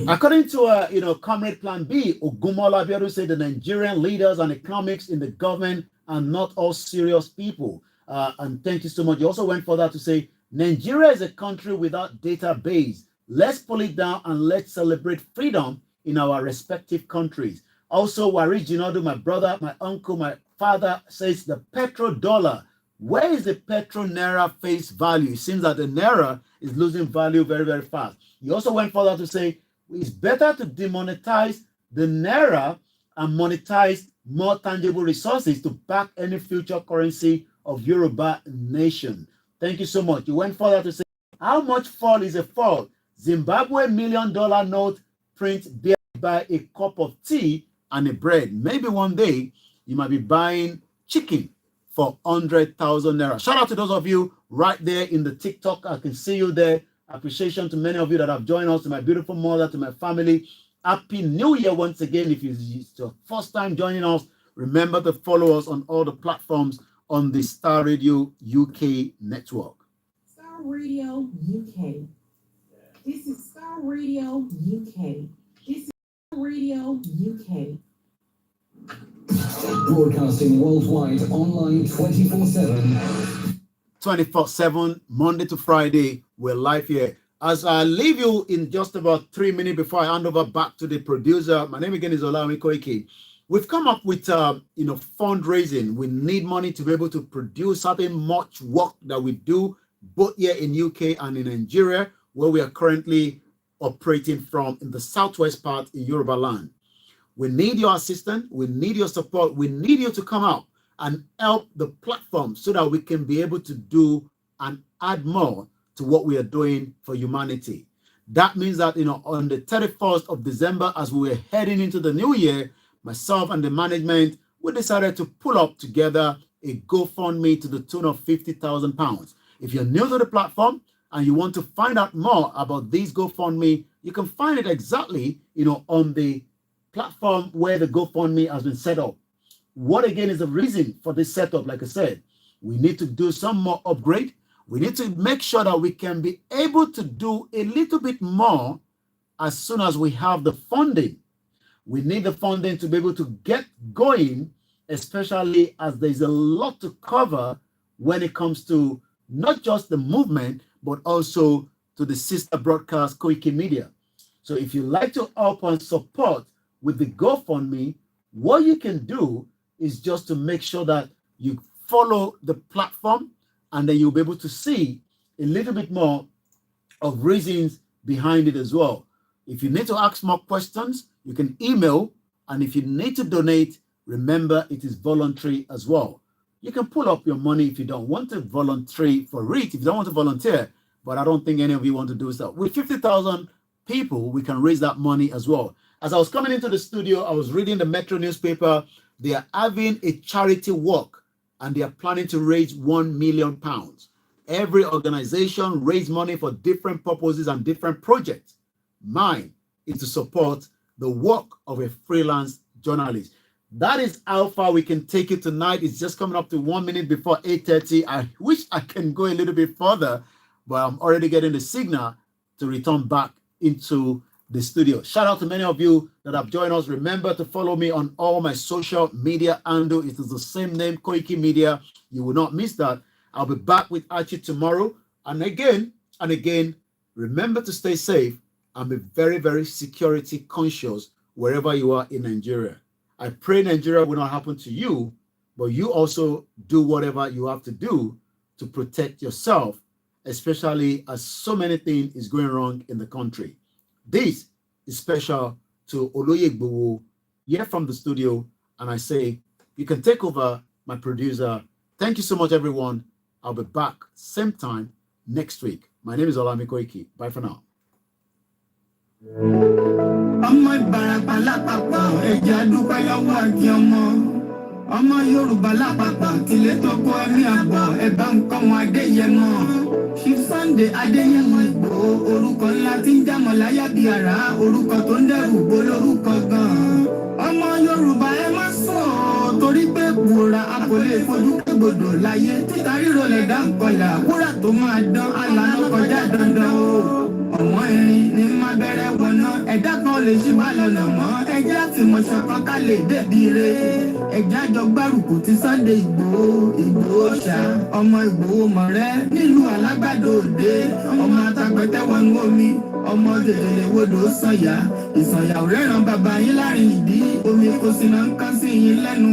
According to Comrade Plan B, Ogumola Abiodun said the Nigerian leaders and economics in the government are not all serious people. And thank you so much. You also went further to say Nigeria is a country without database. Let's pull it down and let's celebrate freedom in our respective countries. Also, Wari Jinodu, my brother, my uncle, my father says the petrodollar. Where is the petro naira face value? It seems that the naira is losing value very, very fast. He also went further to say it's better to demonetize the naira and monetize more tangible resources to back any future currency of Yoruba nation. Thank you so much. You went further to say how much fall is a fall? Zimbabwe $1 million note print beer by a cup of tea and a bread. Maybe one day you might be buying chicken for 100,000 naira. Shout out to those of you right there in the TikTok. I can see you there. Appreciation to many of you that have joined us, to my beautiful mother, to my family. Happy New Year once again. If it's your first time joining us, remember to follow us on all the platforms on the Star Radio UK network. Star Star Radio UK. This is Star Radio UK. This is Star Radio UK. Broadcasting worldwide, online 24/7. 24/7, Monday to Friday. We're live here. As I leave you in just about 3 minutes before I hand over back to the producer, my name again is OLAYOMI KOIKI. We've come up with fundraising. We need money to be able to produce certain much work that we do both here in UK and in Nigeria, where we are currently operating from in the southwest part in Yoruba land. We need your assistance. We need your support. We need you to come out and help the platform so that we can be able to do and add more to what we are doing for humanity. That means that, on the 31st of December, as we were heading into the new year, myself and the management, we decided to pull up together a GoFundMe to the tune of £50,000. If you're new to the platform and you want to find out more about these GoFundMe, you can find it exactly, on the platform where the GoFundMe has been set up. What again is the reason for this setup? Like I said, we need to do some more upgrade. We need to make sure that we can be able to do a little bit more as soon as we have the funding. We need the funding to be able to get going, especially as there's a lot to cover when it comes to not just the movement, but also to the sister broadcast Koikimedia. So if you like to help and support with the GoFundMe, what you can do is just to make sure that you follow the platform, and then you'll be able to see a little bit more of reasons behind it as well. If you need to ask more questions, you can email, and if you need to donate, remember it is voluntary as well. You can pull up your money if you don't want to volunteer for it, if you don't want to volunteer, but I don't think any of you want to do so. With 50,000 people, we can raise that money as well. As I was coming into the studio, I was reading the Metro newspaper. They are having a charity walk, and they are planning to raise £1 million. Every organization raise money for different purposes and different projects. Mine is to support the work of a freelance journalist. That is how far we can take it tonight. It's just coming up to 1 minute before 8:30. I wish I can go a little bit further, but I'm already getting the signal to return back into the studio. Shout out to many of you that have joined us. Remember to follow me on all my social media handle. It is the same name, Koikimedia. You will not miss that. I'll be back with Archie tomorrow. And again, remember to stay safe and be very, very security conscious wherever you are in Nigeria. I pray Nigeria will not happen to you, but you also do whatever you have to do to protect yourself, especially as so many things is going wrong in the country. This is special to Oloye here from the studio, and I say you can take over, my producer. Thank you so much, everyone. I'll be back same time next week. My name is OLAYOMI KOIKI. Bye for now. ọmọ Ìbàràpá lápapọ̀ ẹ̀jẹ̀ àdúpẹ́ lọ́wọ́ àti ọmọ Yorùbá lápapọ̀ tilẹ̀ tọkọ ẹ̀mí àbọ̀ ẹ̀bá nǹkan wọn Adéyẹmọ Chief Sunday Adéyẹmọ Ìgbòho orúkọ ńlá tí ń jámọ̀ láyà bí àrá orúkọ tó ń dẹrù gbó lórúkọ gan-an ọmọ Yorùbá ẹ má sọ torí pé gbòòrà a kò lè fojú kégbodò láyé títa ríro lè dá nǹkan yà wúrà tó máa dán alànà kọjá dandan o. ọ̀wọ́n irin ní má bẹ̀rẹ̀ wọ̀nà ẹ̀dá kan lè ṣí má lọ́nà mọ́ ẹjẹ́ àfìmọ̀ṣọ kan ká lè débi re ẹjẹ́ àjọ gbárùkù ti Sunday Ìgbòho ṣá ọmọ Ìgbòho mọ̀rẹ́ nílùú Alágbàdo Òde ọmọ Atapẹ̀tẹ̀ wọnú omi ọmọ Jèjèlè wodò Sànyà Ìsànyà ò rẹ́ràn bàbá yín láàrin ìdí omi kò sí náà ń kán sí yín lẹ́nu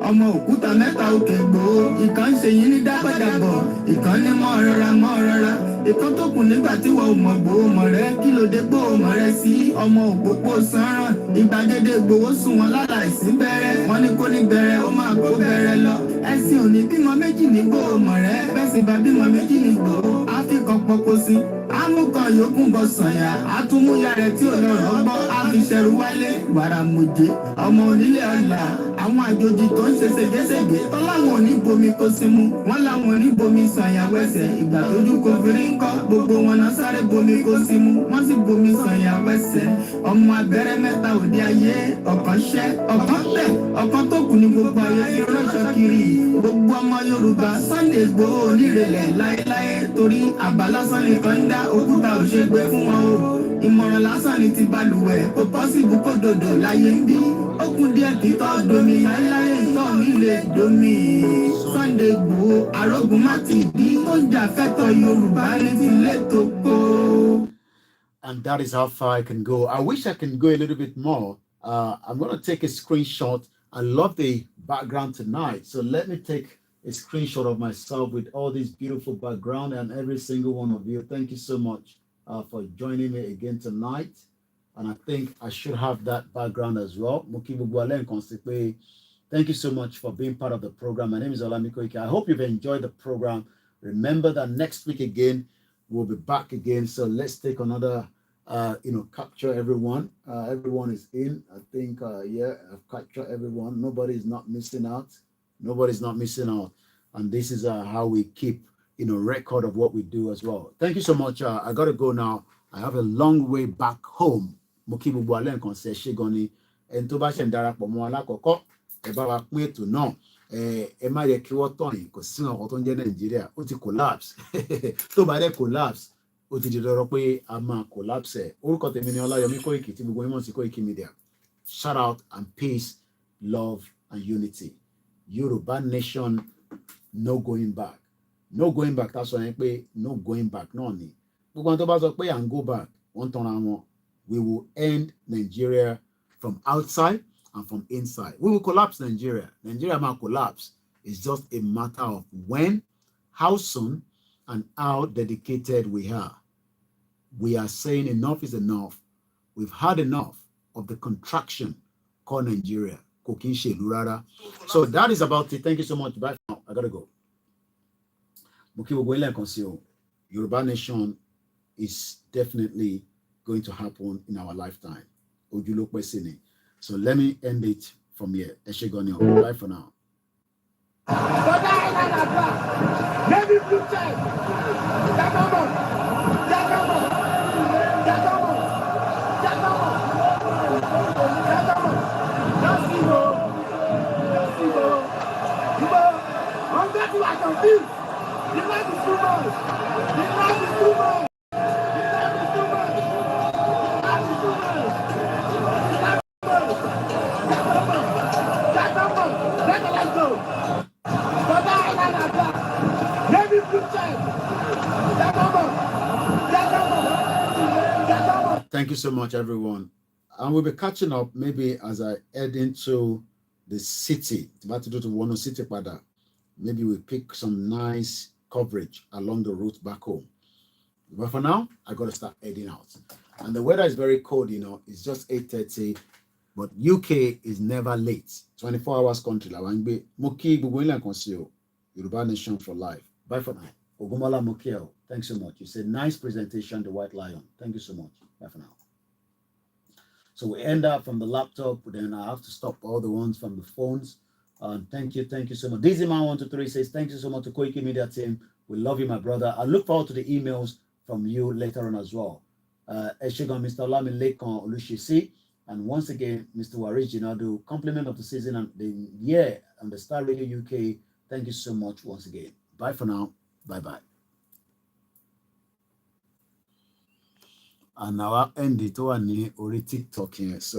ọmọ òkúta mẹ́ta òkè Ìgbòho ìkan ń ṣe yín ní dápẹ́dàbọ̀ ìkan ní mọ́ rọra ìkan tó kù nígbà tí wọ́n mọ̀ Ìgbòho mọ̀rẹ́ kí ló dé Ìgbòho mọ̀rẹ́ sí ọmọ òpópó sanran ìgbàgede Ìgbòho sùn wọn láláìsí bẹ̀rẹ̀ wọn ní kó ní bẹ̀rẹ̀ ó máa kó bẹ̀rẹ̀ lọ ẹ̀sìn òní bímọ méjì ní Ìgbòho mọ̀rẹ́ bẹ́sìn bá bímọ méjì ní Ìgbòho áfíkan pọpọ sí amúkan yòókù bọ Sànyà àtúmúyà rẹ̀ tí ò lọ́rọ̀ gbọ́ àfiṣẹ́rù wálé wàràmùjẹ ọmọ onílé ọ̀la àwọn àjòjì tó ń ṣe ségesège tọ́láwọn ò ní bomi kó sí mu wọ́n láwọn ò ní bomi sànyàwó ẹsẹ̀ ìgbà tójú kò fèrè ń kọ́ gbogbo wọn náà sáré bomi kó sí mu wọ́n sì bomi sànyàwó ẹsẹ̀ ọmọ abẹ́rẹ́ mẹ́ta òde ayé ọ̀kan ṣẹ́ ọ̀kan tẹ̀ ọ̀kan tó kù ní gbogbo ayé ti ránṣọ kiri gbogbo ọmọ Yorùbá Sunday Igboho onírèlẹ̀ láéláé torí àbá lásán nìkan ń dá òkúta òṣègbè fún wọn o ìmọ̀ràn lásán ni ti balùwẹ̀ kò pọ́sibú kó dòdò láyé ń bí ó kún díẹ̀ títọ́ domi láéláé ìtọ́ nílé domi Sunday Igboho arógun má ti bí ó jà fẹ́tọ̀ Yorùbá ní tilé tó kó. And that is how far I can go. I wish I can go a little bit more. I'm going to take a screenshot. I love the background tonight. So let me take a screenshot of myself with all this beautiful background and every single one of you. Thank you so much for joining me again tonight. And I think I should have that background as well. Thank you so much for being part of the program. My name is OLAYOMI KOIKI. I hope you've enjoyed the program. Remember that next week again, we'll be back again. So let's take another, capture everyone. Everyone is in. I think, I've captured everyone. Nobody is not missing out. Nobody's not missing out. And this is how we keep, record of what we do as well. Thank you so much. I got to go now. I have a long way back home. Mokibu Bualen Konse Shigoni. And to ba shen darapọ̀ mọ́ alakoko. Ẹ bá wa pín ètò náà. Ẹ má yẹ kí wọ́n tàn yín kò sí nǹkan tó ń jẹ́ Nàìjíríà. Ó ti collapse. Tó bá dé collapse. Ó ti di dandan pé a máa collapse. Orúkọ tèmi ni Ọláyọmí Kóìkì tí gbogbo yín mọ̀ sí Koikimedia. Shout out and peace, love and unity. Yoruba nation, no going back. No going back. That's why I say no going back. No ni. We're going to pay and go back. We will end Nigeria from outside and from inside. We will collapse Nigeria. Nigeria might collapse. It's just a matter of when, how soon, and how dedicated we are. We are saying enough is enough. We've had enough of the contraction called Nigeria. So that is about it. Thank you so much. Bye for now. I gotta go. Yoruba nation is definitely going to happen in our lifetime. So let me end it from here. Bye for now. Thank you so much, everyone. And we'll be catching up maybe as I head into the city. About to go to Wano City, Pada. Maybe we pick some nice coverage along the route back home. But for now, I got to start heading out. And the weather is very cold, it's just 8:30. But UK is never late. 24 hours country. Yoruba nation for life. Bye for now. Ogumala Mokiel, thanks so much. You said nice presentation, the White Lion. Thank you so much. Bye for now. So we end up from the laptop, then I have to stop all the ones from the phones. Thank you so much. DizzyMan123 says, thank you so much to Koikimedia team. We love you, my brother. I look forward to the emails from you later on as well. Eshegon, Mr. Olami Lekon Olushisi, and once again, Mr. Warij Jinadu, compliment of the season and the year on the Star Radio UK. Thank you so much once again. Bye for now. Bye-bye. And now I end it on TikTok here. So